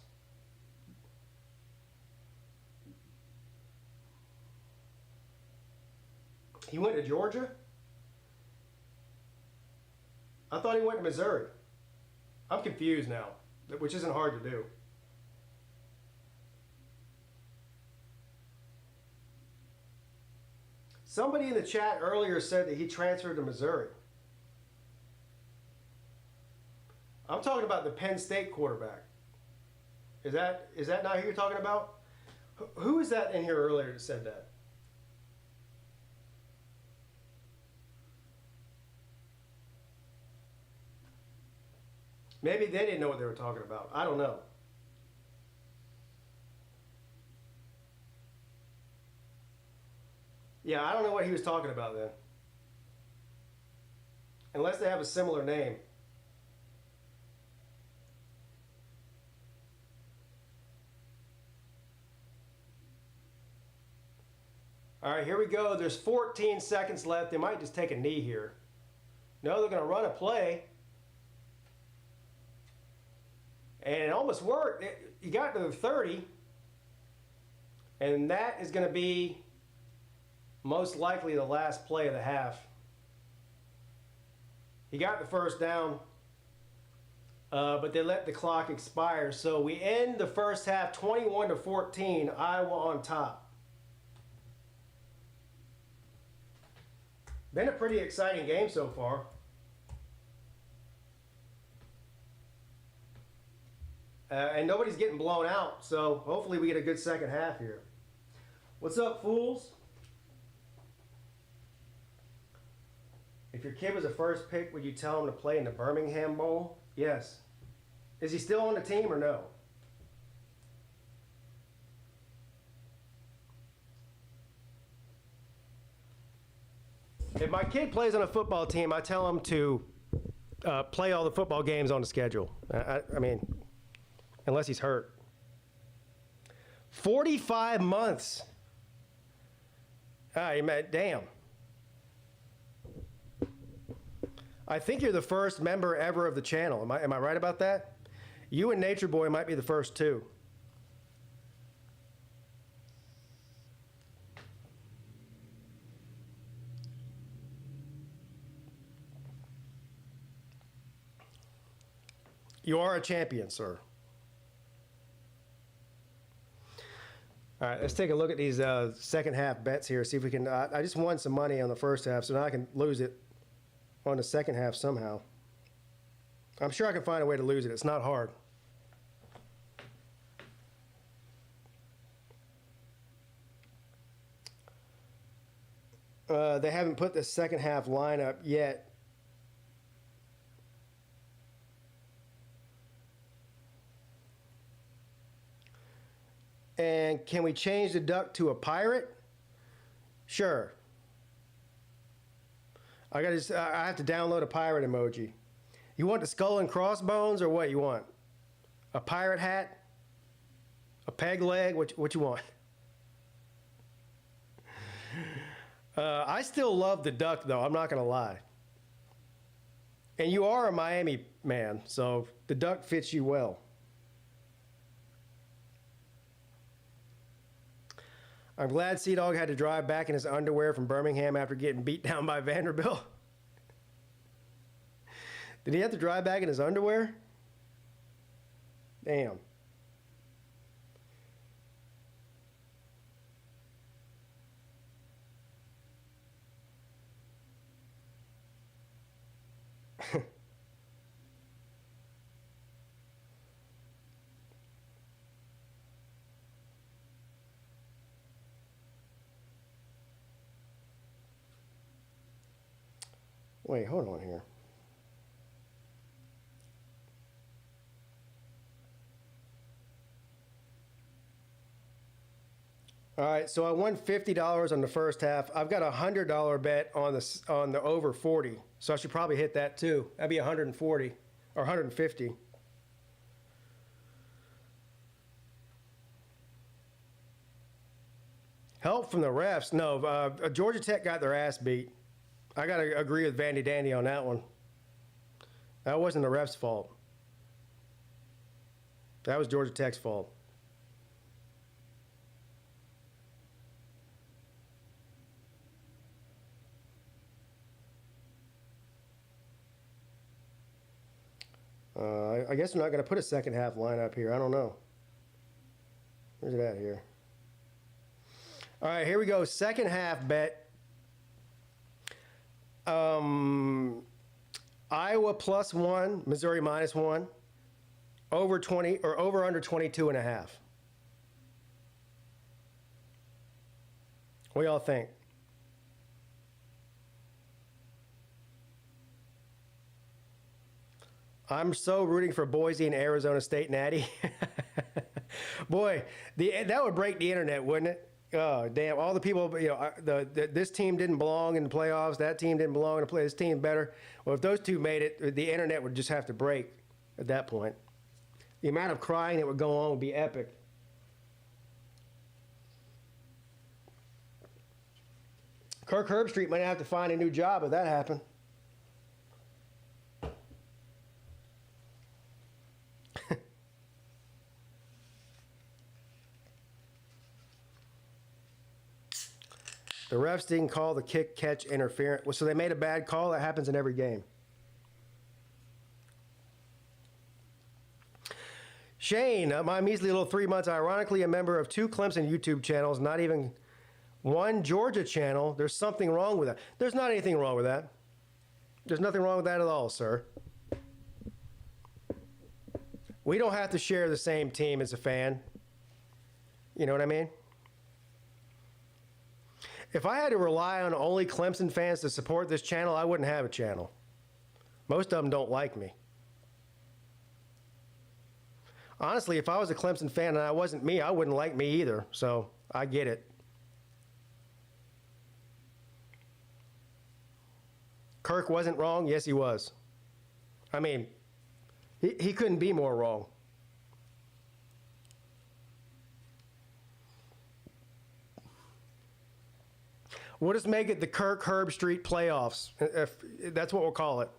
He went to Georgia? I thought he went to Missouri. I'm confused now, which isn't hard to do. Somebody in the chat earlier said that he transferred to Missouri. I'm talking about the Penn State quarterback. Is that not who you're talking about? Who is that in here earlier that said that? Maybe they didn't know what they were talking about. I don't know. Yeah, I don't know what he was talking about then. Unless they have a similar name. All right, here we go. There's 14 seconds left. They might just take a knee here. No, they're going to run a play. And it almost worked. You got to the 30. And that is going to be most likely the last play of the half. He got the first down, but they let the clock expire. So we end the first half 21-14, Iowa on top. Been a pretty exciting game so far. And nobody's getting blown out, so hopefully we get a good second half here. What's up, fools? If your kid was a first pick, would you tell him to play in the Birmingham Bowl? Yes. Is he still on the team or no? If my kid plays on a football team, I tell him to play all the football games on the schedule. I mean, unless he's hurt. 45 months. Damn. I think you're the first member ever of the channel. Am I right about that? You and Nature Boy might be the first two. You are a champion, sir. All right, let's take a look at these second half bets here. See if we can. I just won some money on the first half, so now I can lose it on the second half somehow. I'm sure I can find a way to lose it. It's not hard. They haven't put the second half lineup yet. And can we change the duck to a pirate? Sure. I have to download a pirate emoji. You want the skull and crossbones or what you want? A pirate hat? A peg leg? What you want? I still love the duck though, I'm not gonna lie. And you are a Miami man, so the duck fits you well. I'm glad Sea-Dog had to drive back in his underwear from Birmingham after getting beat down by Vanderbilt. Did he have to drive back in his underwear? Damn. Wait, hold on here. All right, so I won $50 on the first half. I've got a $100 bet on the over 40, so I should probably hit that too. That'd be 140 or 150. Help from the refs? No, Georgia Tech got their ass beat. I got to agree with Vandy Dandy on that one. That wasn't the ref's fault. That was Georgia Tech's fault. I guess I'm not going to put a second half lineup here. I don't know. Where's it at here? All right, here we go. Second half bet. Iowa +1, Missouri -1, over 20 or over under 22.5. What do y'all think? I'm so rooting for Boise and Arizona State Natty. Boy, that would break the internet, wouldn't it? Oh, damn. All the people, this team didn't belong in the playoffs. That team didn't belong in the playoffs. This team better. Well, if those two made it, the internet would just have to break at that point. The amount of crying that would go on would be epic. Kirk Herbstreit might have to find a new job if that happened. The refs didn't call the kick catch interference. So they made a bad call. That happens in every game. Shane, my measly little 3 months, ironically a member of 2 Clemson YouTube channels, not even one Georgia channel. There's something wrong with that. There's not anything wrong with that. There's nothing wrong with that at all, sir. We don't have to share the same team as a fan. You know what I mean? If I had to rely on only Clemson fans to support this channel, I wouldn't have a channel. Most of them don't like me. Honestly, if I was a Clemson fan and I wasn't me, I wouldn't like me either. So I get it. Kirk wasn't wrong. Yes, he was. I mean, he couldn't be more wrong. We'll just make it the Kirk Herbstreit playoffs. If that's what we'll call it.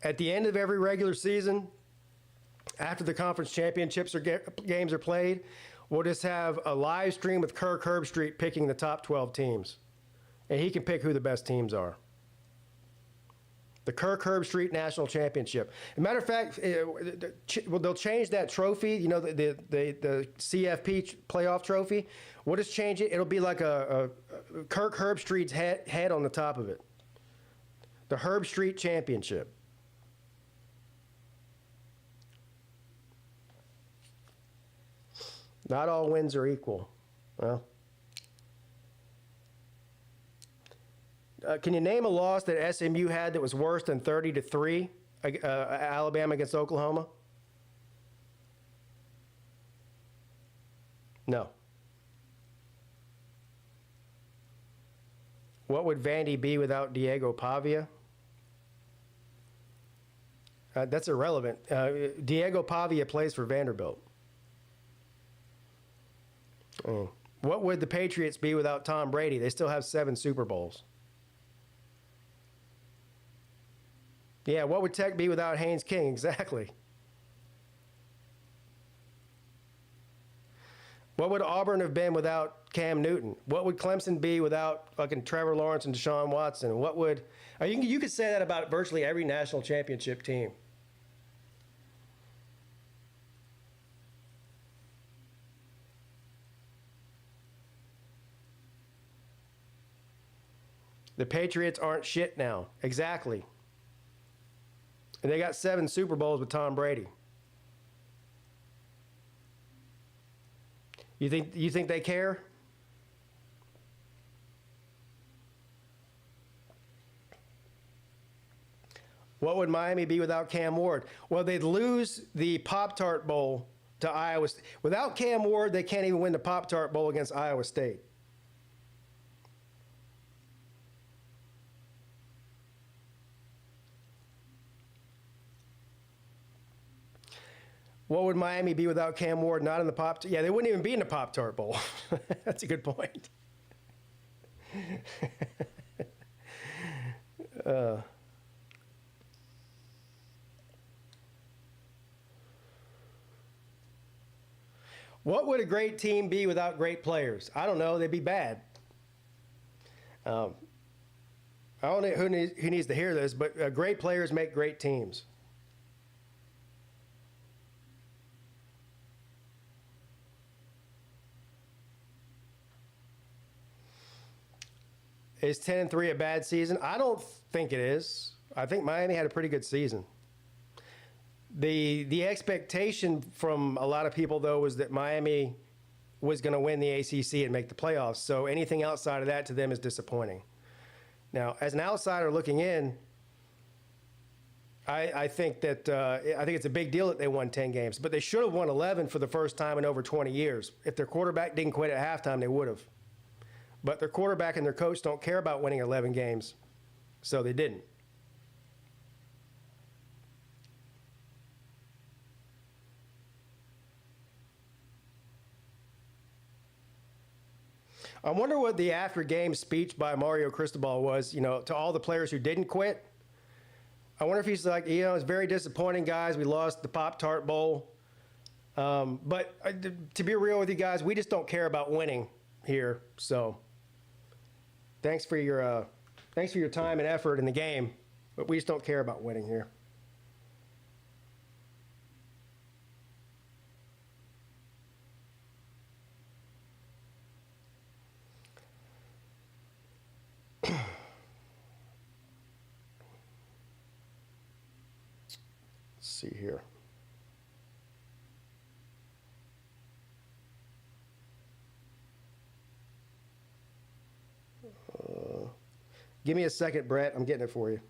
At the end of every regular season, after the conference championships or games are played, we'll just have a live stream with Kirk Herbstreit picking the top 12 teams. And he can pick who the best teams are. The Kirk Herbstreit National Championship. As a matter of fact, they'll change that trophy, you know, the CFP playoff trophy. We'll just change it. It'll be like a Kirk Herbstreit's head on the top of it. The Herbstreit Championship. Not all wins are equal. Well, can you name a loss that SMU had that was worse than 30-3, Alabama against Oklahoma? No. What would Vandy be without Diego Pavia? That's irrelevant. Diego Pavia plays for Vanderbilt. What would the Patriots be without Tom Brady? They still have 7 Super Bowls. Yeah, what would Tech be without Haynes King? Exactly. What would Auburn have been without Cam Newton? What would Clemson be without fucking Trevor Lawrence and Deshaun Watson? What would you could say that about virtually every national championship team. The Patriots aren't shit now. Exactly. And they got 7 Super Bowls with Tom Brady. You think they care? What would Miami be without Cam Ward? Well, they'd lose the Pop-Tart Bowl to Iowa State. Without Cam Ward, they can't even win the Pop-Tart Bowl against Iowa State. What would Miami be without Cam Ward? Not in the Pop-Tart. Yeah, they wouldn't even be in the Pop-Tart Bowl. That's a good point. What would a great team be without great players? I don't know. They'd be bad. I don't know who needs to hear this, but great players make great teams. Is 10-3 a bad season? I don't think it is. I think Miami had a pretty good season. The expectation from a lot of people, though, was that Miami was going to win the ACC and make the playoffs. So anything outside of that to them is disappointing. Now, as an outsider looking in, I think that I think it's a big deal that they won 10 games. But they should have won 11 for the first time in over 20 years. If their quarterback didn't quit at halftime, they would have. But their quarterback and their coach don't care about winning 11 games, so they didn't. I wonder what the after-game speech by Mario Cristobal was, you know, to all the players who didn't quit. I wonder if he's like, you know, it's very disappointing, guys. We lost the Pop-Tart Bowl. But to be real with you guys, we just don't care about winning here, so... Thanks for your time and effort in the game, but we just don't care about winning here. see here. Give me a second, Brett. I'm getting it for you.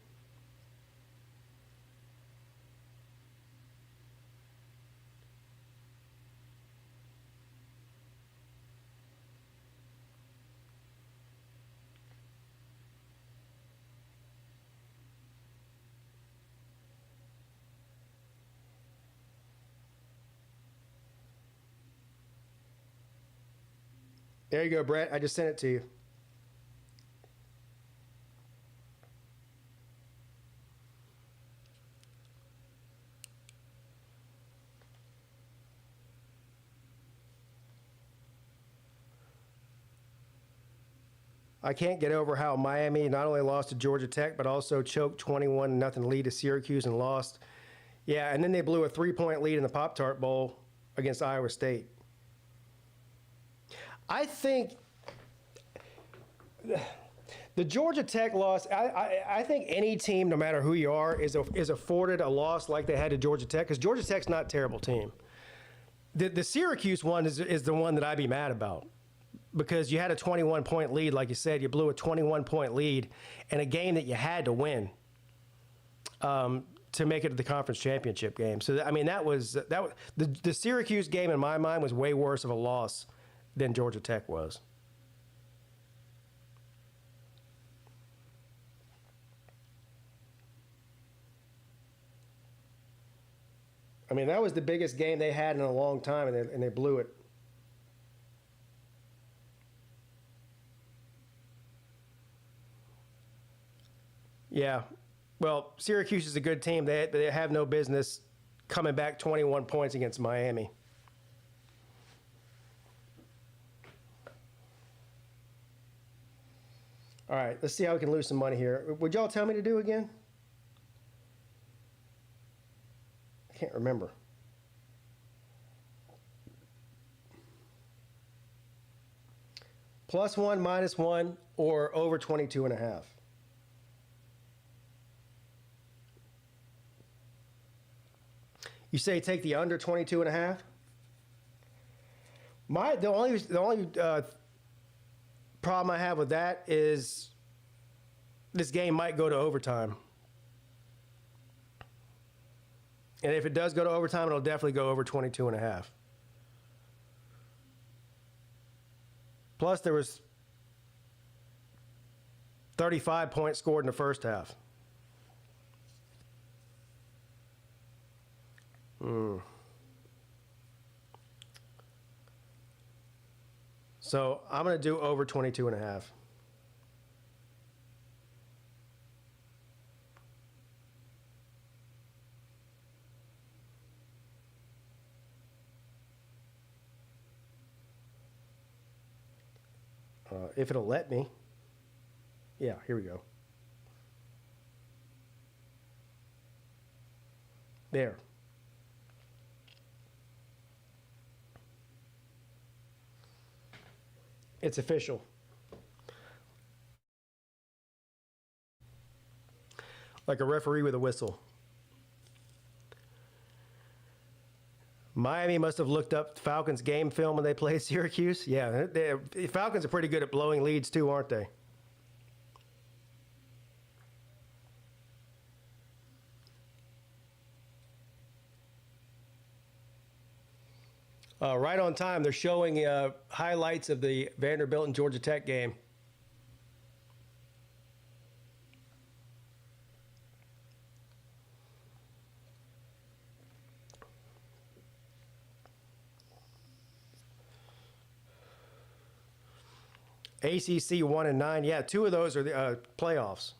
There you go, Brett. I just sent it to you. I can't get over how Miami not only lost to Georgia Tech, but also choked 21-0 lead to Syracuse and lost. Yeah, and then they blew a 3-point lead in the Pop-Tart Bowl against Iowa State. I think the Georgia Tech loss, I think any team, no matter who you are, is afforded a loss like they had to Georgia Tech, because Georgia Tech's not a terrible team. The Syracuse one is the one that I'd be mad about, because you had a 21-point lead, like you said. You blew a 21-point lead in a game that you had to win to make it to the conference championship game. So, I mean, the Syracuse game, in my mind, was way worse of a loss than Georgia Tech was. I mean, that was the biggest game they had in a long time, and they blew it. Yeah. Well, Syracuse is a good team. They have no business coming back 21 points against Miami. All right, let's see how we can lose some money here. Would y'all tell me to do again? I can't remember. +1, -1, or over 22.5. You say take the under 22.5? The only problem I have with that is this game might go to overtime. And if it does go to overtime, it'll definitely go over 22.5. Plus, there was 35 points scored in the first half. So I'm going to do over 22.5. If it'll let me. Yeah, here we go. There. It's official. Like a referee with a whistle. Miami must have looked up Falcons game film when they played Syracuse. Yeah, the Falcons are pretty good at blowing leads too, aren't they? Right on time, they're showing highlights of the Vanderbilt and Georgia Tech game. ACC 1 and 9. Yeah, 2 of those are the playoffs.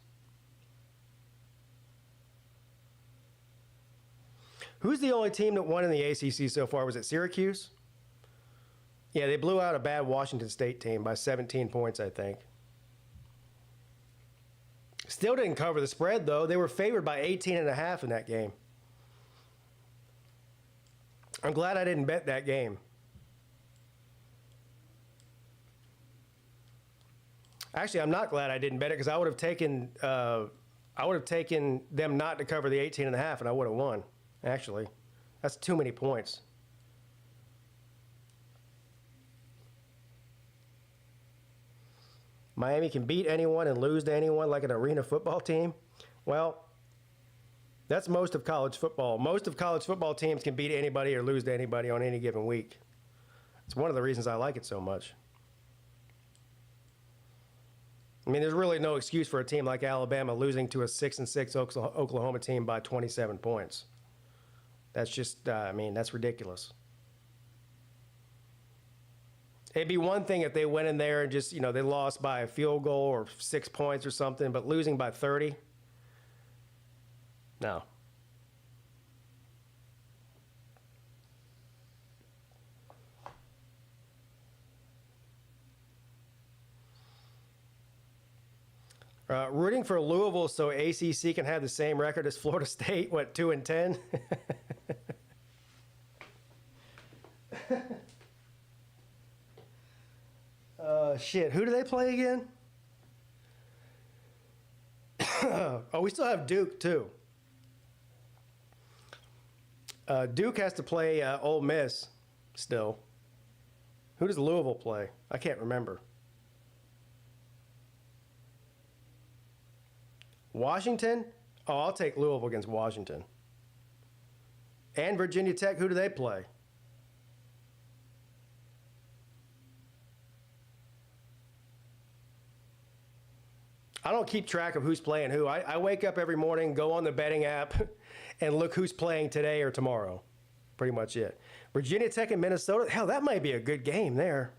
Who's the only team that won in the ACC so far? Was it Syracuse? Yeah, they blew out a bad Washington State team by 17 points, I think. Still didn't cover the spread, though. They were favored by 18.5 in that game. I'm glad I didn't bet that game. Actually, I'm not glad I didn't bet it, because I would have taken them not to cover the 18.5, and I would have won. actually. That's too many points. Miami can beat anyone and lose to anyone like an arena football team. Well, that's most of college football. Most of college football teams can beat anybody or lose to anybody on any given week. It's one of the reasons I like it so much. I mean, there's really no excuse for a team like Alabama losing to a 6-6 Oklahoma team by 27 points. That's just, I mean, that's ridiculous. It'd be one thing if they went in there and just, they lost by a field goal or 6 points or something, but losing by 30? No. Rooting for Louisville so ACC can have the same record as Florida State, what, 2-10? Shit, who do they play again? Oh, we still have Duke, too. Duke has to play Ole Miss still. Who does Louisville play? I can't remember. Washington? Oh, I'll take Louisville against Washington. And Virginia Tech, who do they play? I don't keep track of who's playing who. I wake up every morning, go on the betting app, and look who's playing today or tomorrow. Pretty much it. Virginia Tech and Minnesota, hell, that might be a good game there.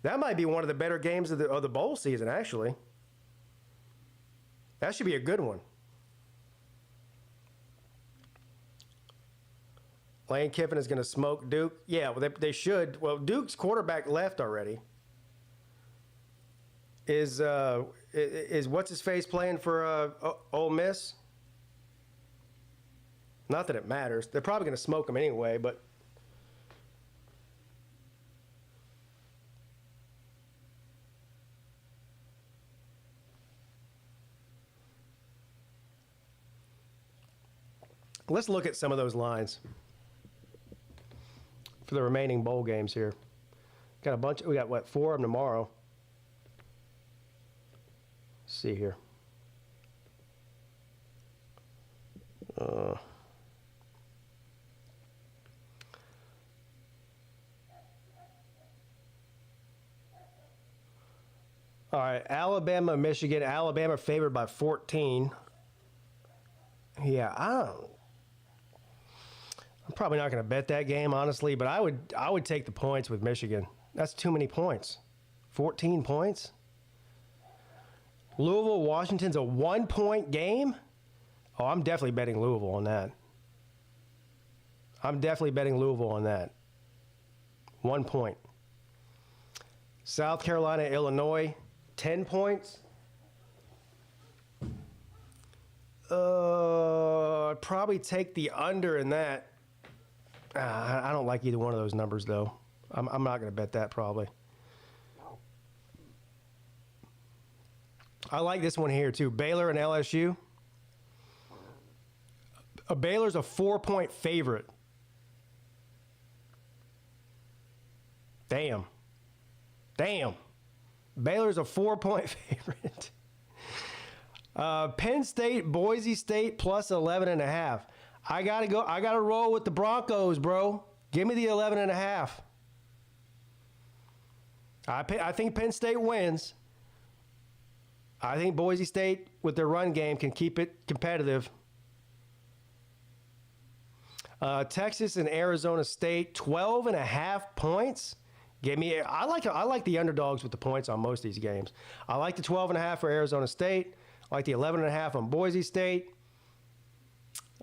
That might be one of the better games of the bowl season, actually. That should be a good one. Lane Kiffin is going to smoke Duke. Yeah, well, they should. Well, Duke's quarterback left already. Is what's his face playing for Ole Miss? Not that it matters. They're probably going to smoke him anyway, but let's look at some of those lines for the remaining bowl games here. Got a bunch. We got, what, 4 of them tomorrow. Let's see here. All right, Alabama, Michigan. Alabama favored by 14. Yeah, I'm probably not going to bet that game, honestly, but I would take the points with Michigan. That's too many points. 14 points? Louisville, Washington's a 1-point game? Oh, I'm definitely betting Louisville on that. I'm definitely betting Louisville on that. 1 point. South Carolina, Illinois, 10 points. I'd probably take the under in that. I don't like either one of those numbers, though. I'm not going to bet that, probably. I like this one here, too. Baylor and LSU. Baylor's a 4-point favorite. Damn. Baylor's a 4-point favorite. Penn State, Boise State plus 11.5. I gotta roll with the Broncos, bro. Give me the 11.5. I think Penn State wins. I think Boise State, with their run game, can keep it competitive. Texas and Arizona State, 12.5 points. I like the underdogs with the points on most of these games. I like the 12.5 for Arizona State. I like the 11.5 on Boise State.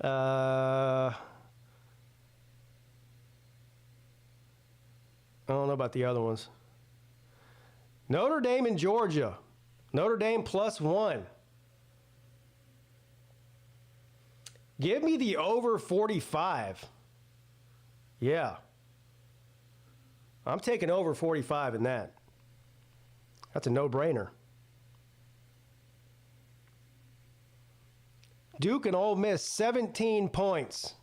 I don't know about the other ones. Notre Dame and Georgia. Notre Dame +1. Give me the over 45. Yeah. I'm taking over 45 in that. That's a no-brainer. Duke and Ole Miss, 17 points.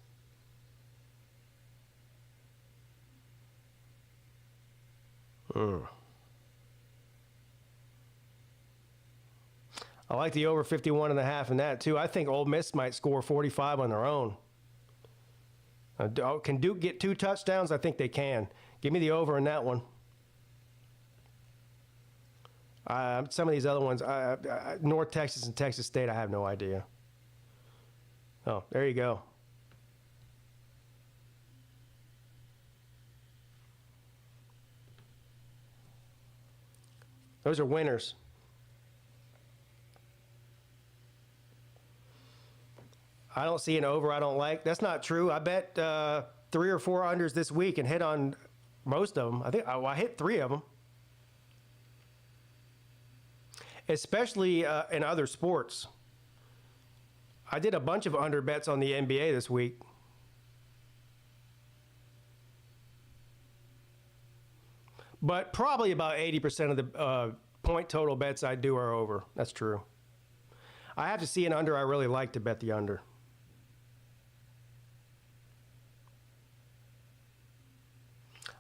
I like the over 51.5 in that, too. I think Ole Miss might score 45 on their own. Can Duke get 2 touchdowns? I think they can. Give me the over in that one. Some of these other ones, North Texas and Texas State, I have no idea. Oh, there you go. Those are winners. I don't see an over I don't like. That's not true. I bet 3 or 4 unders this week and hit on most of them. I think I hit 3 of them. Especially in other sports. I did a bunch of under bets on the NBA this week. But probably about 80% of the point total bets I do are over. That's true. I have to see an under I really like to bet the under.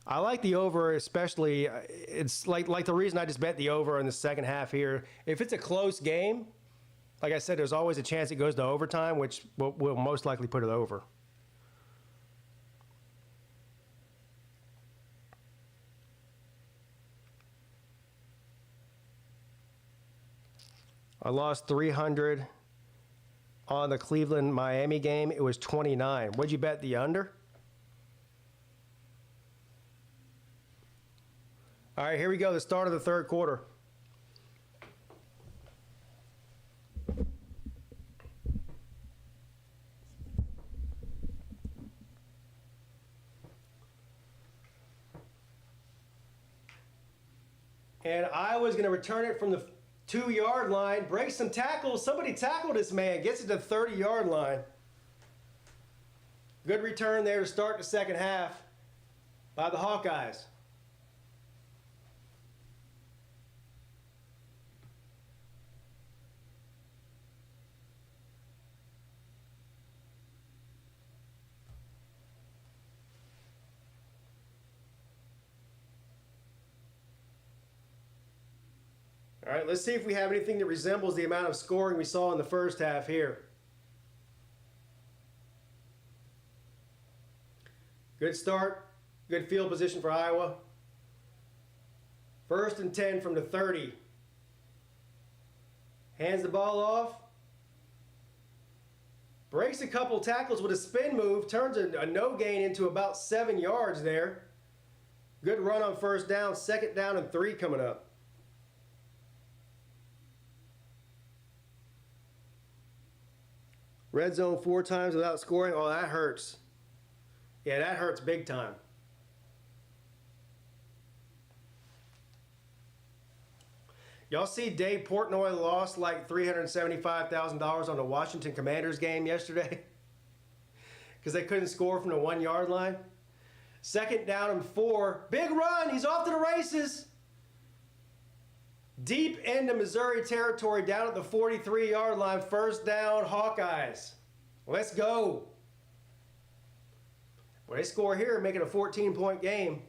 I like the over, especially. It's like the reason I just bet the over in the second half here. If it's a close game, like I said, there's always a chance it goes to overtime, which will most likely put it over. I lost 300 on the Cleveland-Miami game. It was 29. What'd you bet the under? All right, here we go, the start of the third quarter. And Iowa's going to return it from the 2-yard line, breaks some tackles. Somebody tackled this man, gets it to the 30-yard line. Good return there to start the second half by the Hawkeyes. All right, let's see if we have anything that resembles the amount of scoring we saw in the first half here. Good start, good field position for Iowa. 1st and 10 from the 30. Hands the ball off. Breaks a couple tackles with a spin move, turns a no gain into about 7 yards there. Good run on first down, 2nd down and 3 coming up. Red zone 4 times without scoring. Oh, that hurts. Yeah, that hurts big time. Y'all see Dave Portnoy lost like $375,000 on the Washington Commanders game yesterday? Because they couldn't score from the 1-yard line. 2nd down and 4. Big run. He's off to the races. Deep into Missouri territory, down at the 43-yard line. 1st down, Hawkeyes. Let's go. Well, they score here, make it a 14-point game.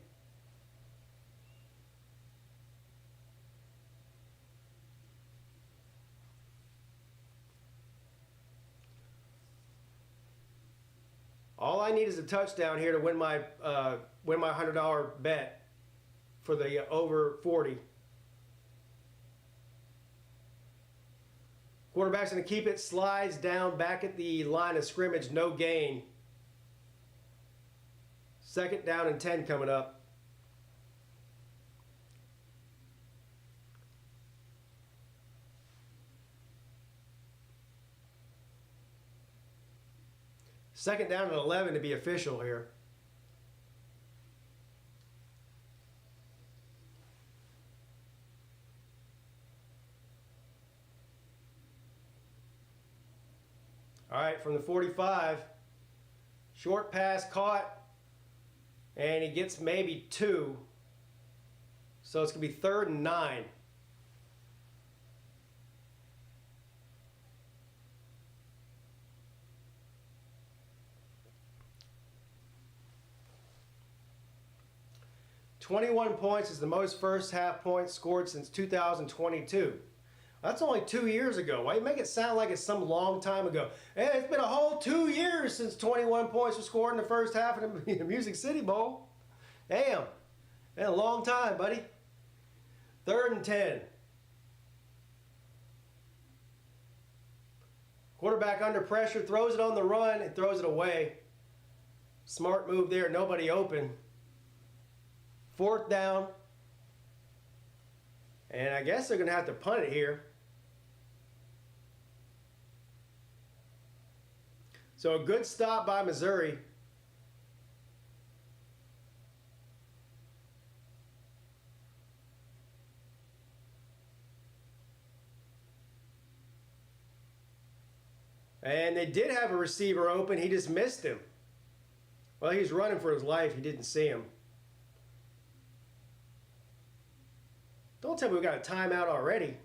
All I need is a touchdown here to win my $100 bet for the over 40. Quarterback's going to keep it, slides down back at the line of scrimmage, no gain. 2nd down and 10 coming up. Second down and 11 to be official here. All right, from the 45, short pass caught, and he gets maybe 2. So it's going to be 3rd and 9. 21 points is the most first half points scored since 2022. That's only 2 years ago. Why you make it sound like it's some long time ago? Hey, it's been a whole 2 years since 21 points were scored in the first half of the Music City Bowl. Damn. Been a long time, buddy. 3rd and 10. Quarterback under pressure, throws it on the run and throws it away. Smart move there, nobody open. 4th down. And I guess they're going to have to punt it here. So a good stop by Missouri. And they did have a receiver open. He just missed him. Well, he was running for his life. He didn't see him. Don't tell me we got a timeout already.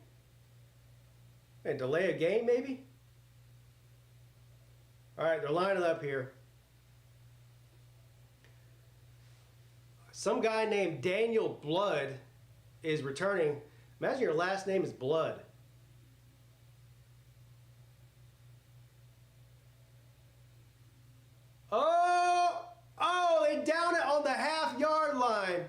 And delay a game, maybe? All right, they're lining up here. Some guy named Daniel Blood is returning. Imagine your last name is Blood. Oh, they down it on the half-yard line.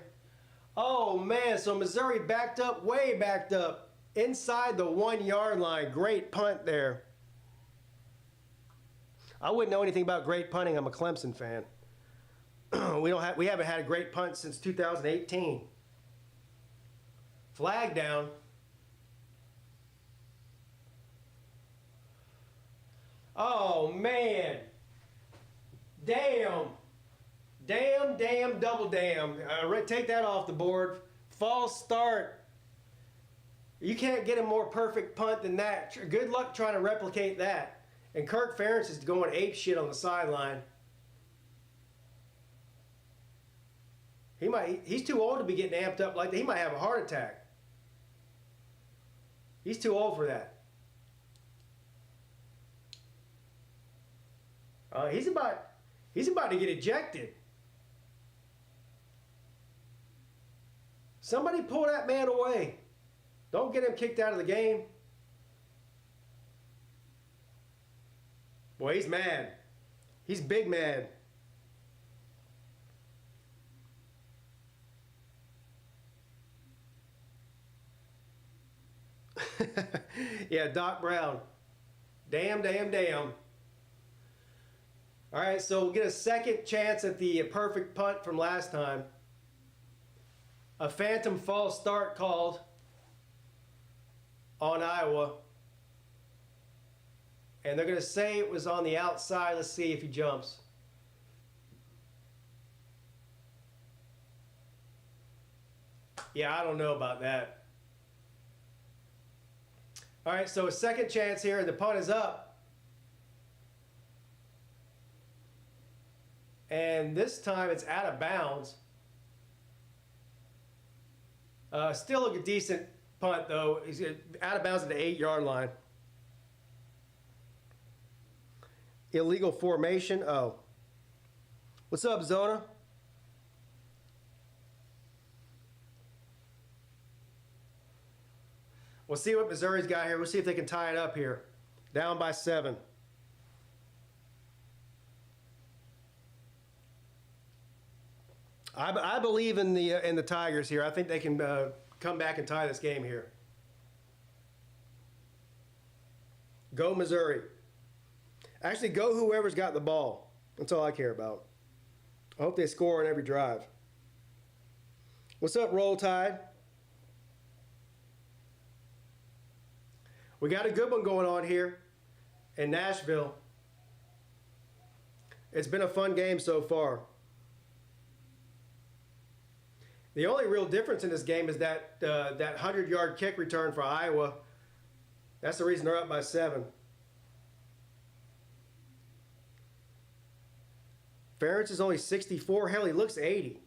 Oh, man, so Missouri backed up, way backed up, inside the 1-yard line. Great punt there. I wouldn't know anything about great punting. I'm a Clemson fan. We haven't had a great punt since 2018. Flag down. Oh, man. Damn. Damn, double damn. Take that off the board. False start. You can't get a more perfect punt than that. Good luck trying to replicate that. And Kirk Ferentz is going ape shit on the sideline. He's too old to be getting amped up like that. He might have a heart attack. He's too old for that. He's about to get ejected. Somebody pull that man away. Don't get him kicked out of the game. Boy, he's mad. He's big mad. Yeah, Doc Brown. Damn. All right, so we'll get a second chance at the perfect punt from last time. A phantom false start called on Iowa. And they're going to say it was on the outside. Let's see if he jumps. Yeah, I don't know about that. All right, so a second chance here. The punt is up. And this time it's out of bounds. Still a decent punt, though. He's out of bounds at the 8-yard line. Illegal formation. Oh. What's up, Zona? We'll see what Missouri's got here. We'll see if they can tie it up here. Down by 7. I believe in the Tigers here. I think they can come back and tie this game here. Go Missouri. Actually, go whoever's got the ball. That's all I care about. I hope they score on every drive. What's up, Roll Tide? We got a good one going on here in Nashville. It's been a fun game so far. The only real difference in this game is that 100-yard kick return for Iowa. That's the reason they're up by 7. Ferentz is only 64. Hell, he looks 80.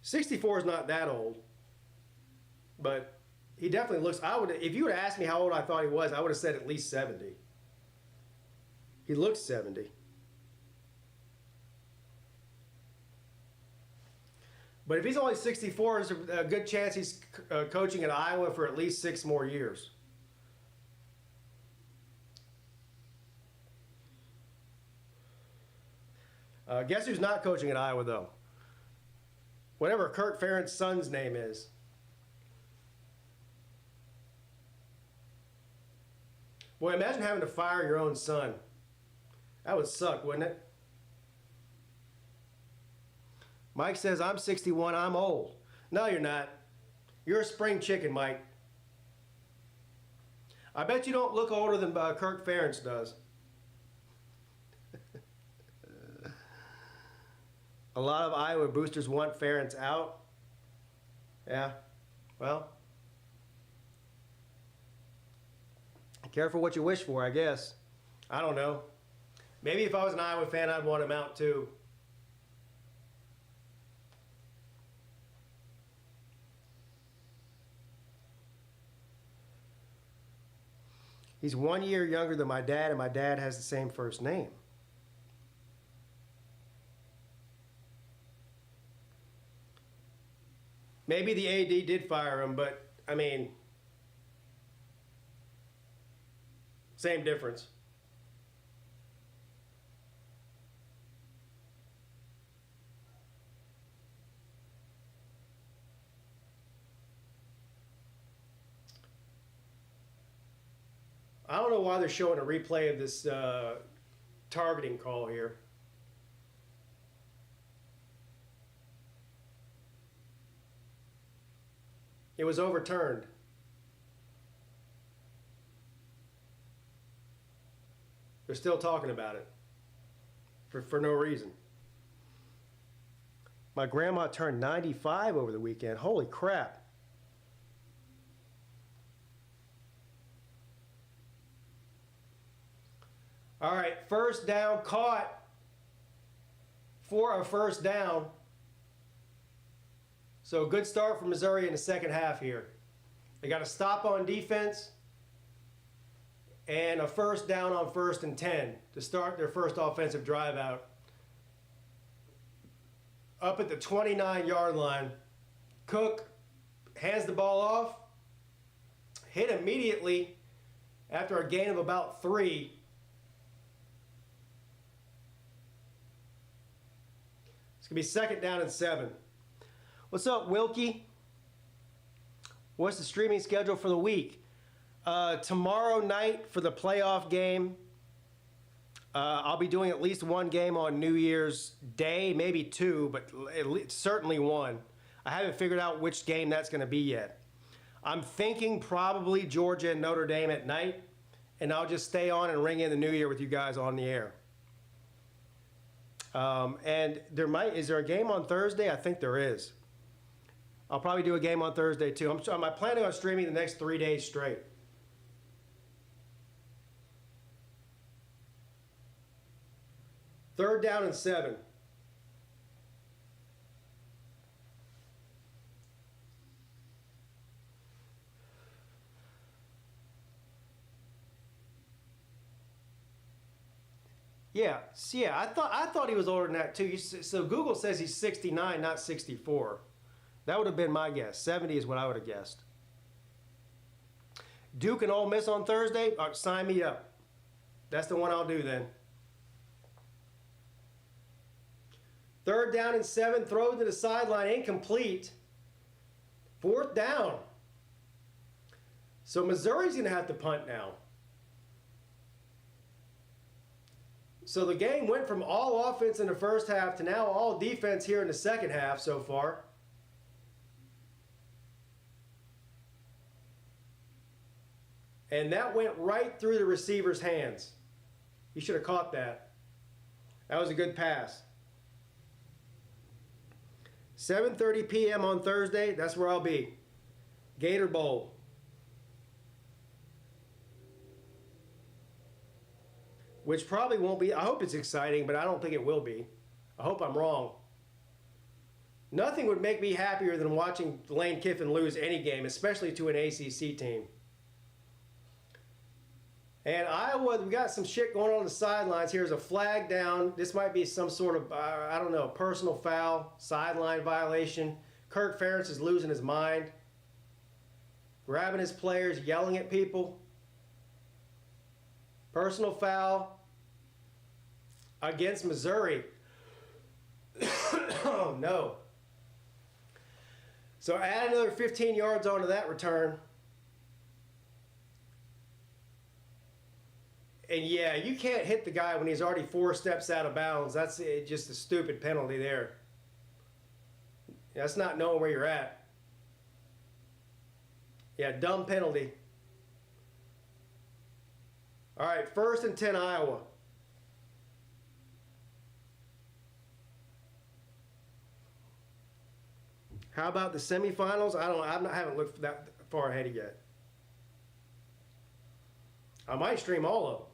64 is not that old, but he definitely looks. If you would have asked me how old I thought he was, I would have said at least 70. He looks 70. But if he's only 64, there's a good chance he's coaching at Iowa for at least 6 more years. Guess who's not coaching at Iowa, though? Whatever Kirk Ferentz' son's name is. Boy, imagine having to fire your own son. That would suck, wouldn't it? Mike says, I'm 61, I'm old. No, you're not. You're a spring chicken, Mike. I bet you don't look older than Kirk Ferentz does. A lot of Iowa boosters want Ferentz out. Yeah, well. Careful what you wish for, I guess. I don't know. Maybe if I was an Iowa fan, I'd want him out too. He's 1 year younger than my dad, and my dad has the same first name. Maybe the AD did fire him, but, I mean, same difference. I don't know why they're showing a replay of this targeting call here. It was overturned. They're still talking about it for no reason. My grandma turned 95 over the weekend. Holy crap. All right, first down caught for a first down. So good start for Missouri in the second half here. They got a stop on defense and a first down on 1st and 10 to start their first offensive drive out. Up at the 29-yard line, Cook hands the ball off, hit immediately after a gain of about 3. It's going to be 2nd down and 7. What's up, Wilkie? What's the streaming schedule for the week? Tomorrow night for the playoff game, I'll be doing at least one game on New Year's Day, maybe 2, but certainly 1. I haven't figured out which game that's going to be yet. I'm thinking probably Georgia and Notre Dame at night, and I'll just stay on and ring in the New Year with you guys on the air. And is there a game on Thursday? I think there is. I'll probably do a game on Thursday too. I'm planning on streaming the next 3 days straight. Third down and 7. Yeah, I thought he was older than that too. So Google says he's 69, not 64. That would have been my guess. 70 is what I would have guessed. Duke and Ole Miss on Thursday? Sign me up. That's the one I'll do then. Third down and 7, throw to the sideline, incomplete. 4th down. So Missouri's going to have to punt now. So the game went from all offense in the first half to now all defense here in the second half so far. And that went right through the receiver's hands. He should have caught that. That was a good pass. 7:30 p.m. on Thursday, that's where I'll be. Gator Bowl. Which probably won't be, I hope it's exciting, but I don't think it will be. I hope I'm wrong. Nothing would make me happier than watching Lane Kiffin lose any game, especially to an ACC team. And Iowa, we got some shit going on the sidelines. Here's a flag down. This might be some sort of, I don't know, personal foul, sideline violation. Kirk Ferentz is losing his mind. Grabbing his players, yelling at people. Personal foul against Missouri. Oh, no. So add another 15 yards onto that return. And yeah, you can't hit the guy when he's already 4 steps out of bounds. That's just a stupid penalty there. That's not knowing where you're at. Yeah, dumb penalty. All right, 1st and 10 Iowa. How about the semifinals? I haven't looked that far ahead yet. I might stream all of them.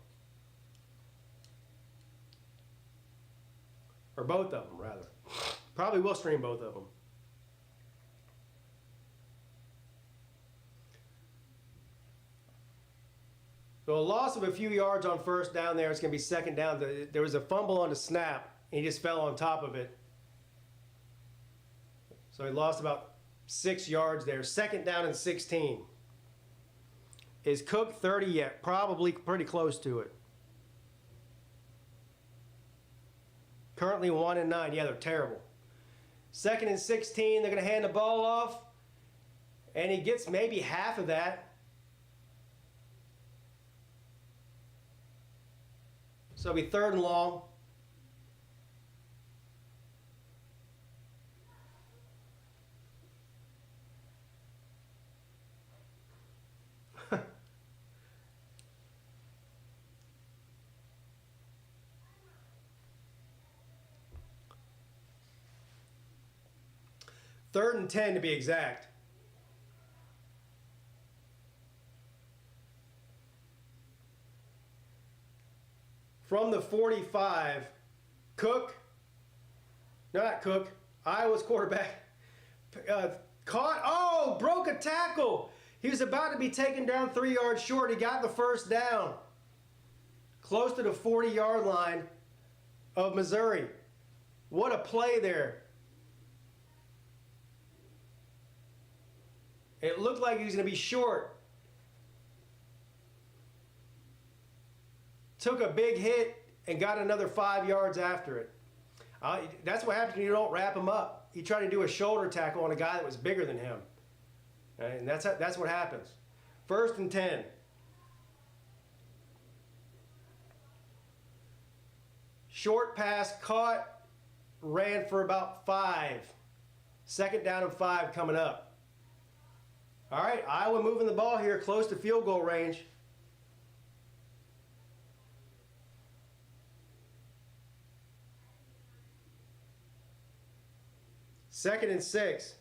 Or both of them, rather. Probably will stream both of them. So a loss of a few yards on 1st down there. It's going to be 2nd down. There was a fumble on the snap, and he just fell on top of it. So he lost about 6 yards there. 2nd down and 16. Is Cook 30 yet? Probably pretty close to it. Currently 1 and 9. Yeah, they're terrible. 2nd and 16. They're going to hand the ball off. And he gets maybe half of that. So it'll be 3rd and long. Third and 10 to be exact. From the 45, Cook, no, not Cook, Iowa's quarterback, broke a tackle. He was about to be taken down 3 yards short. He got the 1st down. Close to the 40-yard line of Missouri. What a play there. It looked like he was going to be short. Took a big hit and got another 5 yards after it. That's what happens when you don't wrap him up. He tried to do a shoulder tackle on a guy that was bigger than him. And that's what happens. 1st and 10. Short pass caught, ran for about 5. 2nd down and 5 coming up. All right, Iowa moving the ball here close to field goal range. Second and 6.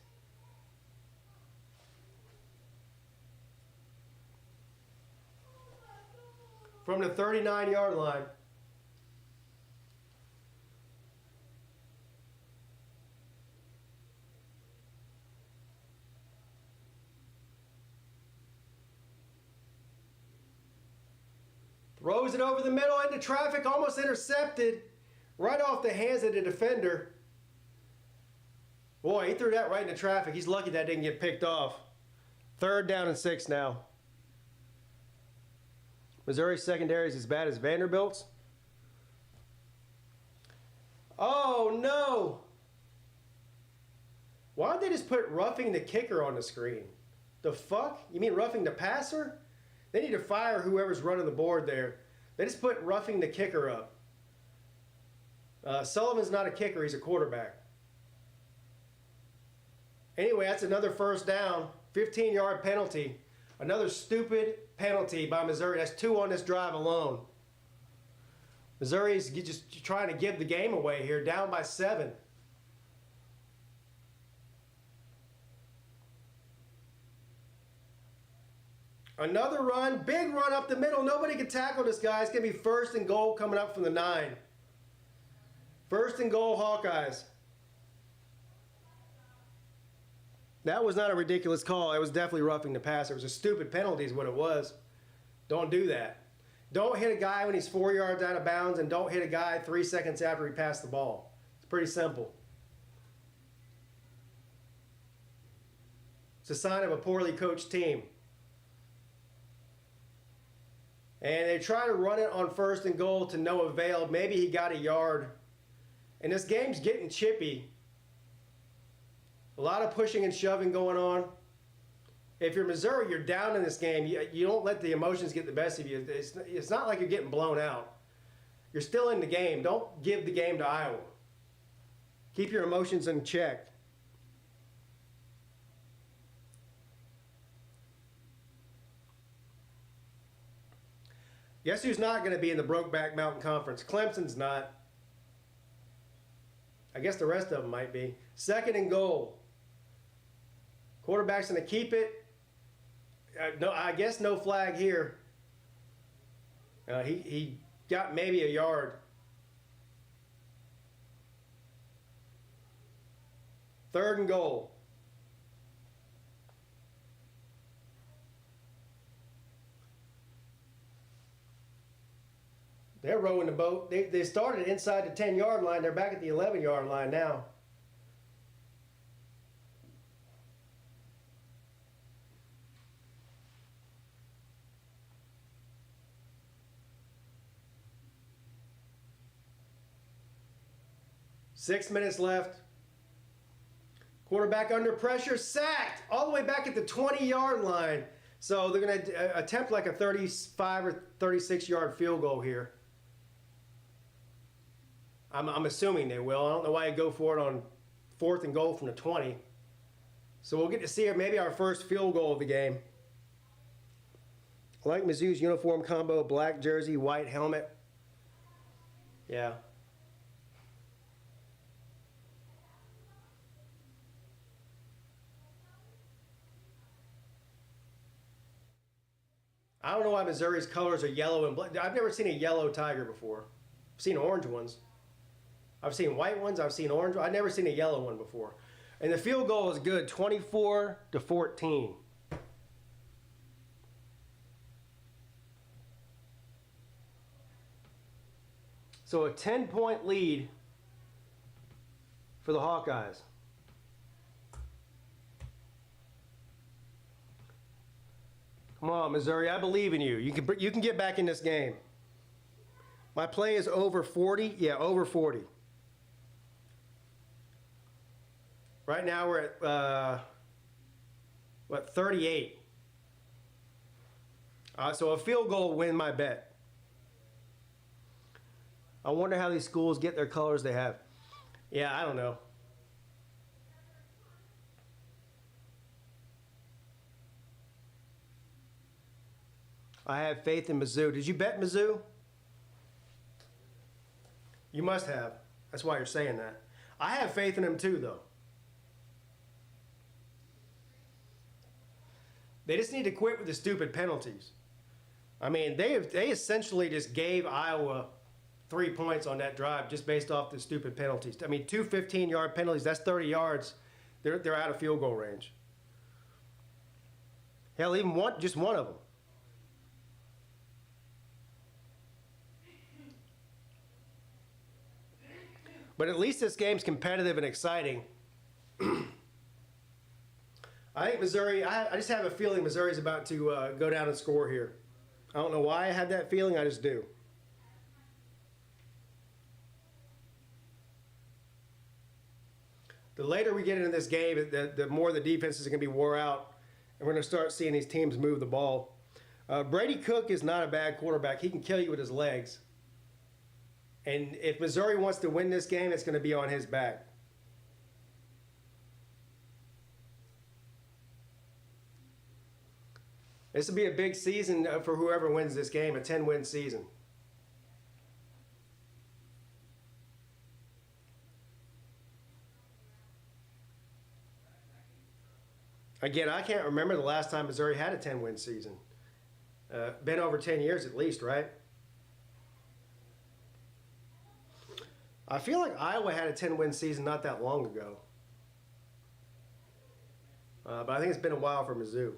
From the 39-yard line. Throws it over the middle into traffic, almost intercepted. Right off the hands of the defender. Boy, he threw that right into traffic. He's lucky that didn't get picked off. 3rd down and 6 now. Missouri's secondary is as bad as Vanderbilt's. Oh, no. Why did they just put roughing the kicker on the screen? The fuck? You mean roughing the passer? They need to fire whoever's running the board there. They just put roughing the kicker up. Sullivan's not a kicker. He's a quarterback. Anyway, that's another 1st down. 15-yard penalty. Another stupid penalty by Missouri. That's 2 on this drive alone. Missouri's just trying to give the game away here. Down by 7. Another run. Big run up the middle. Nobody can tackle this guy. It's going to be 1st and goal coming up from the 9. 1st and goal, Hawkeyes. That was not a ridiculous call. It was definitely roughing the passer. It was a stupid penalty is what it was. Don't do that. Don't hit a guy when he's 4 yards out of bounds, and don't hit a guy 3 seconds after he passed the ball. It's pretty simple. It's a sign of a poorly coached team. And they try to run it on 1st and goal to no avail. Maybe he got a yard. And this game's getting chippy. A lot of pushing and shoving going on. If you're Missouri, you're down in this game. You don't let the emotions get the best of you. It's not like you're getting blown out. You're still in the game. Don't give the game to Iowa. Keep your emotions in check. Guess who's not going to be in the Brokeback Mountain Conference? Clemson's not. I guess the rest of them might be. 2nd and goal. Quarterback's going to keep it. No, I guess no flag here. He got maybe a yard. 3rd and goal. They're rowing the boat. They started inside the 10-yard line. They're back at the 11-yard line now. Six minutes left. Quarterback under pressure, sacked all the way back at the 20-yard line. So they're going to attempt like a 35 or 36-yard field goal here. I'm assuming they will. I don't know why you go for it on 4th and goal from the 20. So we'll get to see maybe our first field goal of the game. I like Mizzou's uniform combo, black jersey, white helmet. Yeah. I don't know why Missouri's colors are yellow and black. I've never seen a yellow tiger before. I've seen orange ones. I've seen white ones. I've seen orange. I've never seen a yellow one before. And the field goal is good, 24-14. So a 10-point lead for the Hawkeyes. Come on, Missouri, I believe in you. You can get back in this game. My play is over 40. Yeah, over 40. Right now we're at 38. So a field goal will win my bet. I wonder how these schools get their colors they have. Yeah, I don't know. I have faith in Mizzou. Did you bet Mizzou? You must have. That's why you're saying that. I have faith in them too, though. They just need to quit with the stupid penalties. I mean, they essentially just gave Iowa 3 points on that drive just based off the stupid penalties. I mean, 2 15-yard penalties, that's 30 yards. They're out of field goal range. Hell, even just one of them. But at least this game's competitive and exciting. I think Missouri, I just have a feeling Missouri's about to go down and score here. I don't know why I have that feeling, I just do. The later we get into this game, the more the defenses are going to be wore out, and we're going to start seeing these teams move the ball. Brady Cook is not a bad quarterback. He can kill you with his legs. And if Missouri wants to win this game, it's going to be on his back. This will be a big season for whoever wins this game, a 10-win season. Again, I can't remember the last time Missouri had a 10-win season. Been over 10 years at least, right? I feel like Iowa had a 10-win season not that long ago. But I think it's been a while for Mizzou.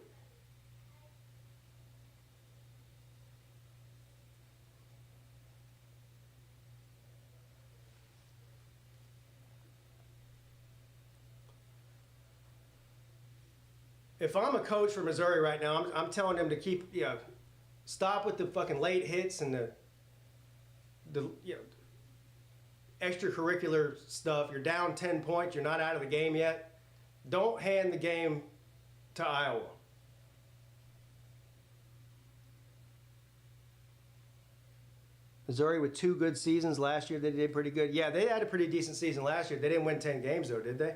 if I'm a coach for Missouri right now, I'm telling them to keep, stop with the fucking late hits and the extracurricular stuff. You're down 10 points. You're not out of the game yet. Don't hand the game to Iowa. Missouri with 2 good seasons last year. They did pretty good. Yeah, they had a pretty decent season last year. They didn't win 10 games, though, did they?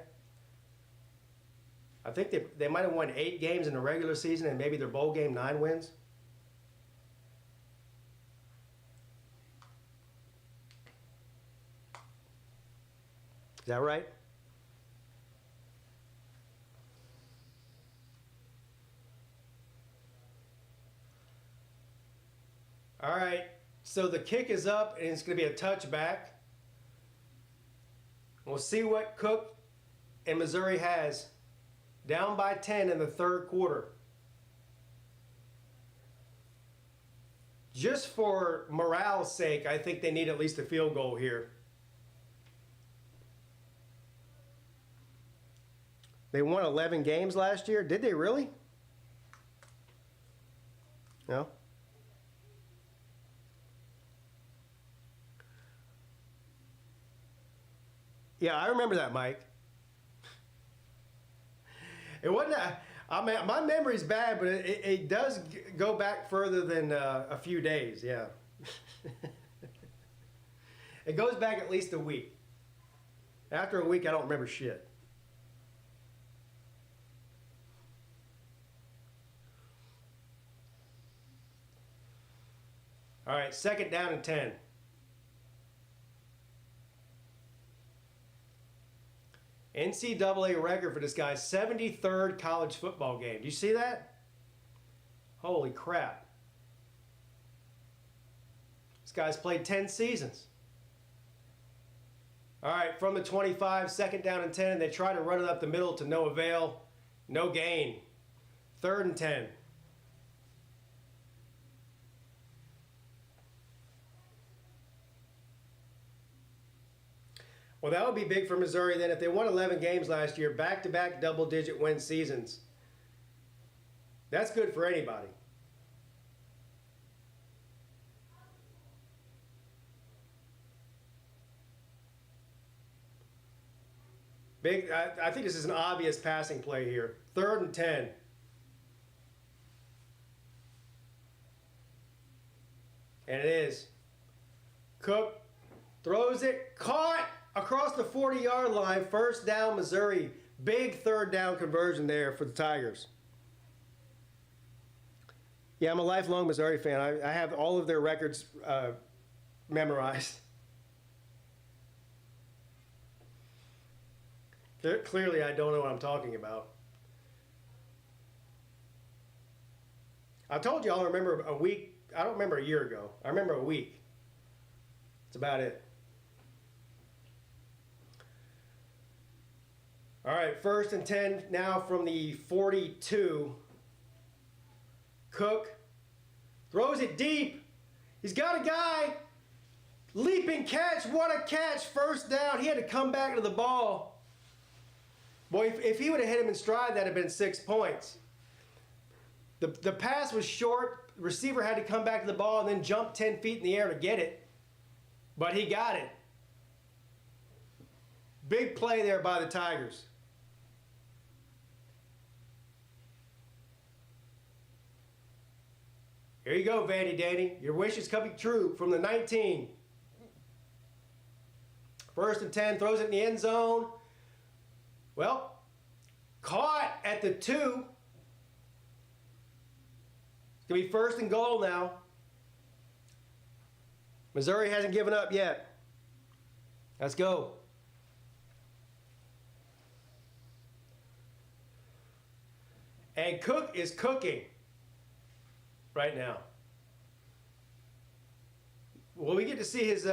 I think they might have won 8 games in the regular season and maybe their bowl game 9 wins. Is that right? All right. So the kick is up, and it's going to be a touchback. We'll see what Cook and Missouri has. Down by 10 in the third quarter. Just for morale's sake, I think they need at least a field goal here. They won 11 games last year. Did they really? No? Yeah, I remember that, Mike. It wasn't. My memory's bad, but it does go back further than a few days. Yeah, it goes back at least a week. After a week, I don't remember shit. All right, 2nd down and 10. NCAA record for this guy's 73rd college football game. Do you see that? Holy crap. This guy's played 10 seasons. All right, from the 25, 2nd down and 10. They try to run it up the middle to no avail. No gain. 3rd and 10. Well, that would be big for Missouri then if they won 11 games last year, back-to-back double-digit win seasons. That's good for anybody. I think this is an obvious passing play here. 3rd and 10. And it is. Cook throws it, caught across the 40-yard line. 1st down, Missouri. Big 3rd down conversion there for the Tigers. Yeah, I'm a lifelong Missouri fan. I have all of their records memorized. Clearly, I don't know what I'm talking about. I told you I'll remember a week. I don't remember a year ago. I remember a week. That's about it. All right, 1st and 10 now from the 42. Cook throws it deep. He's got a guy. Leaping catch. What a catch. 1st down. He had to come back to the ball. Boy, if he would have hit him in stride, that would have been 6 points. The pass was short. The receiver had to come back to the ball and then jump 10 feet in the air to get it. But he got it. Big play there by the Tigers. Here you go, Vandy Danny. Your wish is coming true from the 19. 1st and 10, throws it in the end zone. Well, caught at the 2. It's going to be 1st and goal now. Missouri hasn't given up yet. Let's go. And Cook is cooking right now. Will we get to see his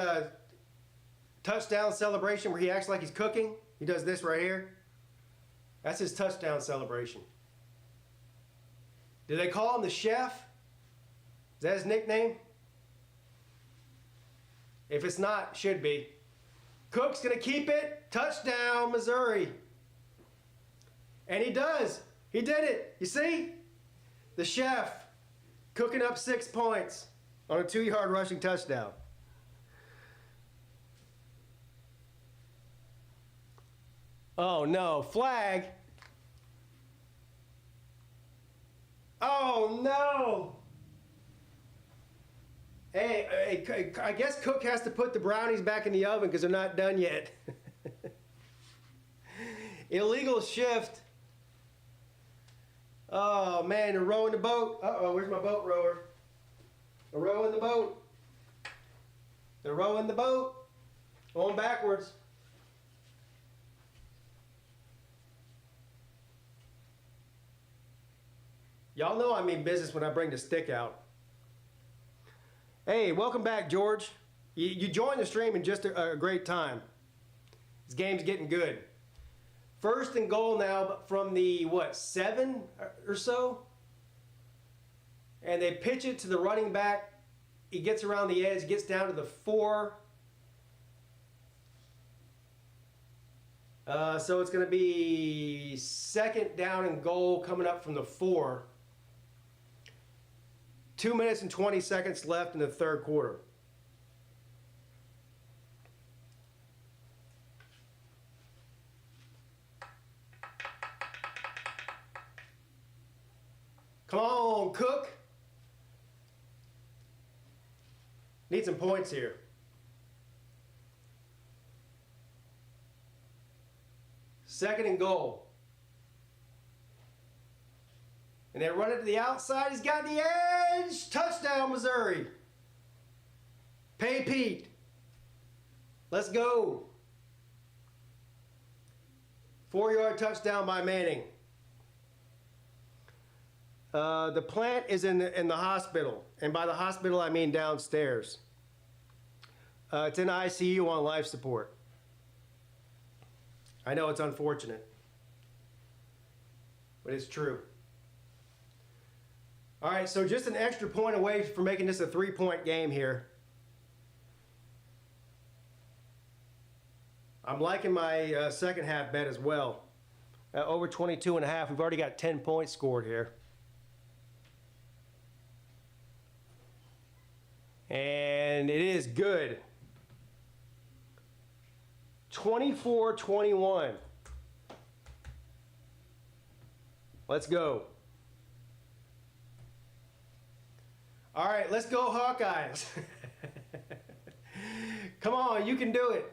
touchdown celebration where he acts like he's cooking? He does this right here. That's his touchdown celebration. Do they call him the chef? Is that his nickname? If it's not, should be. Cook's going to keep it. Touchdown, Missouri. And he does. He did it. You see? The chef cooking up 6 points on a 2-yard rushing touchdown. Oh no, flag. Oh no. Hey, I guess Cook has to put the brownies back in the oven because they're not done yet. Illegal shift. Oh man, they're rowing the boat. Uh-oh, where's my boat rower? They're rowing the boat. They're rowing the boat. Going backwards. Y'all know I mean business when I bring the stick out. Hey, welcome back, George. You joined the stream in just a great time. This game's getting good. First and goal now from the, 7 or so? And they pitch it to the running back. He gets around the edge, gets down to the 4. So it's going to be second down and goal coming up from the 4. 2 minutes and 20 seconds left in the third quarter. Come on, Cook. Need some points here. Second and goal. And they run it to the outside. He's got the edge. Touchdown, Missouri. Peete. Let's go. 4-yard touchdown by Manning. The plant is in the hospital. And by the hospital, I mean downstairs. It's in ICU on life support. I know it's unfortunate, but it's true. All right, so just an extra point away from making this a 3-point game here. I'm liking my second half bet as well. Over 22.5. We've already got 10 points scored here. And it is good. 24-21. Let's go. All right, let's go Hawkeyes. Come on, you can do it.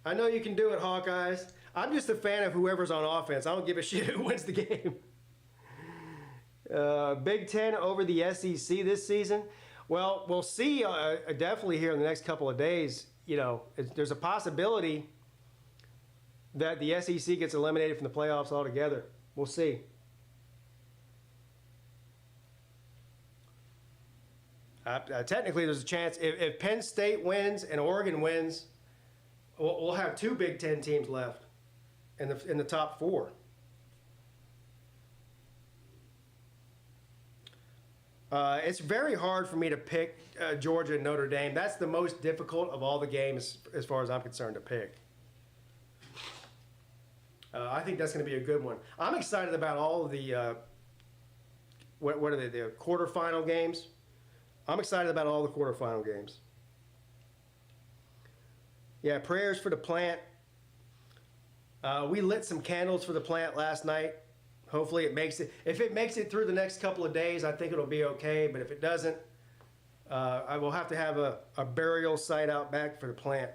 I know you can do it, Hawkeyes. I'm just a fan of whoever's on offense. I don't give a shit who wins the game. Big Ten over the SEC this season. Well, we'll see definitely here in the next couple of days. You know, there's a possibility that the SEC gets eliminated from the playoffs altogether. We'll see. Technically, there's a chance if Penn State wins and Oregon wins, we'll have 2 Big Ten teams left in the top 4. It's very hard for me to pick Georgia and Notre Dame. That's the most difficult of all the games as far as I'm concerned to pick. I think that's going to be a good one. I'm excited about all of the what are they? The quarterfinal games. I'm excited about all the quarterfinal games. Yeah, prayers for the plant. We lit some candles for the plant last night. Hopefully it makes it. If it makes it through the next couple of days, I think it'll be okay. But if it doesn't, I will have to have a burial site out back for the plant.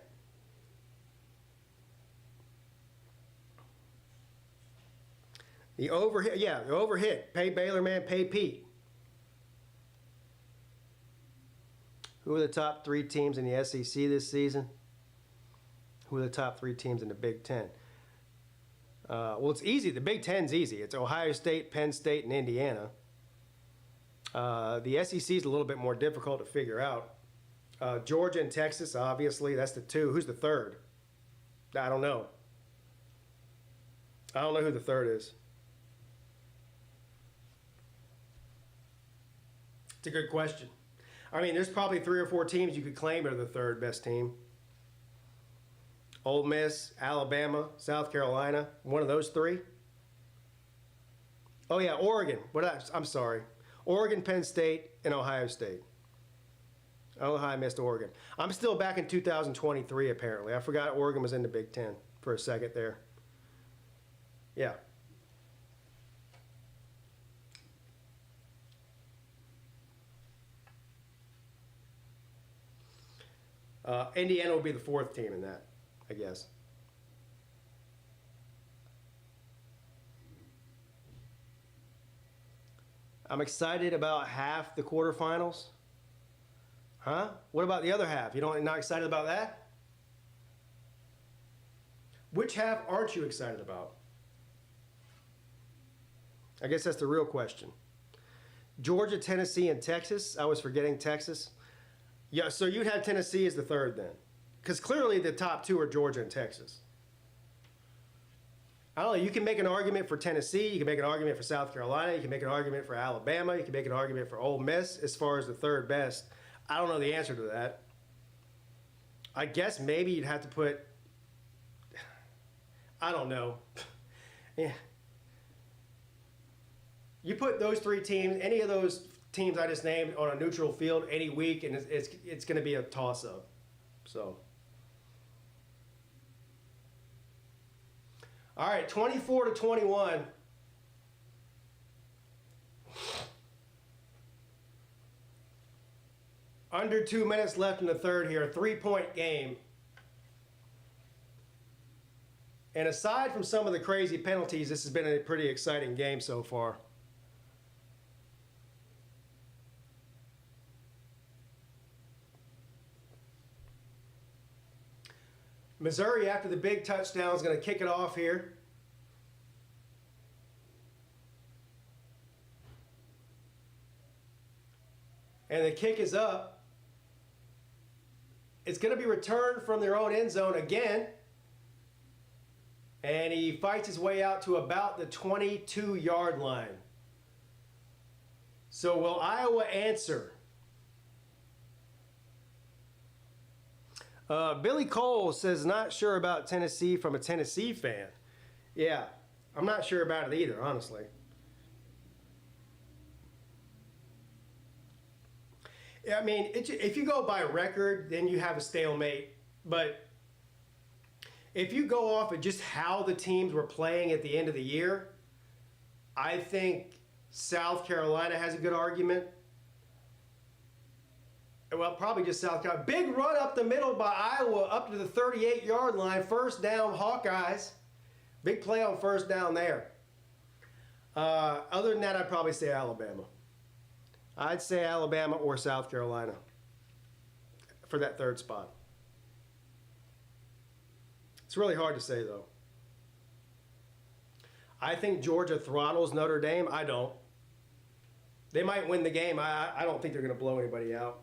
The overhit, yeah, the overhit. Pay Baylor, man, pay Peete. Who are the top 3 teams in the SEC this season? Who are the top 3 teams in the Big Ten? Well, it's easy. The Big Ten's easy. It's Ohio State, Penn State, and Indiana. The SEC is a little bit more difficult to figure out. Georgia and Texas, obviously, that's the 2. Who's the 3rd? I don't know. I don't know who the 3rd is. It's a good question. I mean, there's probably 3 or 4 teams you could claim are the 3rd best team. Ole Miss, Alabama, South Carolina, one of those 3. Oh yeah, Oregon. I'm sorry. Oregon, Penn State, and Ohio State. I don't know how I missed Oregon. I'm still back in 2023 apparently. I forgot Oregon was in the Big Ten for a second there. Yeah. Indiana will be the fourth team in that, I guess. I'm excited about half the quarterfinals. Huh? What about the other half? Not excited about that? Which half aren't you excited about? I guess that's the real question. Georgia, Tennessee, and Texas. I was forgetting Texas. Yeah, so you'd have Tennessee as the third then. Because clearly the top two are Georgia and Texas. I don't know, you can make an argument for Tennessee, you can make an argument for South Carolina, you can make an argument for Alabama, you can make an argument for Ole Miss as far as the third best. I don't know the answer to that. I guess maybe you'd have to put, I don't know. Yeah. You put those three teams, any of those teams I just named on a neutral field any week, and it's going to be a toss-up. So, all right, 24-21. Under 2 minutes left in the third here, a 3-point game. And aside from some of the crazy penalties, this has been a pretty exciting game so far. Missouri, after the big touchdown, is going to kick it off here. And the kick is up. It's going to be returned from their own end zone again. And he fights his way out to about the 22-yard line. So will Iowa answer? Billy Cole says not sure about Tennessee from a Tennessee fan. Yeah, I'm not sure about it either, honestly. I mean, if you go by record, then you have a stalemate. But if you go off of just how the teams were playing at the end of the year, I think South Carolina has a good argument. Well, probably just South Carolina. Big run up the middle by Iowa up to the 38-yard line. First down, Hawkeyes. Big play on first down there. Other than that, I'd probably say Alabama. I'd say Alabama or South Carolina for that third spot. It's really hard to say, though. I think Georgia throttles Notre Dame. I don't. They might win the game. I don't think they're going to blow anybody out.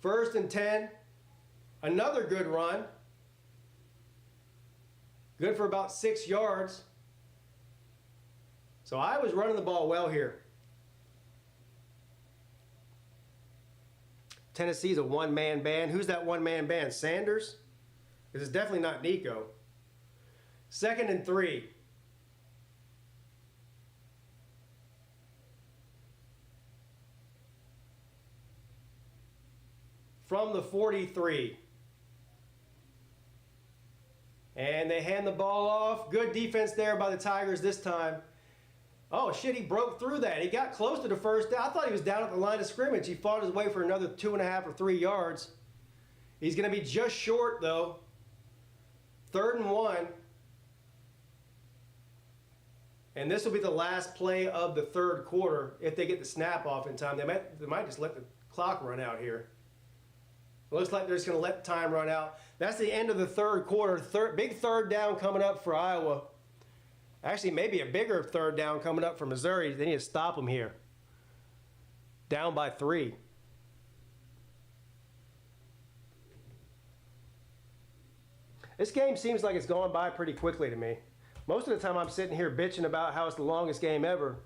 1st and 10. Another good run. Good for about 6 yards. So I was running the ball well here. Tennessee's a one-man band. Who's that one-man band? Sanders? Because it's definitely not Nico. 2nd and 3. From the 43. And they hand the ball off. Good defense there by the Tigers this time. Oh, shit, he broke through that. He got close to the first down. I thought he was down at the line of scrimmage. He fought his way for another 2.5 or 3 yards. He's going to be just short, though. 3rd and 1. And this will be the last play of the third quarter if they get the snap off in time. They might just let the clock run out here. It looks like they're just going to let time run out. That's the end of the third quarter. Big third down coming up for Iowa. Actually, maybe a bigger third down coming up for Missouri. They need to stop them here. Down by 3. This game seems like it's going by pretty quickly to me. Most of the time I'm sitting here bitching about how it's the longest game ever.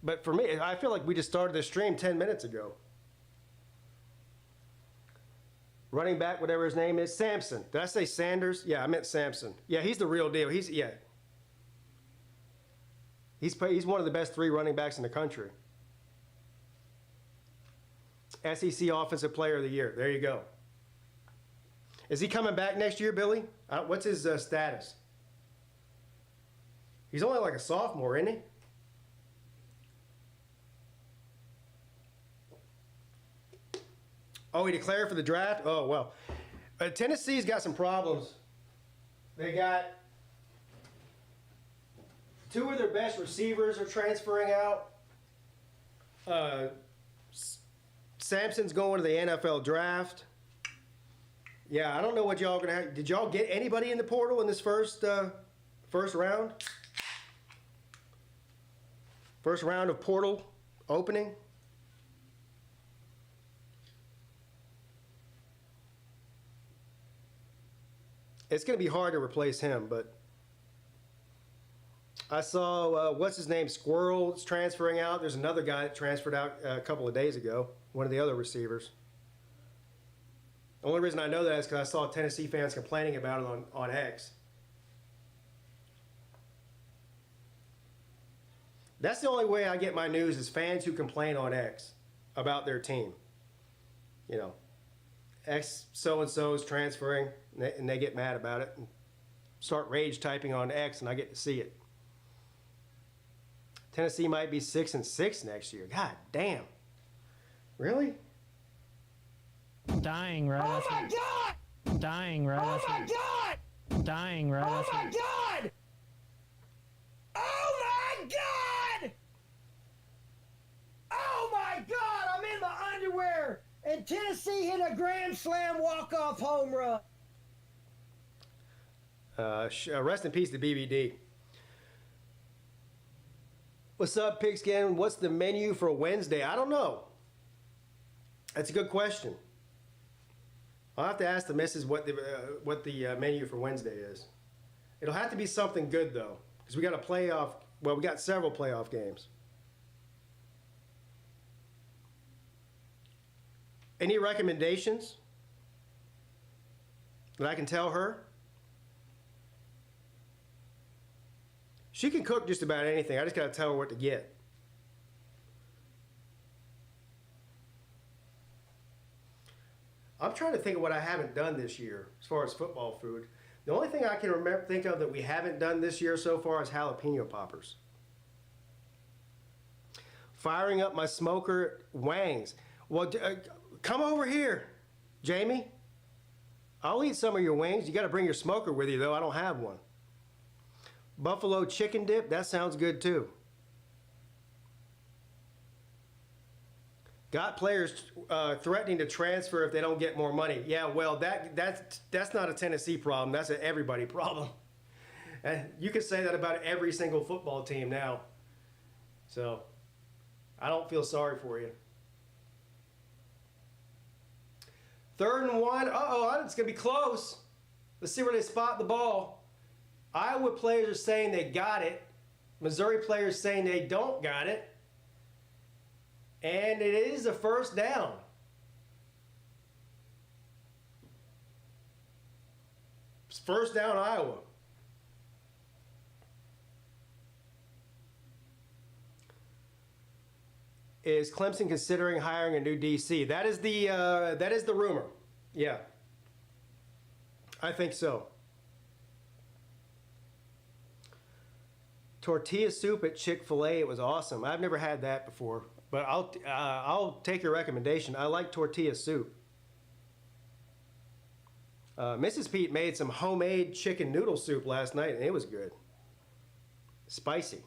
But for me, I feel like we just started this stream 10 minutes ago. Running back, whatever his name is, Sampson. Did I say Sanders? Yeah, I meant Sampson. Yeah, he's the real deal. He's one of the best 3 running backs in the country. SEC Offensive Player of the Year. There you go. Is he coming back next year, Billy? What's his status? He's only like a sophomore, isn't he? Oh, he declared for the draft? Oh, well. Tennessee's got some problems. They got 2 of their best receivers are transferring out. Sampson's going to the NFL draft. Yeah, I don't know what y'all gonna have. Did y'all get anybody in the portal in this first round? First round of portal opening? It's going to be hard to replace him, but I saw, what's his name, Squirrel is transferring out. There's another guy that transferred out a couple of days ago, one of the other receivers. The only reason I know that is because I saw Tennessee fans complaining about it on X. That's the only way I get my news is fans who complain on X about their team. You know, X so-and-so is transferring, and they get mad about it and start rage typing on X, and I get to see it. Tennessee might be 6-6 next year. God damn. Really? Dying right Oh my God! Dying right Oh my God! Dying right Oh my God! Oh my God! Oh my God! I'm in my underwear, and Tennessee hit a grand slam walk-off home run. Rest in peace to BBD. What's up, Pigskin? What's the menu for Wednesday? I don't know. That's a good question. I'll have to ask the missus what the menu for Wednesday is. It'll have to be something good, though, because we got a playoff. Well, we got several playoff games. Any recommendations that I can tell her? She can cook just about anything. I just got to tell her what to get. I'm trying to think of what I haven't done this year as far as football food. The only thing I can think of that we haven't done this year so far is jalapeno poppers. Firing up my smoker wangs. Well, come over here, Jamie. I'll eat some of your wings. You got to bring your smoker with you, though. I don't have one. Buffalo chicken dip, that sounds good too. Got players threatening to transfer if they don't get more money. Yeah, well, that's not a Tennessee problem. That's an everybody problem. And you can say that about every single football team now. So, I don't feel sorry for you. 3rd and 1. Uh-oh, it's going to be close. Let's see where they spot the ball. Iowa players are saying they got it. Missouri players saying they don't got it. And it is a first down. It's first down, Iowa. Is Clemson considering hiring a new DC? That is the rumor. Yeah. I think so. Tortilla soup at Chick-fil-A, it was awesome. I've never had that before, but I'll take your recommendation. I like tortilla soup. Mrs. Peete made some homemade chicken noodle soup last night, and it was good. Spicy.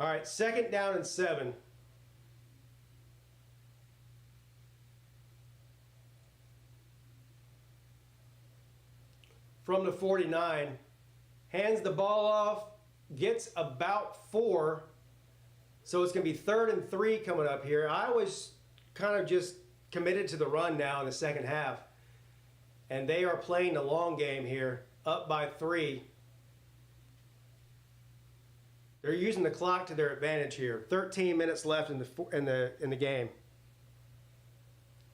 All right, 2nd down and 7. From the 49, hands the ball off, gets about 4, so it's going to be 3rd and 3 coming up here. I was kind of just committed to the run now in the second half, and they are playing the long game here, up by 3. They're using the clock to their advantage here. 13 minutes left in the game.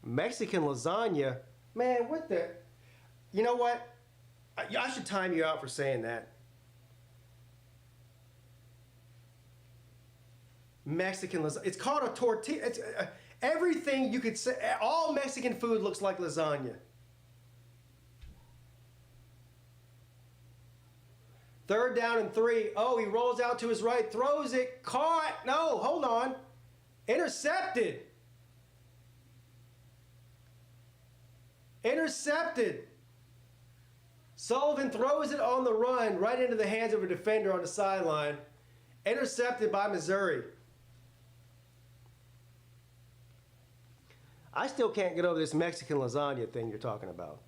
Mexican lasagna? Man, what the? You know what? I should time you out for saying that. Mexican lasagna. It's called a tortilla. It's everything you could say. All Mexican food looks like lasagna. Third down and 3. Oh, he rolls out to his right, throws it, caught. No, hold on. Intercepted. Intercepted. Sullivan throws it on the run right into the hands of a defender on the sideline. Intercepted by Missouri. I still can't get over this Mexican lasagna thing you're talking about.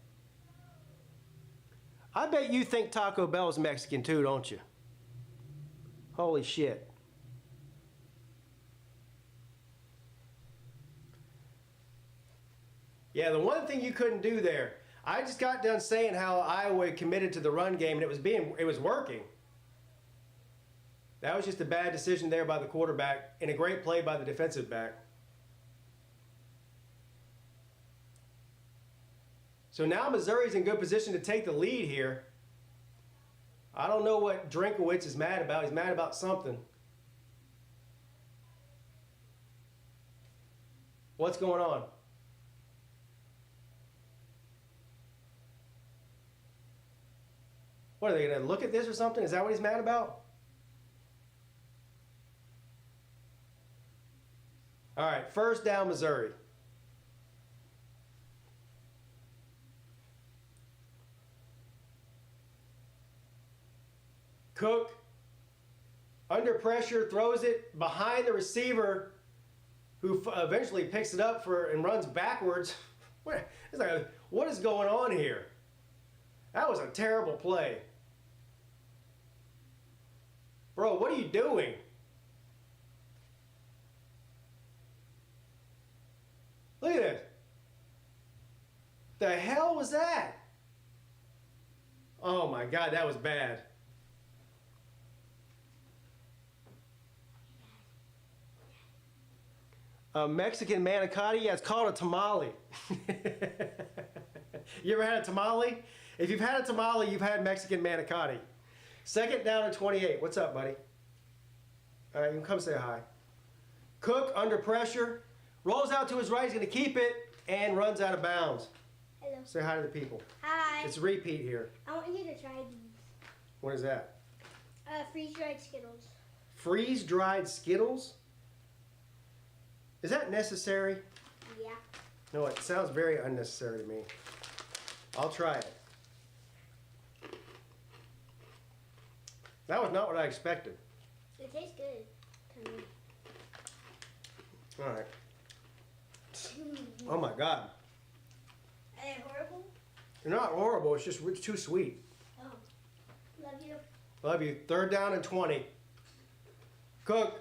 I bet you think Taco Bell's Mexican too, don't you? Holy shit. Yeah, the one thing you couldn't do there, I just got done saying how Iowa committed to the run game and it was working. That was just a bad decision there by the quarterback and a great play by the defensive back. So now Missouri's in good position to take the lead here. I don't know what Drinkowitz is mad about. He's mad about something. What's going on? What, are they going to look at this or something? Is that what he's mad about? All right, first down, Missouri. Cook, under pressure, throws it behind the receiver, who eventually picks it up and runs backwards. What is going on here? That was a terrible play. Bro, what are you doing? Look at this. The hell was that? Oh my God, that was bad. A Mexican manicotti? Yeah, it's called a tamale. You ever had a tamale? If you've had a tamale, you've had Mexican manicotti. Second down and 28. What's up, buddy? All right, you can come say hi. Cook under pressure. Rolls out to his right. He's going to keep it and runs out of bounds. Hello. Say hi to the people. Hi. It's a repeat here. I want you to try these. What is that? Freeze-dried Skittles. Freeze-dried Skittles? Is that necessary? Yeah. No, it sounds very unnecessary to me. I'll try it. That was not what I expected. It tastes good to me. All right. Oh my God. Are they horrible? They're not horrible. It's just too sweet. Oh. Love you. Love you. Third down and 20. Cook.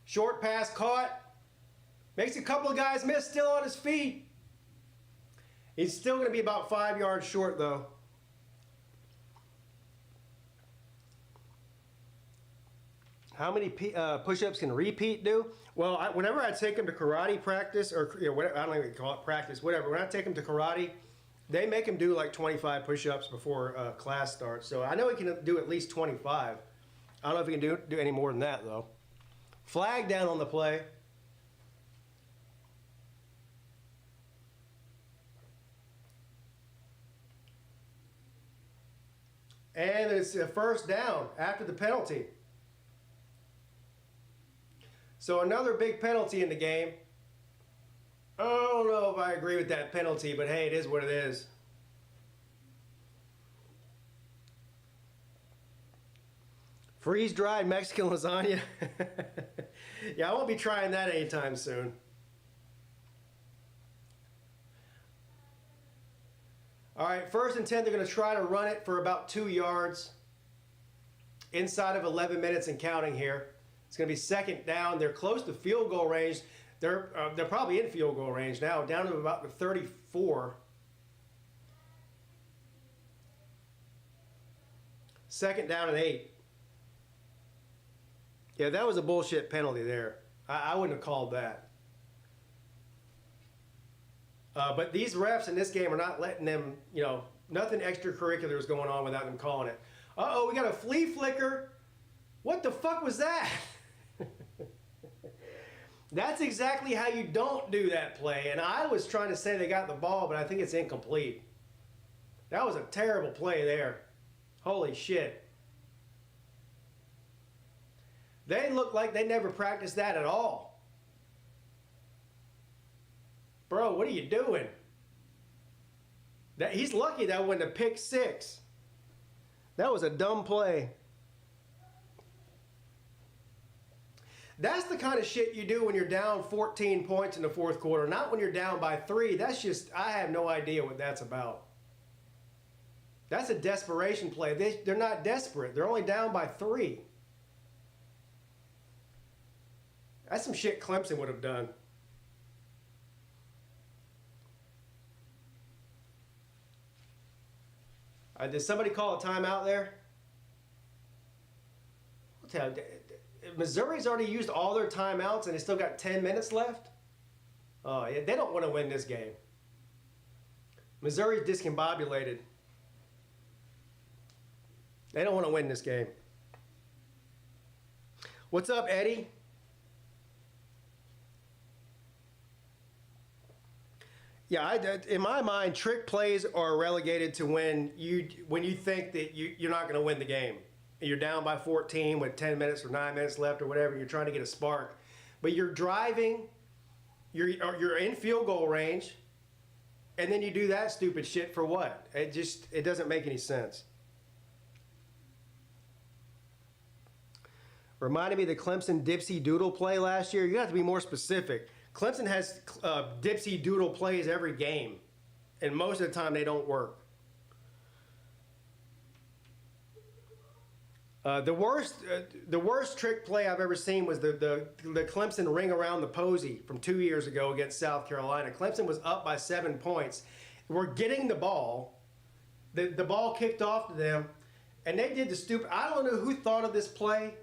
Short pass caught. Makes a couple of guys miss, still on his feet. He's still going to be about 5 yards short, though. How many push-ups can Peete do? Well, whenever I take him to karate practice, or whatever, I don't even call it practice, whatever. When I take him to karate, they make him do like 25 push-ups before class starts. So I know he can do at least 25. I don't know if he can do any more than that, though. Flag down on the play. And it's a first down after the penalty. So another big penalty in the game. I don't know if I agree with that penalty, but hey, it is what it is. Freeze-dried Mexican lasagna. Yeah, I won't be trying that anytime soon. All right, first and 10, they're going to try to run it for about 2 yards. Inside of 11 minutes and counting here. It's going to be second down. They're close to field goal range. They're probably in field goal range now, down to about the 34. Second down and 8. Yeah, that was a bullshit penalty there. I wouldn't have called that. But these refs in this game are not letting them, nothing extracurricular is going on without them calling it. Uh-oh, we got a flea flicker. What the fuck was that? That's exactly how you don't do that play. And I was trying to say they got the ball, but I think it's incomplete. That was a terrible play there. Holy shit. They look like they never practiced that at all. Bro, what are you doing? He's lucky that wasn't a pick six. That was a dumb play. That's the kind of shit you do when you're down 14 points in the fourth quarter, not when you're down by 3. That's just, I have no idea what that's about. That's a desperation play. They're not desperate. They're only down by 3. That's some shit Clemson would have done. Did somebody call a timeout there? I'll tell you, Missouri's already used all their timeouts and they still got 10 minutes left? Oh, yeah, they don't want to win this game. Missouri's discombobulated. They don't want to win this game. What's up, Eddie? Yeah, in my mind, trick plays are relegated to when you think that you're not going to win the game. You're down by 14 with 10 minutes or 9 minutes left or whatever. You're trying to get a spark, but you're driving. You're in field goal range, and then you do that stupid shit for what? It doesn't make any sense. Reminded me of the Clemson dipsy doodle play last year. You have to be more specific. Clemson has dipsy doodle plays every game, and most of the time they don't work. The worst trick play I've ever seen was the Clemson ring around the posy from 2 years ago against South Carolina. Clemson was up by 7 points. We're getting the ball. The ball kicked off to them, and they did the stupid. I don't know who thought of this play.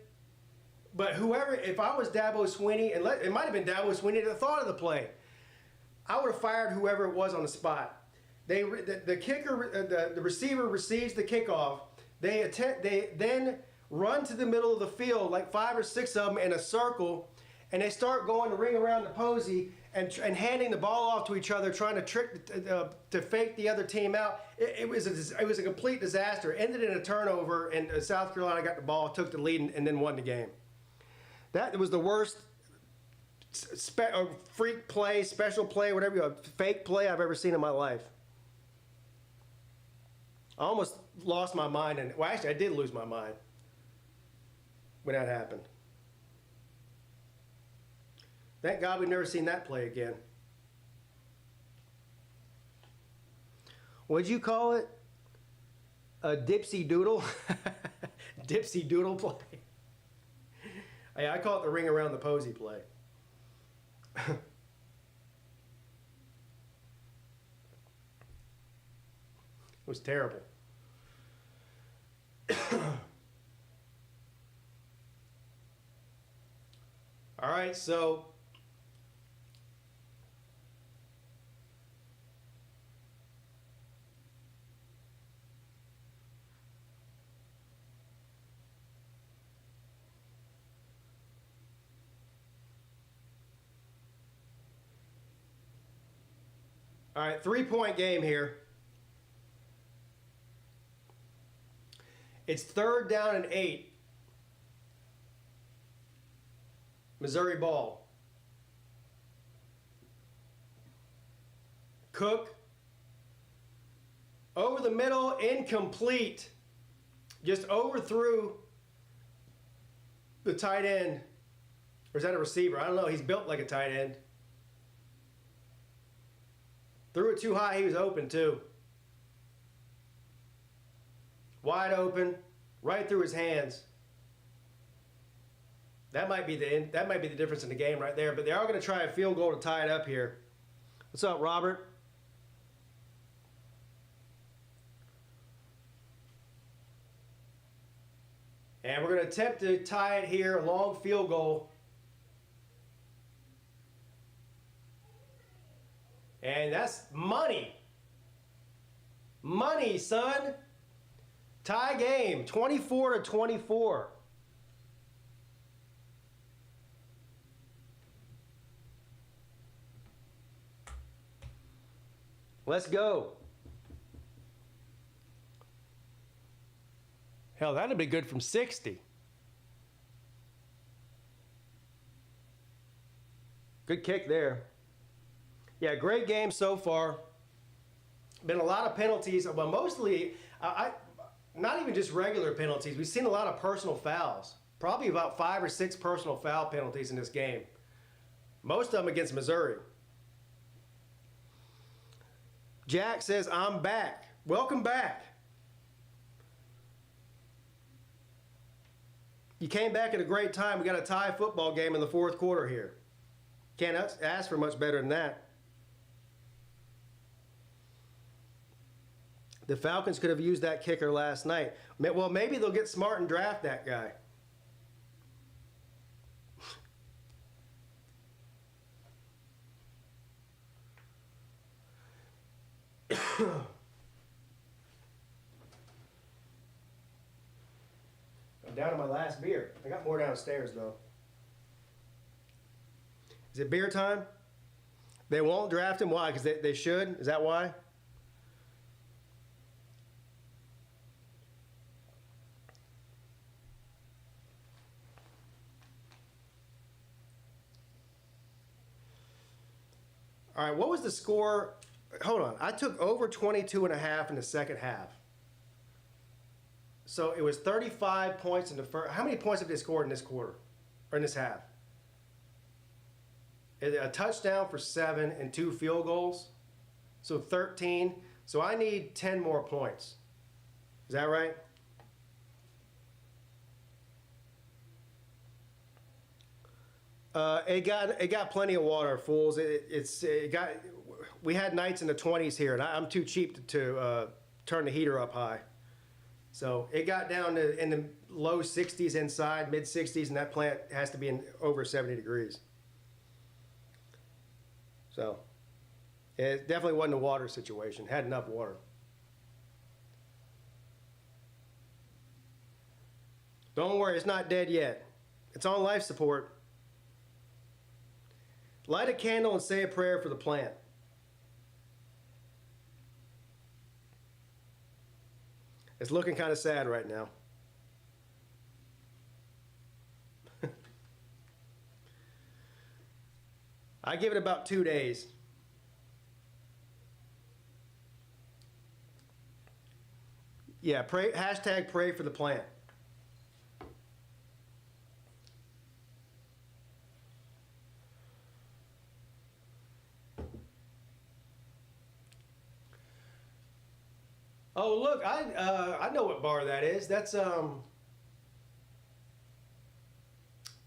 But whoever, if I was Dabo Swinney, and it might have been Dabo Swinney that thought of the play, I would have fired whoever it was on the spot. The receiver receives the kickoff. They then run to the middle of the field, like 5 or 6 of them in a circle, and they start going to ring around the posy and handing the ball off to each other, trying to trick to fake the other team out. It was a complete disaster. It ended in a turnover, and South Carolina got the ball, took the lead, and then won the game. That was the worst freak play, special play, whatever, fake play I've ever seen in my life. I almost lost my mind, and well, actually, I did lose my mind when that happened. Thank God we've never seen that play again. What'd you call it? A dipsy doodle? Dipsy doodle play. Hey, I call it the ring around the posy play. It was terrible. All right, so all right, 3-point game here. It's 3rd down and 8. Missouri ball. Cook. Over the middle, incomplete. Just overthrew the tight end. Or is that a receiver? I don't know. He's built like a tight end. Threw it too high. He was open too. Wide open, right through his hands. That might be the difference in the game right there. But they are going to try a field goal to tie it up here. What's up, Robert? And we're going to attempt to tie it here, a long field goal. And that's money. Money, son. Tie game, 24-24. Let's go. Hell, that'd be good from 60. Good kick there. Yeah, great game so far. Been a lot of penalties, but mostly, not even just regular penalties. We've seen a lot of personal fouls. Probably about 5 or 6 personal foul penalties in this game. Most of them against Missouri. Jack says, I'm back. Welcome back. You came back at a great time. We got a tie football game in the fourth quarter here. Can't ask for much better than that. The Falcons could have used that kicker last night. Well, maybe they'll get smart and draft that guy. I'm down to my last beer. I got more downstairs, though. Is it beer time? They won't draft him. Why? Because they should? Is that why? All right, what was the score? Hold on. I took over 22.5 in the second half. So it was 35 points in the first. How many points have they scored in this quarter? Or in this half? A touchdown for 7 and 2 field goals. So 13. So I need 10 more points. Is that right? It got plenty of water, fools. We had nights in the 20s here, and I'm too cheap to turn the heater up high. So it got down to in the low 60s inside, mid 60s, and that plant has to be in over 70 degrees. So it definitely wasn't a water situation. Had enough water. Don't worry, it's not dead yet. It's on life support. Light a candle and say a prayer for the plant. It's looking kind of sad right now. I give it about 2 days. Yeah, pray, hashtag pray for the plant. Oh, look, I know what bar that is. That's the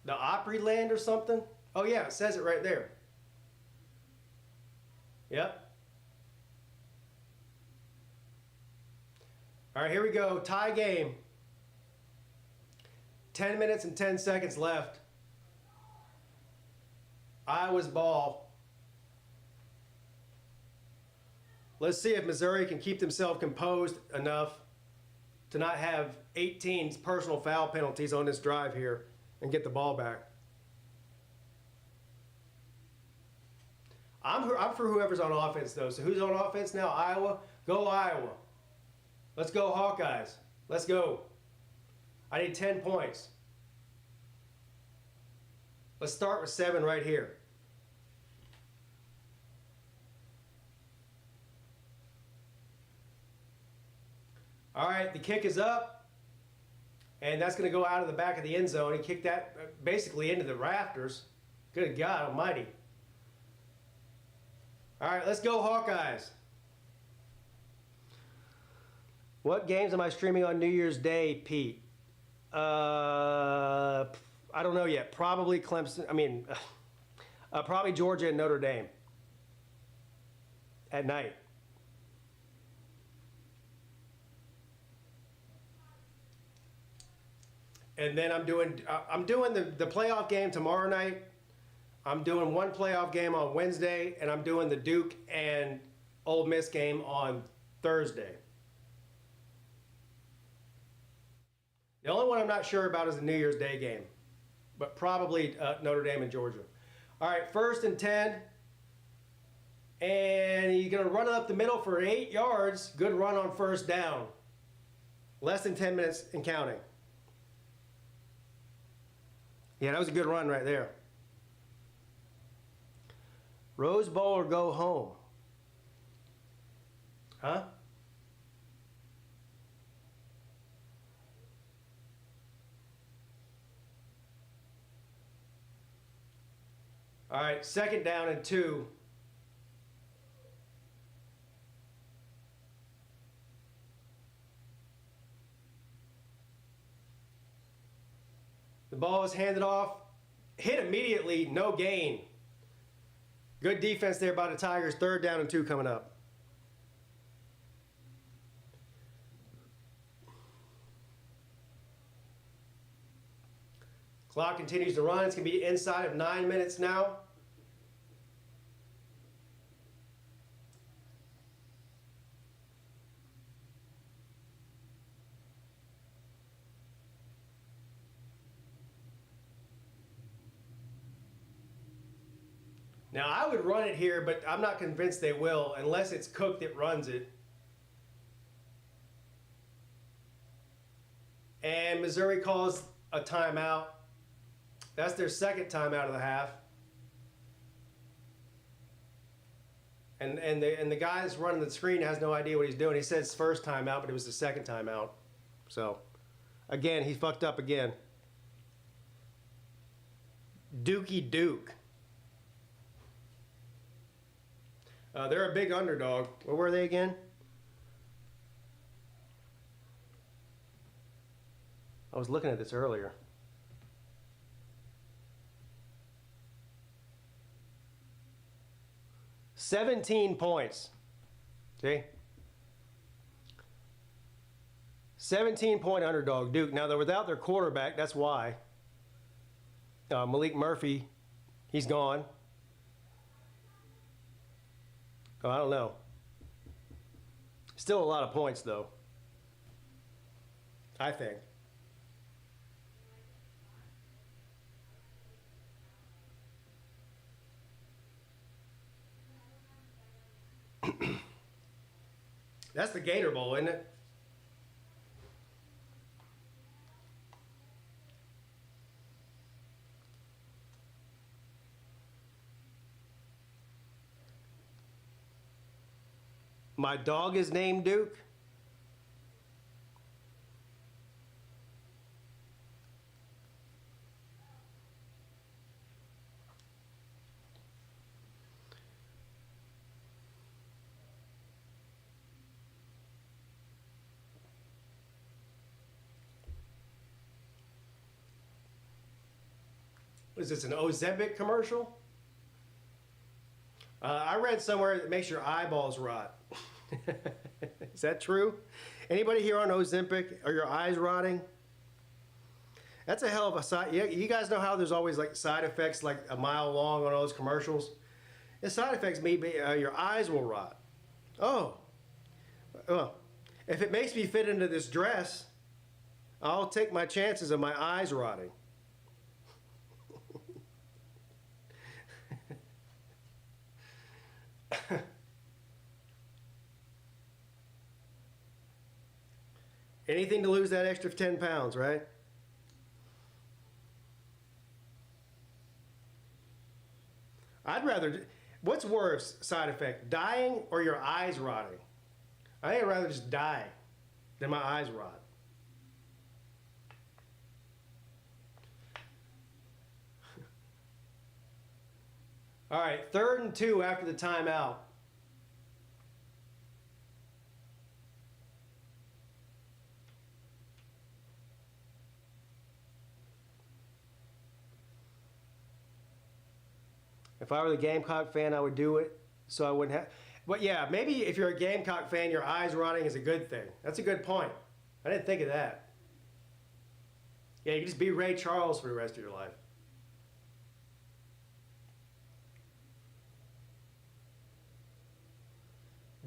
Opryland or something. Oh yeah, it says it right there. Yep. All right, here we go. Tie game. 10 minutes and 10 seconds left. Iowa's ball. Let's see if Missouri can keep themselves composed enough to not have 18 personal foul penalties on this drive here and get the ball back. I'm for whoever's on offense, though. So who's on offense now? Iowa? Go Iowa. Let's go Hawkeyes. Let's go. I need 10 points. Let's start with 7 right here. All right, the kick is up, and that's going to go out of the back of the end zone. He kicked that basically into the rafters. Good God almighty. All right, let's go Hawkeyes. What games am I streaming on New Year's Day, Pete? I don't know yet. Probably Clemson. Probably Georgia and Notre Dame at night. And then I'm doing the playoff game tomorrow night. I'm doing one playoff game on Wednesday, and I'm doing the Duke and Ole Miss game on Thursday. The only one I'm not sure about is the New Year's Day game, but probably Notre Dame and Georgia. All right, 1st and 10. And you're going to run it up the middle for 8 yards. Good run on 1st down. Less than 10 minutes and counting. Yeah, that was a good run right there. Rose Bowl or go home? Huh? All right, 2nd down and 2. The ball is handed off, hit immediately, no gain. Good defense there by the Tigers. 3rd down and 2 coming up. Clock continues to run. It's going to be inside of 9 minutes now. Now, I would run it here, but I'm not convinced they will unless it's Cook that runs it. And Missouri calls a timeout. That's their 2nd timeout of the half. And the guy that's running the screen has no idea what he's doing. He says 1st timeout, but it was the 2nd timeout. So, again, he fucked up again. Dookie Duke. They're a big underdog. Where were they again? I was looking at this earlier. $17 points. See? 17-point underdog, Duke. Now, they're without their quarterback. That's why. Malik Murphy, he's gone. Oh, I don't know. Still a lot of points, though. I think. That's the Gator Bowl, isn't it? My dog is named Duke. Is this an Ozempic commercial? I read somewhere that makes your eyeballs rot. Is that true? Anybody here on Ozempic? Are your eyes rotting? That's a hell of a side. You guys know how there's always like side effects like a mile long on all those commercials? The side effects may be your eyes will rot. Oh. Well, if it makes me fit into this dress, I'll take my chances of my eyes rotting. Anything to lose that extra 10 pounds, right? I'd rather, what's worse side effect, dying or your eyes rotting? I think I'd rather just die than my eyes rot. All right, 3rd and 2 after the timeout. If I were the Gamecock fan, I would do it so I wouldn't have. But yeah, maybe if you're a Gamecock fan, your eyes rotting is a good thing. That's a good point. I didn't think of that. Yeah, you can just be Ray Charles for the rest of your life.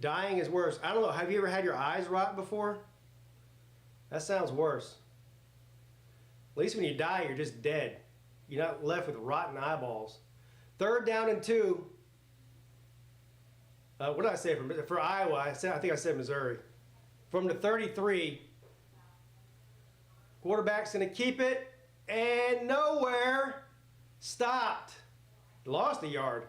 Dying is worse. I don't know. Have you ever had your eyes rot before? That sounds worse. At least when you die, you're just dead. You're not left with rotten eyeballs. 3rd down and 2. What did I say for Iowa? I think I said Missouri. From the 33. Quarterback's going to keep it. And nowhere. Stopped. Lost a yard.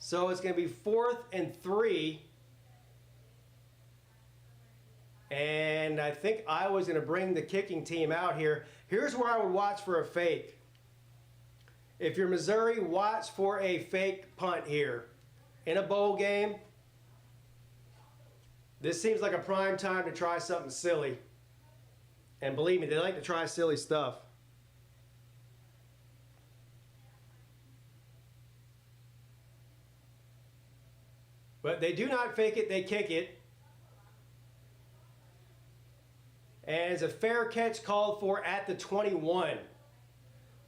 So it's going to be 4th and 3. And I think Iowa's going to bring the kicking team out here. Here's where I would watch for a fake. If you're Missouri, watch for a fake punt here. In a bowl game, this seems like a prime time to try something silly. And believe me, they like to try silly stuff. But they do not fake it, they kick it. And it's a fair catch called for at the 21.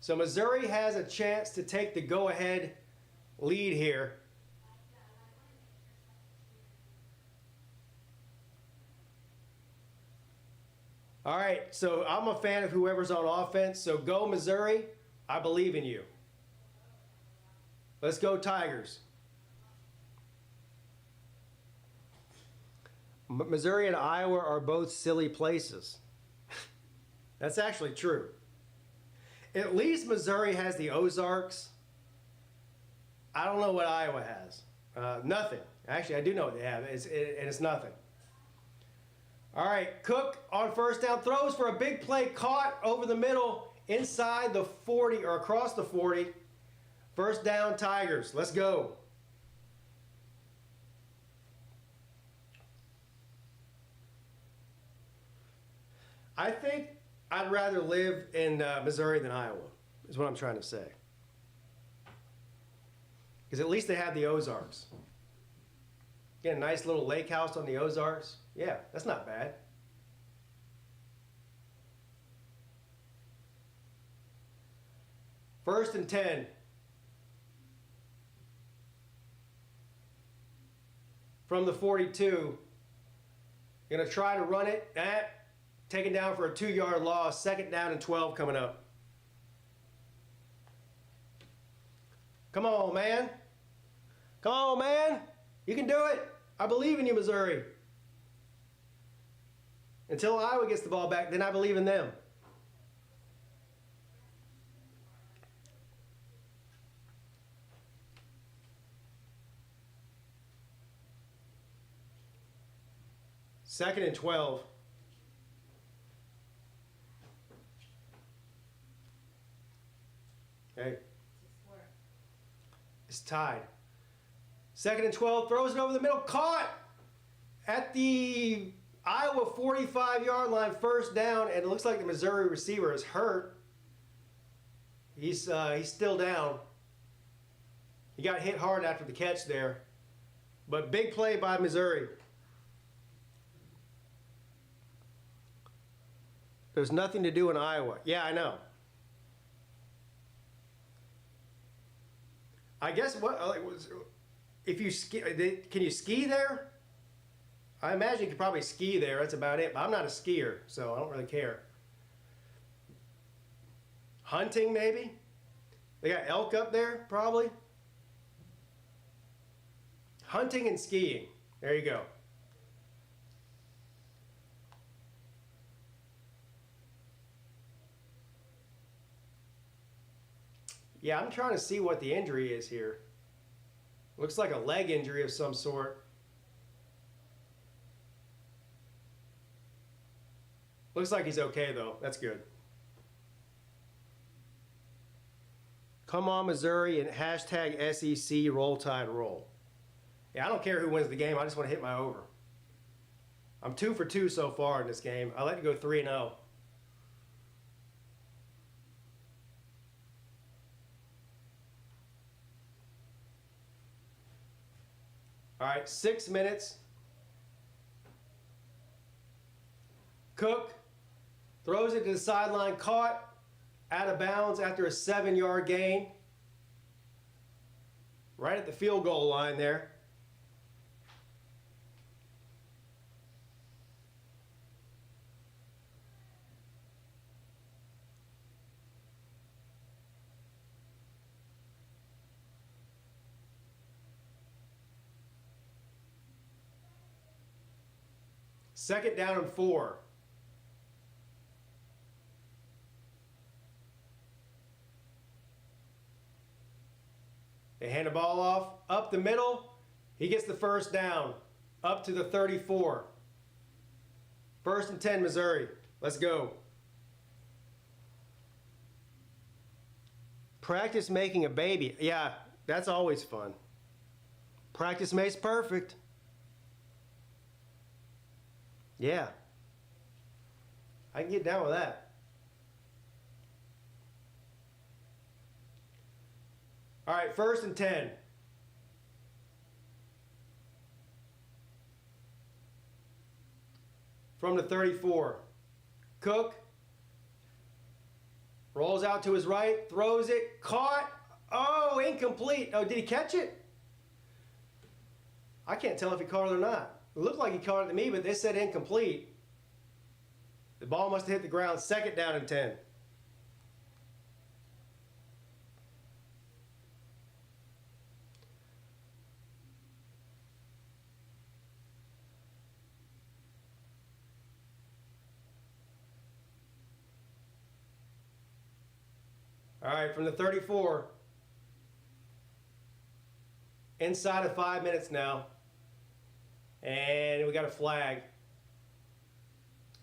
So Missouri has a chance to take the go-ahead lead here. All right, so I'm a fan of whoever's on offense. So go Missouri. I believe in you. Let's go Tigers. Missouri and Iowa are both silly places. That's actually true. At least Missouri has the Ozarks. I don't know what Iowa has. Nothing. Actually, I do know what they have, and it's nothing. All right, Cook on 1st down. Throws for a big play, caught over the middle, inside the 40, or across the 40. 1st down, Tigers. Let's go. I think I'd rather live in Missouri than Iowa, is what I'm trying to say. Because at least they have the Ozarks. Get a nice little lake house on the Ozarks. Yeah, that's not bad. First and 10. From the 42. Going to try to run it. Taken down for a 2-yard loss. 2nd down and 12 coming up. Come on, man. Come on, man. You can do it. I believe in you, Missouri. Until Iowa gets the ball back, then I believe in them. Second and 12. Okay. It's tied. 2nd and 12, throws it over the middle, caught at the Iowa 45-yard line, 1st down, and it looks like the Missouri receiver is hurt. He's still down. He got hit hard after the catch there, but big play by Missouri. There's nothing to do in Iowa. Yeah, I know. I guess if you ski, can you ski there? I imagine you could probably ski there. That's about it. But I'm not a skier, so I don't really care. Hunting, maybe? They got elk up there, probably. Hunting and skiing. There you go. Yeah, I'm trying to see what the injury is here. Looks like a leg injury of some sort. Looks like he's okay, though. That's good. Come on, Missouri, and hashtag SEC Roll Tide Roll. Yeah, I don't care who wins the game. I just want to hit my over. I'm 2 for 2 so far in this game. I like to go 3-0. All right, 6 minutes. Cook throws it to the sideline, caught out of bounds after a 7-yard gain. Right at the field goal line there. Second down and 4. They hand the ball off, up the middle. He gets the first down, up to the 34. First and 10, Missouri. Let's go. Practice making a baby. Yeah, that's always fun. Practice makes perfect. Yeah. I can get down with that. All right, first and 10. From the 34. Cook rolls out to his right, throws it, caught. Oh, incomplete. Oh, did he catch it? I can't tell if he caught it or not. It looked like he caught it to me, but they said incomplete. The ball must have hit the ground. Second down and 10. All right, from the 34. Inside of 5 minutes now. And we got a flag.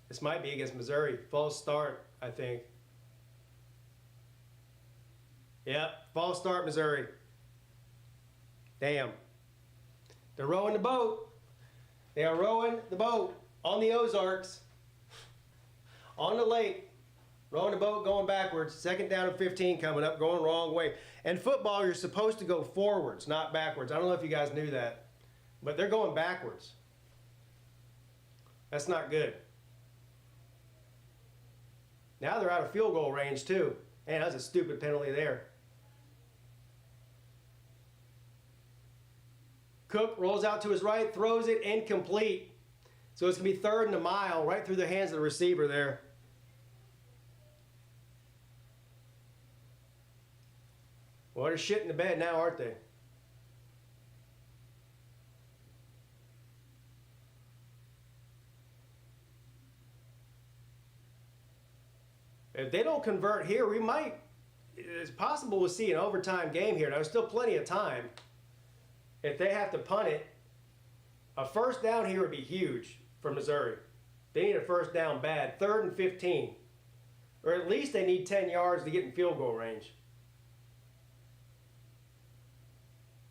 This might be against Missouri. False start, I think. Yep, false start, Missouri. Damn. They're rowing the boat. They are rowing the boat on the Ozarks. On the lake. Rowing the boat, going backwards. Second down and 15 coming up, going wrong way. And football, you're supposed to go forwards, not backwards. I don't know if you guys knew that. But they're going backwards. That's not good. Now they're out of field goal range, too. Man, that's a stupid penalty there. Cook rolls out to his right, throws it, incomplete. So it's going to be third and a mile, right through the hands of the receiver there. Well, they're shit in the bed now, aren't they? If they don't convert here, we might, it's possible we'll see an overtime game here. Now, there's still plenty of time. If they have to punt it, a first down here would be huge for Missouri. They need a first down bad. Third and 15. Or at least they need 10 yards to get in field goal range.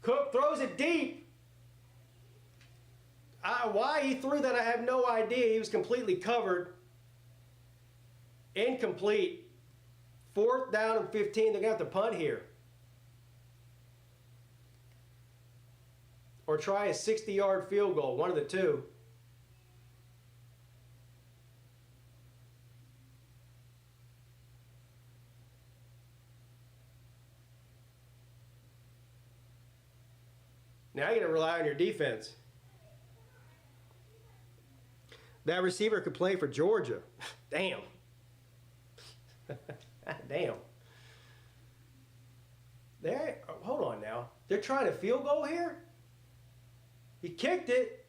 Cook throws it deep. Why he threw that, I have no idea. He was completely covered. Incomplete. Fourth down and 15. They're going to have to punt here. Or try a 60-yard field goal. One of the two. Now you got to rely on your defense. That receiver could play for Georgia. Damn. Damn. Hold on now. They're trying a field goal here? He kicked it.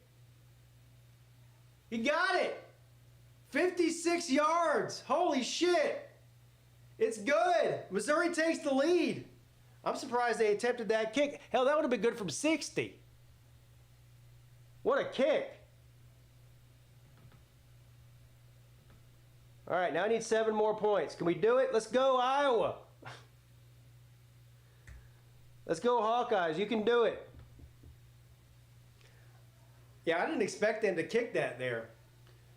He got it. 56 yards. Holy shit. It's good. Missouri takes the lead. I'm surprised they attempted that kick. Hell, that would have been good from 60. What a kick. All right, now I need 7 more points. Can we do it? Let's go, Iowa. Let's go, Hawkeyes. You can do it. Yeah, I didn't expect them to kick that there.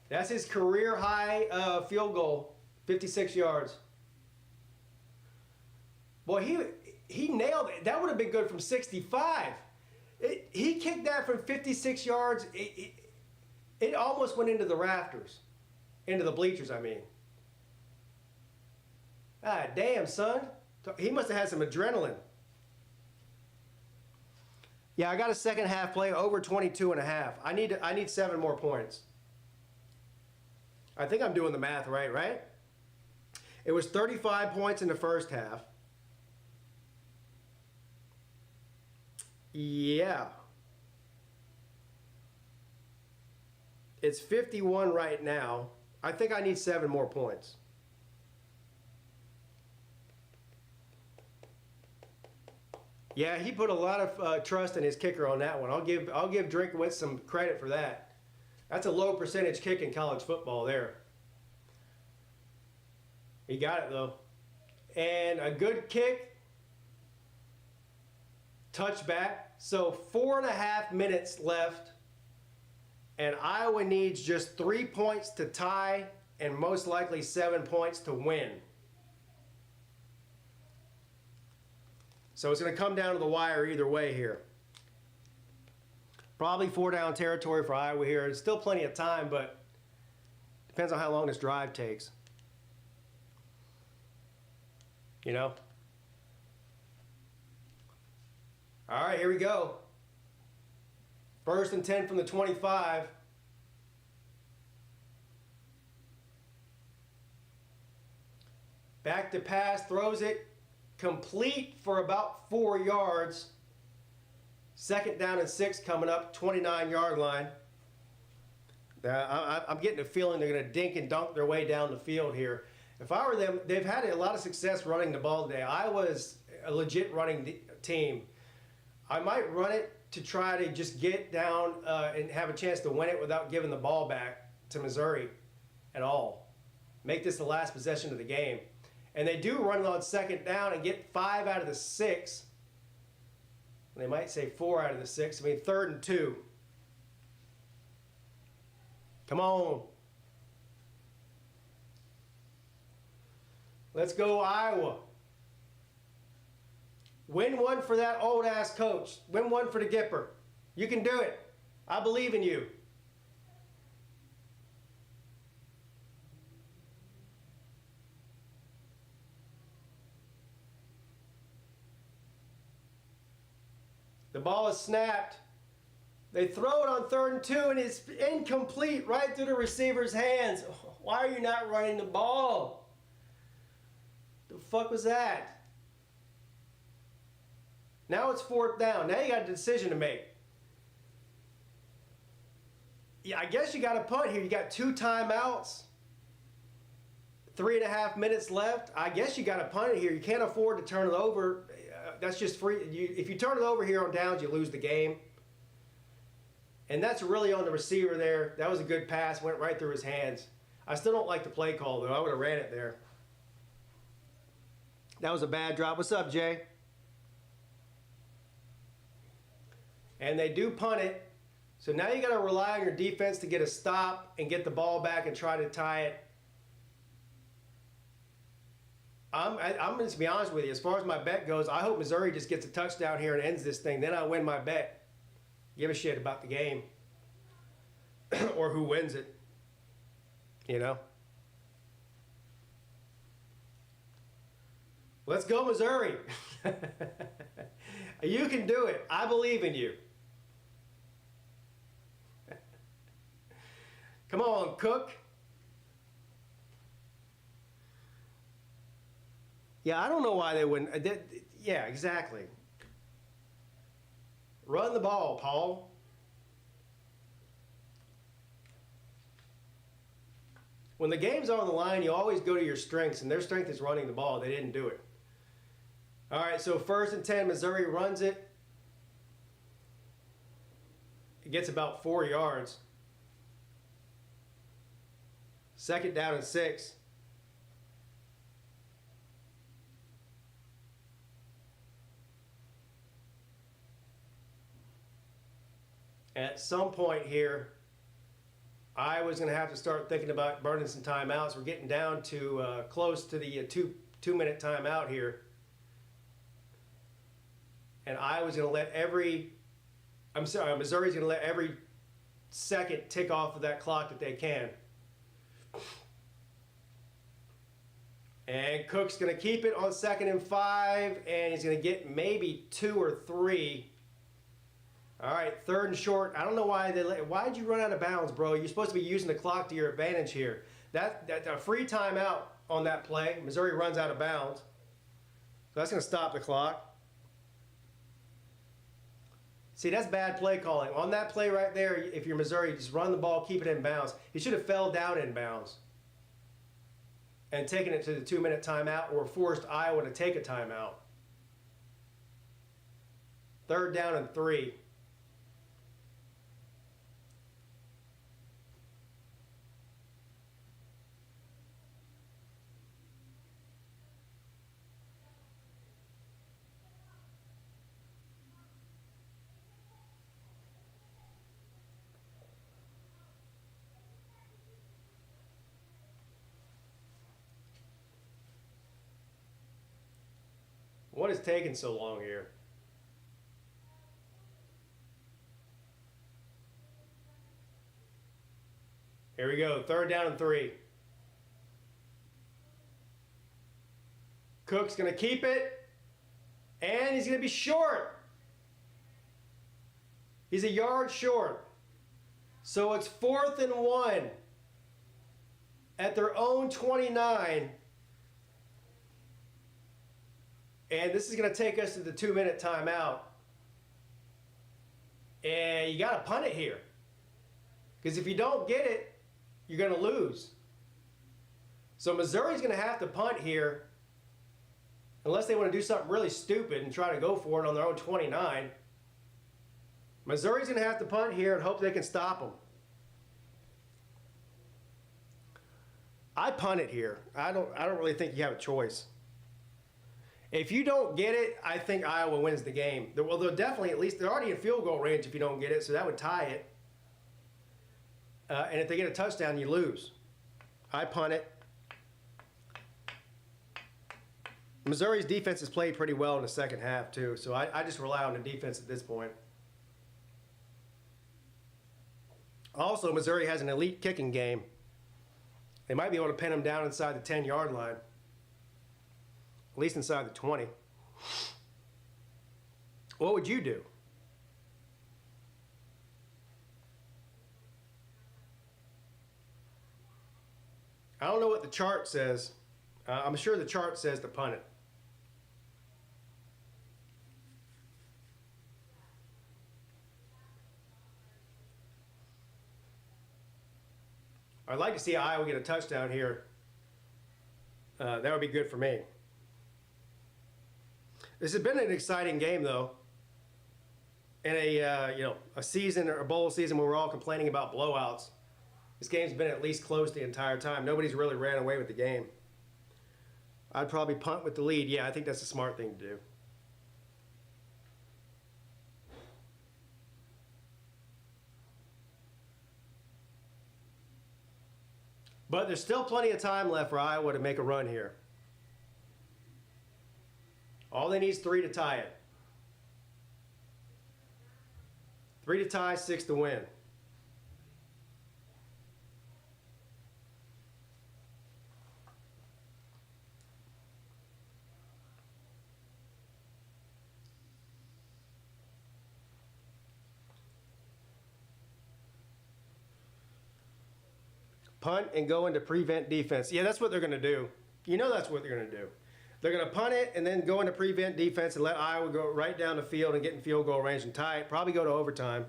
That's his career high field goal, 56 yards. Boy, he nailed it. That would have been good from 65. He kicked that from 56 yards. It almost went into the rafters. Into the bleachers, I mean. Ah, damn, son. He must have had some adrenaline. Yeah, I got a second half play over 22.5. I need 7 more points. I think I'm doing the math right? It was 35 points in the first half. Yeah. It's 51 right now. I think I need 7 more points. Yeah, he put a lot of trust in his kicker on that one. I'll give Drinkowitz some credit for that. That's a low percentage kick in college football there. He got it though. And a good kick. Touchback. So 4.5 minutes left. And Iowa needs just 3 points to tie and most likely 7 points to win. So it's going to come down to the wire either way here. Probably 4-down territory for Iowa here. It's still plenty of time, but depends on how long this drive takes. You know? All right, here we go. 1st and 10 from the 25. Back to pass, throws it. Complete for about 4 yards. 2nd down and 6 coming up, 29-yard line. I'm getting a feeling they're going to dink and dunk their way down the field here. If I were them, they've had a lot of success running the ball today. Iowa's a legit running team. I might run it to try to just get down and have a chance to win it without giving the ball back to Missouri at all. Make this the last possession of the game. And they do run it on 2nd down and get 5 out of the 6. They might say 4 out of the 6. I mean, 3rd and 2. Come on. Let's go, Iowa. Win one for that old-ass coach. Win one for the Gipper. You can do it. I believe in you. The ball is snapped. They throw it on 3rd and 2, and it's incomplete right through the receiver's hands. Why are you not running the ball? The fuck was that? Now it's 4th down. Now you got a decision to make. Yeah, I guess you got to punt here. You got 2 timeouts. 3.5 minutes left. I guess you got to punt it here. You can't afford to turn it over. That's just free. If you turn it over here on downs, you lose the game. And that's really on the receiver there. That was a good pass. Went right through his hands. I still don't like the play call, though. I would have ran it there. That was a bad drop. What's up, Jay? And they do punt it. So now you got to rely on your defense to get a stop and get the ball back and try to tie it. I'm going to be honest with you. As far as my bet goes, I hope Missouri just gets a touchdown here and ends this thing. Then I win my bet. Give a shit about the game or who wins it. You know? Let's go, Missouri. You can do it. I believe in you. Come on, Cook. Yeah, I don't know why they wouldn't. Yeah, exactly. Run the ball, Paul. When the game's on the line, you always go to your strengths, and their strength is running the ball. They didn't do it. All right, so 1st and 10, Missouri runs it. It gets about 4 yards. 2nd down and 6. At some point here, Iowa's going to have to start thinking about burning some timeouts. We're getting down to close to the two-minute timeout here. And Iowa's going to let Missouri's going to let every second tick off of that clock that they can. And Cook's going to keep it on 2nd and 5, and he's going to get maybe 2 or 3. All right, 3rd and short. I don't know why why'd you run out of bounds, bro? You're supposed to be using the clock to your advantage here. That's a free timeout on that play. Missouri runs out of bounds. So that's going to stop the clock. See, that's bad play calling. On that play right there, if you're Missouri, just run the ball, keep it in bounds. He should have fell down in bounds and taken it to the 2-minute timeout or forced Iowa to take a timeout. 3rd down and 3. What is taking so long here? Here we go, 3rd down and 3. Cook's going to keep it, and he's going to be short. He's a yard short. So it's 4th and 1 at their own 29. And this is going to take us to the 2-minute timeout. And you got to punt it here. Because if you don't get it, you're going to lose. So Missouri's going to have to punt here unless they want to do something really stupid and try to go for it on their own 29. Missouri's going to have to punt here and hope they can stop them. I punt it here. I don't really think you have a choice. If you don't get it, I think Iowa wins the game. Well, they'll definitely, at least, they're already in field goal range if you don't get it, so that would tie it. And if they get a touchdown, you lose. I punt it. Missouri's defense has played pretty well in the second half, too, so I just rely on the defense at this point. Also, Missouri has an elite kicking game. They might be able to pin them down inside the 10-yard line. At least inside the 20. What would you do? I don't know what the chart says. I'm sure the chart says to punt it. I'd like to see Iowa get a touchdown here. That would be good for me. This has been an exciting game, though. In a season or a bowl season where we're all complaining about blowouts, this game's been at least close the entire time. Nobody's really ran away with the game. I'd probably punt with the lead. Yeah, I think that's a smart thing to do. But there's still plenty of time left for Iowa to make a run here. All they need is 3 to tie it. 3 to tie, 6 to win. Punt and go into prevent defense. Yeah, that's what they're going to do. You know that's what they're going to do. They're going to punt it and then go into prevent defense and let Iowa go right down the field and get in field goal range and tie it. Probably go to overtime.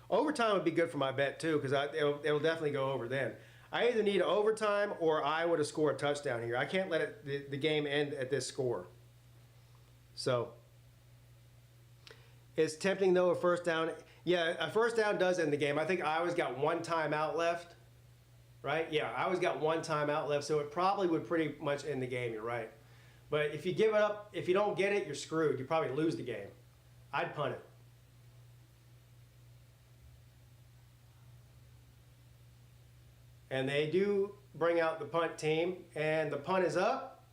Overtime would be good for my bet, too, because it'll definitely go over then. I either need overtime or Iowa to score a touchdown here. I can't let the game end at this score. So, it's tempting, though, a first down. Yeah, a first down does end the game. I think Iowa's got 1 timeout left, right? Yeah, Iowa's got 1 timeout left, so it probably would pretty much end the game. You're right. But if you give it up, if you don't get it, you're screwed. You probably lose the game. I'd punt it. And they do bring out the punt team, and the punt is up.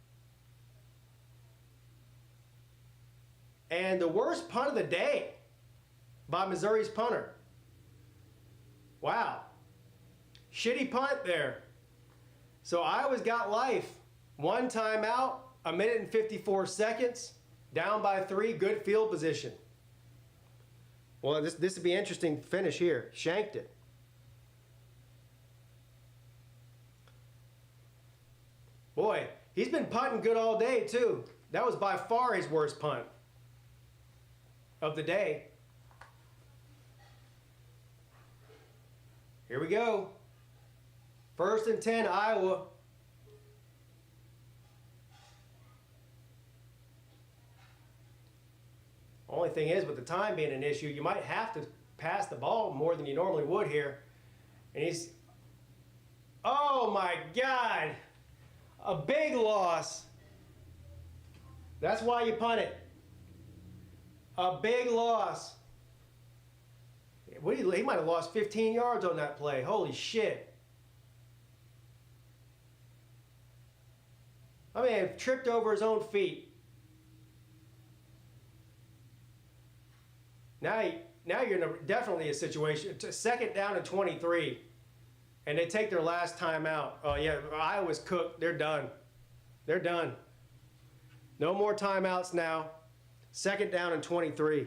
And the worst punt of the day by Missouri's punter. Wow. Shitty punt there. So Iowa's got life. 1 timeout, 1 minute and 54 seconds, down by 3, good field position. Well, this would be an interesting finish here. Shanked it. Boy, he's been punting good all day, too. That was by far his worst punt of the day. Here we go. 1st and 10, Iowa. Only thing is, with the time being an issue, you might have to pass the ball more than you normally would here. And he's, oh my God, a big loss. That's why you punt it. A big loss. He might have lost 15 yards on that play. Holy shit. I mean, tripped over his own feet. Now you're in definitely a situation. It's a 2nd down and 23. And they take their last time out. Oh, yeah, Iowa's cooked. They're done. They're done. No more timeouts now. 2nd down and 23.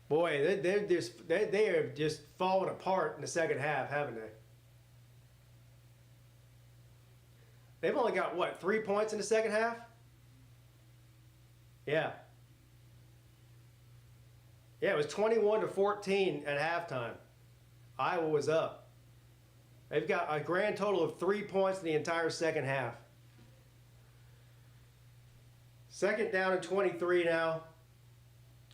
Boy, they are just falling apart in the second half, haven't they? They've only got, what, 3 points in the second half? Yeah. Yeah, it was 21-14 at halftime. Iowa was up. They've got a grand total of 3 points in the entire second half. 2nd down and 23 now.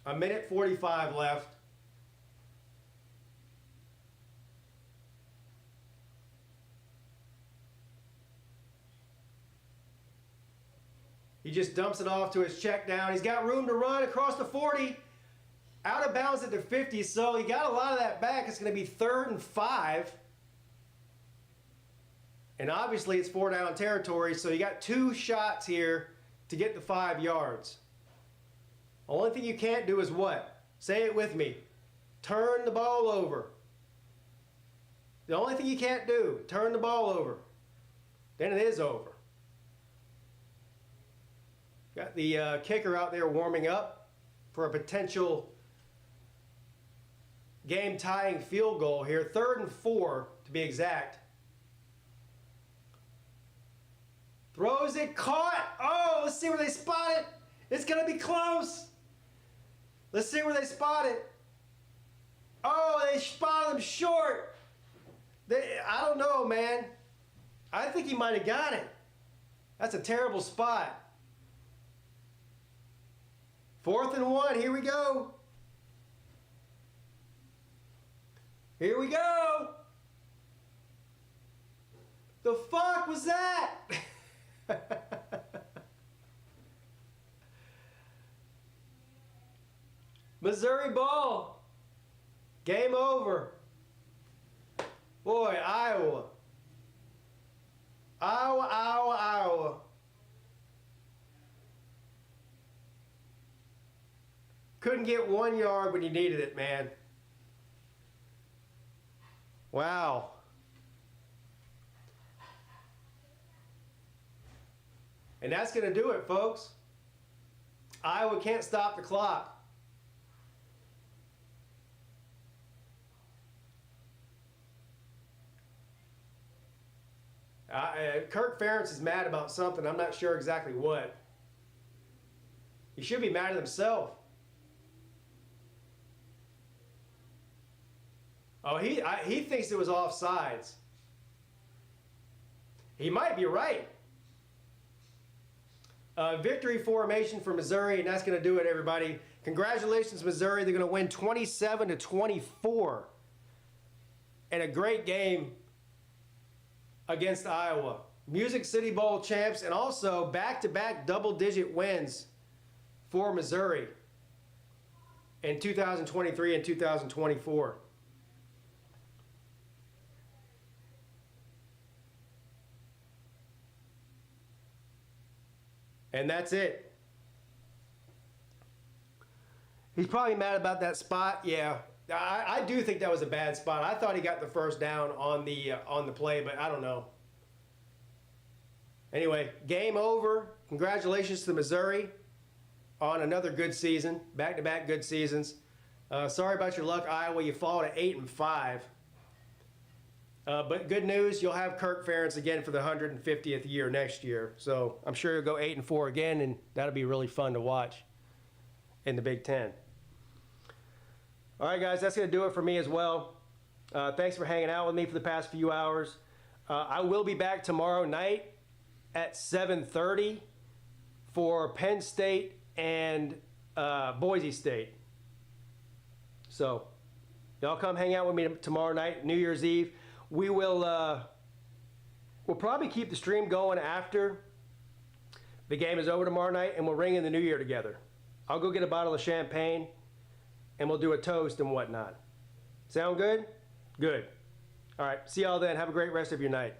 1:45 left. He just dumps it off to his check down. He's got room to run across the 40. Out of bounds at the 50, so he got a lot of that back. It's going to be 3rd and 5. And obviously it's 4-down territory, so you got 2 shots here to get the 5 yards. Only thing you can't do is what? Say it with me. Turn the ball over. The only thing you can't do, turn the ball over. Then it is over. Got the kicker out there warming up for a potential game-tying field goal here. 3rd and 4, to be exact. Throws it, caught. Oh, let's see where they spot it. It's going to be close. Let's see where they spot it. Oh, they spotted him short. I don't know, man. I think he might have got it. That's a terrible spot. 4th and 1, here we go. Here we go. The fuck was that? Missouri ball. Game over. Boy, Iowa. Iowa. Couldn't get 1 yard when you needed it, man. Wow. And that's going to do it, folks. Iowa can't stop the clock. Kirk Ferentz is mad about something. I'm not sure exactly what. He should be mad at himself. Oh, he thinks it was offsides. He might be right. Victory formation for Missouri, and that's going to do it, everybody. Congratulations, Missouri. They're going to win 27-24. And a great game against Iowa. Music City Bowl champs, and also back-to-back double-digit wins for Missouri in 2023 and 2024. And that's it. He's probably mad about that spot. Yeah, I do think that was a bad spot. I thought he got the first down on the play, but I don't know. Anyway, game over. Congratulations to Missouri on another good season, back-to-back good seasons. Sorry about your luck, Iowa. You fall to 8-5. But good news, you'll have Kirk Ferentz again for the 150th year next year. So I'm sure you'll go 8-4 again, and that'll be really fun to watch in the Big Ten. All right, guys, that's going to do it for me as well. Thanks for hanging out with me for the past few hours. I will be back tomorrow night at 7:30 for Penn State and Boise State. So, y'all come hang out with me tomorrow night, New Year's Eve. We will we'll probably keep the stream going after the game is over tomorrow night, and we'll ring in the new year together. I'll go get a bottle of champagne, and we'll do a toast and whatnot. Sound good? Good. All right, see y'all then. Have a great rest of your night.